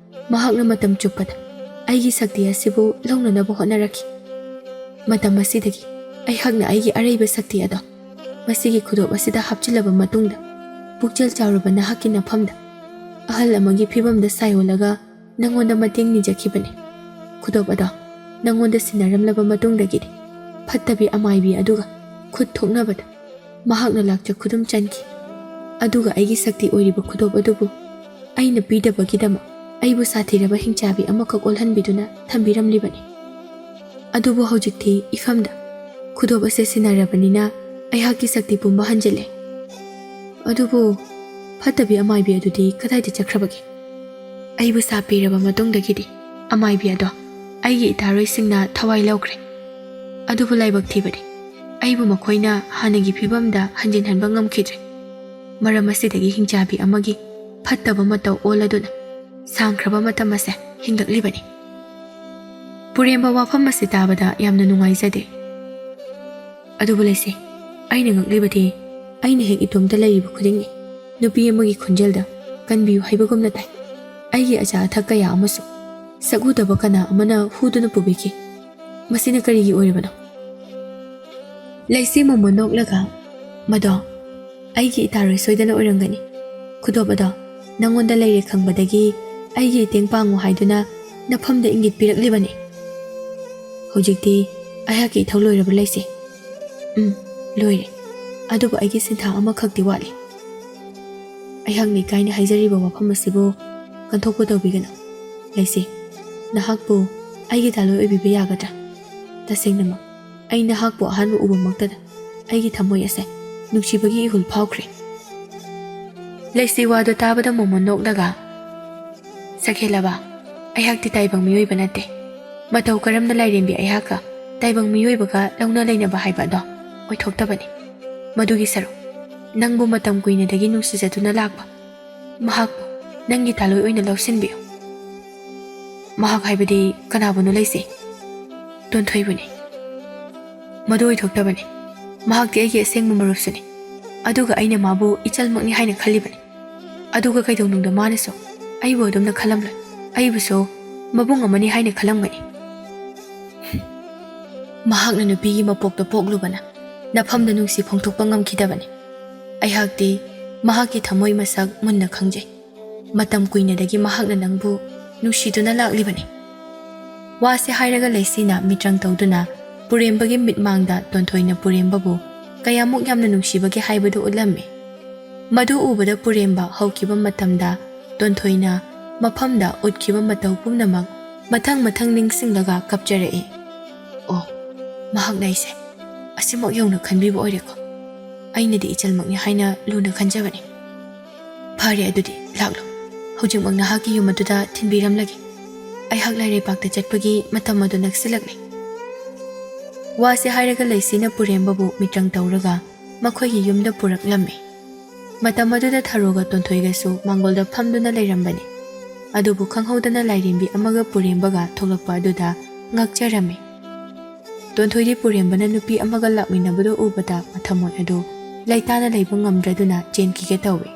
ꯃꯍꯥꯛꯅ ꯃꯇꯝ ꯆꯨꯞꯄꯗ ꯑꯩꯒꯤ ꯁꯛꯇꯤ ꯑꯁꯤꯕꯨ ꯂꯧꯅꯅꯕ ꯍꯣꯠꯅꯔꯛꯈꯤ ꯃꯇꯝ ꯑꯁꯤꯗꯒꯤ ꯑꯩꯍꯥꯛꯅ ꯑꯩꯒꯤ ꯑꯔꯩꯕ ꯁꯛꯇꯤ ꯑꯗꯣ ꯃꯁꯤꯒꯤ ꯈꯨꯗꯣꯞ ꯑꯁꯤꯗ ꯍꯥꯞꯆꯤꯜꯂꯕ ꯃꯇꯨꯡꯗ ꯄꯨꯛꯆꯦꯜ ꯆꯥꯎꯔꯕ ꯅꯍꯥꯛꯀꯤ ꯅꯐꯝꯗ ꯑꯍꯜ ꯑꯃꯒꯤ ꯐꯤꯕꯝꯗ ꯁꯥꯌꯣꯜꯂꯒ ꯅꯪꯉꯣꯟꯗ ꯃꯇꯦꯡ ꯅꯤꯖꯈꯤꯕꯅꯤ ꯈꯨꯗꯣꯞ ꯑꯗꯣ ꯅꯪꯉꯣꯟꯗ ꯁꯤꯟꯅꯔꯝꯂꯕ ꯃꯇꯨꯡꯗꯒꯤꯗꯤ ꯐꯠꯇꯕꯤ ꯑꯃꯥꯏꯕꯤ ꯑꯗꯨꯒ ꯈꯨꯠ ꯊꯣꯛꯅꯕꯗ ꯃꯍꯥꯛꯅ ꯂꯥꯛꯆ ꯈꯨꯗꯨꯝ ꯆꯟꯈꯤ ꯑꯗꯨꯒ ꯑꯩꯒꯤ ꯁꯛꯇꯤ ꯑꯣꯏꯔꯤꯕ ꯈꯨꯗꯣꯞ ꯑꯗꯨꯕꯨ ꯑꯩꯅ ꯄꯤꯗꯕꯒꯤꯗꯃꯛ ꯑꯩꯕꯨ ꯁꯥꯊꯤꯔꯕ ꯍꯤꯡꯆꯥꯕꯤ ꯑꯃꯈꯛ ꯑꯣꯜꯍꯟꯕꯤꯗꯨꯅ ꯊꯝꯕꯤꯔꯝꯂꯤꯕꯅꯤ ꯑꯗꯨꯕꯨ ꯍꯧꯖꯤꯛꯇꯤ ꯏꯐꯝꯗ ꯈꯨꯗꯣꯞ ꯑꯁꯤ ꯁꯤꯟꯅꯔꯕꯅꯤꯅ ꯑꯩꯍꯥꯛꯀꯤ ꯁꯛꯇꯤ ꯄꯨꯝꯕ ꯍꯟꯖꯤꯜꯂꯦ ꯑꯗꯨꯕꯨ ꯐꯠꯇꯕꯤ ꯑꯃꯥꯏꯕꯤ ꯑꯗꯨꯗꯤ ꯀꯗꯥꯏꯗ ꯆꯠꯈ꯭ꯔꯕꯒꯦ? ꯑꯩꯕꯨ ꯁꯥꯞ ꯄꯤꯔꯕ ꯃꯇꯨꯡꯗꯒꯤꯗꯤ ꯑꯃꯥꯏꯕꯤ ꯑꯗꯣ ꯑꯩꯒꯤ ꯏꯇꯥꯔꯣꯏꯁꯤꯡꯅ ꯊꯋꯥꯏ ꯂꯧꯈ꯭ꯔꯦ ꯑꯗꯨꯕꯨ ꯂꯥꯏꯕꯛ ꯊꯤꯕꯗꯤ ꯑꯩꯕꯨ ꯃꯈꯣꯏꯅ ꯍꯥꯟꯅꯒꯤ ꯐꯤꯕꯝꯗ ꯍꯟꯖꯤꯟꯍꯟꯕ ꯉꯝꯈꯤꯗ꯭ꯔꯦ ꯃꯔꯝ ꯑꯁꯤꯗꯒꯤ ꯍꯤꯡꯆꯥꯕꯤ ꯑꯃꯒꯤ ꯐꯠꯇꯕ ꯃꯇꯧ ꯑꯣꯜꯂꯗꯨꯅ ꯁꯥꯡꯈ꯭ꯔꯕ ꯃꯇꯝ ꯑꯁꯦ ꯍꯤꯡꯂꯛꯂꯤꯕꯅꯤ ꯄꯨꯔꯦꯝꯕ ꯋꯥꯐꯝ ꯑꯁꯤ ꯇꯥꯕꯗ ꯌꯥꯝꯅ ꯅꯨꯡꯉꯥꯏꯖꯗꯦ ꯑꯗꯨꯕꯨ ꯂꯩꯁꯤ ꯑꯩꯅ ꯉꯛꯂꯤꯕꯗꯤ ꯑꯩꯅ ꯍꯦꯛ ꯏꯇꯣꯝꯇ ꯂꯩꯔꯤꯕ ꯈꯨꯗꯤꯡꯒꯤ ꯅꯨꯄꯤ ꯑꯃꯒꯤ ꯈꯣꯟꯖꯦꯜꯗ ꯀꯟꯕꯤꯌꯨ ꯍꯥꯏꯕꯒꯨꯝꯅ ꯇꯥꯏ ꯑꯩꯒꯤ ꯑꯆꯥ ꯑꯊꯛ ꯀꯌꯥ ꯑꯃꯁꯨ ꯁꯛꯎꯗꯕ ꯀꯅꯥ ꯑꯃꯅ ꯍꯨꯗꯨꯅ ꯄꯨꯕꯤꯈꯤ ꯃꯁꯤꯅ ꯀꯔꯤꯒꯤ ꯑꯣꯏꯔꯤꯕꯅꯣ? ꯂꯩꯁꯤ ꯃꯣꯃꯣꯟ ꯅꯣꯛꯂꯒ ꯃꯗꯣ ꯑꯩꯒꯤ ꯏꯇꯥꯔꯣꯏ ꯁꯣꯏꯗꯅ ꯑꯣꯏꯔꯝꯒꯅꯤ ꯈꯨꯗꯣꯞ ꯑꯗꯣ ꯅꯪꯉꯣꯟꯗ ꯂꯩꯔꯦ ꯈꯪꯕꯗꯒꯤ ꯑꯩꯒꯤ ꯃꯇꯦꯡ ꯄꯥꯡꯉꯨ ꯍꯥꯏꯗꯨꯅ ꯅꯐꯝꯗ ꯏꯪꯒꯤꯠ ꯄꯤꯔꯛꯂꯤꯕꯅꯤ ꯍꯧꯖꯤꯛꯇꯤ ꯑꯩꯍꯥꯛꯀꯤ ꯏꯊꯧ ꯂꯣꯏꯔꯕ ꯂꯩꯁꯤ ꯂꯣꯏꯔꯦ ꯑꯗꯨꯕꯨ ꯑꯩꯒꯤ ꯁꯤꯟꯊꯥ ꯑꯃꯈꯛꯇꯤ ꯋꯥꯠꯂꯤ ꯑꯩꯍꯥꯛꯅ ꯏꯀꯥꯏꯅ ꯍꯥꯏꯖꯔꯤꯕ ꯋꯥꯐꯝ ꯑꯁꯤꯕꯨ ꯀꯟꯊꯣꯛꯄ ꯇꯧꯕꯤꯒꯅꯨ ꯂꯩꯁꯤ ꯅꯍꯥꯛꯄꯨ ꯑꯩꯒꯤ ꯗꯥꯂꯣꯏ ꯑꯣꯏꯕꯤꯕ ꯌꯥꯒꯗ꯭ꯔꯥ? ꯇꯁꯦꯡꯅꯃꯛ ꯑꯩ ꯅꯍꯥꯛꯄꯨ ꯑꯍꯥꯟꯕ ꯎꯕꯃꯛꯇꯗ ꯑꯩꯒꯤ ꯊꯃꯣꯏ ꯑꯁꯦ ꯅꯨꯡꯁꯤꯕꯒꯤ ꯏꯍꯨꯜ ꯐꯥꯎꯈ꯭ꯔꯦ ꯂꯩꯁꯤ ꯋꯥꯗꯨ ꯇꯥꯕꯗ ꯃꯣꯃꯣꯟ ꯅꯣꯛꯂꯒ ꯁꯛꯍꯦꯜꯂꯕ ꯑꯩꯍꯥꯛꯇꯤ ꯇꯥꯏꯕꯪ ꯃꯤꯑꯣꯏꯕ ꯅꯠꯇꯦ ꯃꯇꯧ ꯀꯔꯝꯅ ꯂꯥꯏꯔꯦꯝꯕꯤ ꯑꯩꯍꯥꯛꯀ ꯇꯥꯏꯕꯪ ꯃꯤꯑꯣꯏꯕꯒ ꯂꯧꯅ ꯂꯩꯅꯕ ꯍꯥꯏꯕ ꯑꯗꯣ ꯑꯣꯏꯊꯣꯛꯇꯕꯅꯤ ꯃꯗꯨꯒꯤ ꯁꯔꯨꯛ ꯅꯪꯕꯨ ꯃꯇꯝ ꯀꯨꯏꯅꯗꯒꯤ ꯅꯨꯡꯁꯤꯖꯗꯨꯅ ꯂꯥꯛꯄ ꯃꯍꯥꯛꯄꯨ ꯅꯪꯒꯤ ꯇꯥꯂꯣꯏ ꯑꯣꯏꯅ ꯂꯧꯁꯤꯟꯕꯤꯌꯨ ꯃꯍꯥꯛ ꯍꯥꯏꯕꯗꯤ ꯀꯅꯥꯕꯨꯅꯣ ꯂꯩꯁꯤ? ꯇꯣꯟꯊꯣꯏꯕꯨꯅꯤ ꯃꯗꯨ ꯑꯣꯏꯊꯣꯛꯇꯕꯅꯤ ꯃꯍꯥꯛꯇꯤ ꯑꯩꯒꯤ ꯑꯁꯦꯡꯕ ꯃꯔꯨꯞꯁꯨꯅꯤ ꯑꯗꯨꯒ ꯑꯩꯅ ꯃꯥꯕꯨ ꯏꯆꯜꯃꯛꯅꯤ ꯍꯥꯏꯅ ꯈꯜꯂꯤꯕꯅꯤ ꯑꯗꯨꯒ ꯀꯩꯗꯧꯅꯨꯡꯗ ꯃꯥꯅꯁꯨ ꯑꯩꯕꯨ ꯑꯗꯨꯝꯅ ꯈꯜꯂꯝꯂꯣꯏ ꯑꯩꯕꯨꯁꯨ ꯃꯕꯨꯡ ꯑꯃꯅꯤ ꯍꯥꯏꯅ ꯈꯜꯂꯝꯒꯅꯤ ꯃꯍꯥꯛꯅ ꯅꯨꯄꯤꯒꯤ ꯃꯄꯣꯛꯇ ꯄꯣꯛꯂꯨꯕꯅ ꯅꯐꯝꯗ ꯅꯨꯡꯁꯤ ꯐꯣꯡꯗꯣꯛꯄ ꯉꯝꯈꯤꯗꯕꯅꯤ ꯑꯩꯍꯥꯛꯇꯤ ꯃꯍꯥꯛꯀꯤ ꯊꯃꯣꯏ ꯃꯁꯛ ꯃꯨꯟꯅ ꯈꯪꯖꯩ ꯃꯇꯝ ꯀꯨꯏꯅꯗꯒꯤ ꯃꯍꯥꯛꯅ ꯅꯪꯕꯨ ꯅꯨꯡꯁꯤꯗꯨꯅ ꯂꯥꯛꯂꯤꯕꯅꯤ ꯋꯥꯁꯦ ꯍꯥꯏꯔꯒ ꯂꯩꯁꯤꯅ ꯃꯤꯇ꯭ꯔꯪ ꯇꯧꯗꯨꯅ ꯄꯨꯔꯦꯝꯕꯒꯤ ꯃꯤꯠꯃꯥꯡꯗ ꯇꯣꯟꯊꯣꯏꯅ ꯄꯨꯔꯦꯝꯕꯕꯨ ꯀꯌꯥꯃꯨꯛ ꯌꯥꯝꯅ ꯅꯨꯡꯁꯤꯕꯒꯦ ꯍꯥꯏꯕꯗꯨ ꯎꯠꯂꯝꯃꯤ ꯃꯗꯨ ꯎꯕꯗ ꯄꯨꯔꯦꯝꯕ ꯍꯧꯈꯤꯕ ꯃꯇꯝꯗ ꯇꯣꯟꯊꯣꯏꯅ ꯃꯐꯝꯗ ꯎꯠꯈꯤꯕ ꯃꯇꯧ ꯄꯨꯝꯅꯃꯛ ꯃꯊꯪ ꯃꯊꯪ ꯅꯤꯡꯁꯤꯡꯂꯒ ꯀꯞꯆꯔꯛꯏ ꯑꯣ ꯃꯍꯥꯛꯅ ꯑꯩꯁꯦ ꯑꯁꯤꯃꯛ ꯌꯧꯅ ꯈꯟꯕꯤꯕ ꯑꯣꯏꯔꯦꯀꯣ ꯑꯩꯅꯗꯤ ꯏꯆꯜꯃꯛꯅꯤ ꯍꯥꯏꯅ ꯂꯨꯅ ꯈꯟꯖꯕꯅꯤ ꯐꯔꯦ ꯑꯗꯨꯗꯤ ꯂꯥꯛꯂꯣ ꯍꯧꯖꯤꯛꯃꯛ ꯅꯍꯥꯛꯀꯤ ꯌꯨꯝ ꯑꯗꯨꯗ ꯊꯤꯟꯕꯤꯔꯝꯂꯒꯦ ꯑꯩꯍꯥꯛ ꯂꯥꯏꯔꯩꯕꯥꯛꯇ ꯆꯠꯄꯒꯤ ꯃꯇꯝ ꯑꯗꯨ ꯅꯛꯁꯤꯜꯂꯛꯂꯦ ꯋꯥꯁꯦ ꯍꯥꯏꯔꯒ ꯂꯩꯁꯤꯅ ꯄꯨꯔꯦꯝꯕꯕꯨ ꯃꯤꯇ꯭ꯔꯪ ꯇꯧꯔꯒ ꯃꯈꯣꯏꯒꯤ ꯌꯨꯝꯗ ꯄꯨꯔꯛꯂꯝꯃꯤ ꯃꯇꯝ ꯑꯗꯨꯗ ꯊꯔꯣꯒ ꯇꯣꯟꯊꯣꯏꯒꯁꯨ ꯃꯥꯡꯒꯣꯜꯗ ꯐꯝꯗꯨꯅ ꯂꯩꯔꯝꯕꯅꯤ ꯑꯗꯨꯕꯨ ꯈꯪꯍꯧꯗꯅ ꯂꯥꯏꯔꯦꯝꯕꯤ ꯑꯃꯒ ꯄꯨꯔꯦꯝꯕꯒ ꯊꯣꯛꯂꯛꯄ ꯑꯗꯨꯗ ꯉꯛꯆꯔꯝꯃꯤ ꯇꯣꯟꯊꯣꯏꯗꯤ ꯄꯨꯔꯦꯝꯕꯅ ꯅꯨꯄꯤ ꯑꯃꯒ ꯂꯥꯛꯃꯤꯟꯅꯕꯗꯨ ꯎꯕꯗ ꯃꯊꯃꯣꯏ ꯑꯗꯨ ꯂꯩꯇꯥꯅ ꯂꯩꯕ ꯉꯝꯗ꯭ꯔꯗꯨꯅ ꯆꯦꯟꯈꯤꯒꯦ ꯇꯧꯏ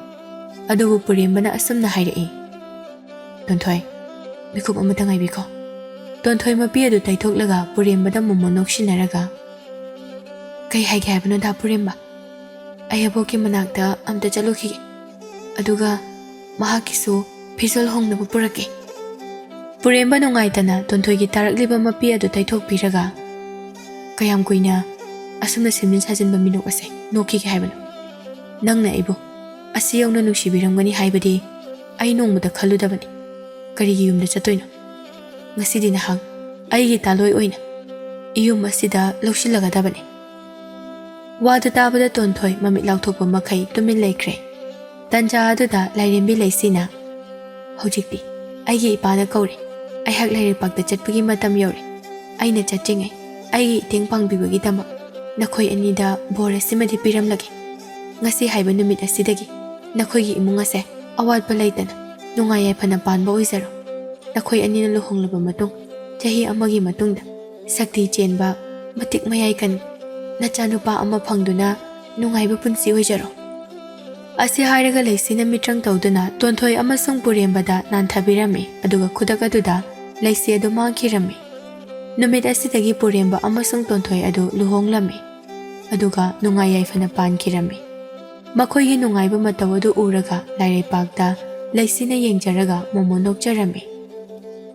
ꯑꯗꯨꯕꯨ ꯄꯨꯔꯦꯝꯕꯅ ꯑꯁꯨꯝꯅ ꯍꯥꯏꯔꯛꯏ ꯇꯣꯟꯊꯣꯏ ꯃꯤꯀꯨꯞ ꯑꯃꯇ ꯉꯥꯏꯕꯤꯈꯣ ꯇꯣꯟꯊꯣꯏ ꯃꯄꯤ ꯑꯗꯨ ꯇꯩꯊꯣꯛꯂꯒ ꯄꯨꯔꯦꯝꯕꯗ ꯃꯣꯃꯣꯟ ꯅꯣꯛꯁꯤꯟꯅꯔꯒ ꯀꯩ ꯍꯥꯏꯒꯦ ꯍꯥꯏꯕꯅꯣꯗ ꯄꯨꯔꯦꯝꯕ ꯑꯩ ꯑꯕꯣꯛꯀꯤ ꯃꯅꯥꯛꯇ ꯑꯝꯇ ꯆꯠꯂꯨꯈꯤꯒꯦ ꯑꯗꯨꯒ ꯃꯍꯥꯛꯀꯤꯁꯨ ꯐꯤꯖꯣꯜ ꯍꯣꯡꯅꯕ ꯄꯨꯔꯛꯀꯦ ꯄꯨꯔꯦꯝꯕ ꯅꯨꯡꯉꯥꯏꯇꯅ ꯇꯣꯟꯊꯣꯏꯒꯤ ꯇꯥꯔꯛꯂꯤꯕ ꯃꯄꯤ ꯑꯗꯨ ꯇꯩꯊꯣꯛꯄꯤꯔꯒ ꯀꯌꯥꯝ ꯀꯨꯏꯅ ꯑꯁꯨꯝꯅ ꯁꯦꯝꯖꯤꯟ ꯁꯥꯖꯤꯟꯕ ꯃꯤꯅꯣꯛ ꯑꯁꯦ ꯅꯣꯛꯈꯤꯒꯦ ꯍꯥꯏꯕꯅꯣ ꯅꯪꯅ ꯑꯩꯕꯨ ꯑꯁꯤ ꯌꯧꯅ ꯅꯨꯡꯁꯤꯕꯤꯔꯝꯒꯅꯤ ꯍꯥꯏꯕꯗꯤ ꯑꯩ ꯅꯣꯡꯃꯗ ꯈꯜꯂꯨꯗꯕꯅꯤ ꯀꯔꯤꯒꯤ ꯌꯨꯝꯗ ꯆꯠꯇꯣꯏꯅꯣ ꯉꯁꯤꯗꯤ ꯅꯍꯥꯛ ꯑꯩꯒꯤ ꯇꯥꯂꯣꯏ ꯑꯣꯏꯅ ꯏꯌꯨꯝ ꯑꯁꯤꯗ ꯂꯧꯁꯤꯜꯂꯒꯗꯕꯅꯤ ꯋꯥꯗꯨ ꯇꯥꯕꯗ ꯇꯣꯟꯊꯣꯏ ꯃꯃꯤꯠ ꯂꯥꯎꯊꯣꯛꯄ ꯃꯈꯩ ꯇꯨꯃꯤꯟ ꯂꯩꯈ꯭ꯔꯦ ꯇꯟꯖꯥ ꯑꯗꯨꯗ ꯂꯥꯏꯔꯦꯝꯕꯤ ꯂꯩꯁꯤꯅ ꯍꯧꯖꯤꯛꯇꯤ ꯑꯩꯒꯤ ꯏꯄꯥꯅ ꯀꯧꯔꯤ ꯑꯩꯍꯥꯛ ꯂꯩꯔꯩꯄꯥꯛꯇ ꯆꯠꯄꯒꯤ ꯃꯇꯝ ꯌꯧꯔꯦ꯫ ꯑꯩꯅ ꯆꯠꯇ꯭ꯔꯤꯉꯩ ꯑꯩꯒꯤ ꯏꯇꯦꯡ ꯄꯥꯡꯕꯤꯕꯒꯤꯗꯃꯛ ꯅꯈꯣꯏ ꯑꯅꯤꯗ ꯕꯣꯔ ꯑꯁꯤꯃꯗꯤ ꯄꯤꯔꯝꯂꯒꯦ꯫ ꯉꯁꯤ ꯍꯥꯏꯕ ꯅꯨꯃꯤꯠ ꯑꯁꯤꯗꯒꯤ ꯅꯈꯣꯏꯒꯤ ꯏꯃꯨꯡ ꯑꯁꯦ ꯑꯋꯥꯠꯄ ꯂꯩꯇꯅ ꯅꯨꯡꯉꯥꯏ ꯌꯥꯏꯐꯅ ꯄꯥꯟꯕ ꯑꯣꯏꯖꯔꯣ꯫ ꯅꯈꯣꯏ ꯑꯅꯤꯅ ꯂꯨꯍꯣꯡꯂꯕ ꯃꯇꯨꯡ ꯆꯍꯤ ꯑꯃꯒꯤ ꯃꯇꯨꯡꯗ ꯁꯛꯇꯤ ꯆꯦꯟꯕ, ꯃꯇꯤꯛ ꯃꯌꯥꯏ ꯀꯟꯕ ꯅꯆꯥꯅꯨꯄꯥ ꯑꯃ ꯐꯪꯗꯨꯅ ꯅꯨꯡꯉꯥꯏꯕ ꯄꯨꯟꯁꯤ ꯑꯣꯏꯖꯔꯣ꯫ ꯑꯁꯤ ꯍꯥꯏꯔꯒ ꯂꯩꯁꯤꯅ ꯃꯤꯇ꯭ꯔꯪ ꯇꯧꯗꯨꯅ ꯇꯣꯟꯊꯣꯏ ꯑꯃꯁꯨꯡ ꯄꯨꯔꯦꯝꯕꯗ ꯅꯥꯟꯊꯕꯤꯔꯝꯃꯤ, ꯑꯗꯨꯒ ꯈꯨꯗꯛ ꯑꯗꯨꯗ ꯂꯩꯁꯤ ꯑꯗꯨ ꯃꯥꯡꯈꯤꯔꯝꯃꯤ꯫ ꯅꯨꯃꯤꯠ ꯑꯁꯤꯗꯒꯤ ꯄꯨꯔꯦꯝꯕ ꯑꯃꯁꯨꯡ ꯇꯣꯟꯊꯣꯏ ꯑꯗꯨ ꯂꯨꯍꯣꯡꯂꯝꯃꯤ, ꯑꯗꯨꯒ ꯅꯨꯡꯉꯥꯏ ꯌꯥꯏꯐꯅ ꯄꯥꯟꯈꯤꯔꯝꯃꯤ꯫ ꯃꯈꯣꯏꯒꯤ ꯅꯨꯡꯉꯥꯏꯕ ꯃꯇꯧ ꯑꯗꯨ ꯎꯔꯒ ꯂꯩꯔꯩꯄꯥꯛꯇ ꯂꯩꯁꯤꯅ ꯌꯦꯡꯖꯔꯒ ꯃꯣꯃꯣꯟ ꯅꯣꯛꯆꯔꯝꯃꯤ꯫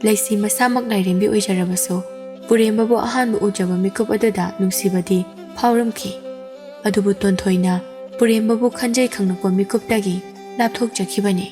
ꯂꯩꯁꯤ ꯃꯁꯥꯃꯛ ꯂꯥꯏꯔꯦꯝꯕꯤ ꯑꯣꯏꯖꯔꯕꯁꯨ ꯄꯨꯔꯦꯝꯕꯕꯨ ꯑꯍꯥꯟꯕ ꯎꯖꯕ ꯃꯤꯀꯨꯞ ꯑꯗꯨꯗ ꯅꯨꯡꯁꯤꯕꯗꯤ ꯐꯥꯎꯔꯝꯈꯤ꯫ ꯑꯗꯨꯕꯨ ꯇꯣꯟꯊꯣꯏꯅ ꯄꯨꯔꯦꯝꯕꯕꯨ ꯈꯟꯖꯩ ꯈꯪꯂꯛꯄ ꯃꯤꯀꯨꯞꯇꯒꯤ ꯂꯥꯞꯊꯣꯛꯆꯈꯤꯕꯅꯤ꯫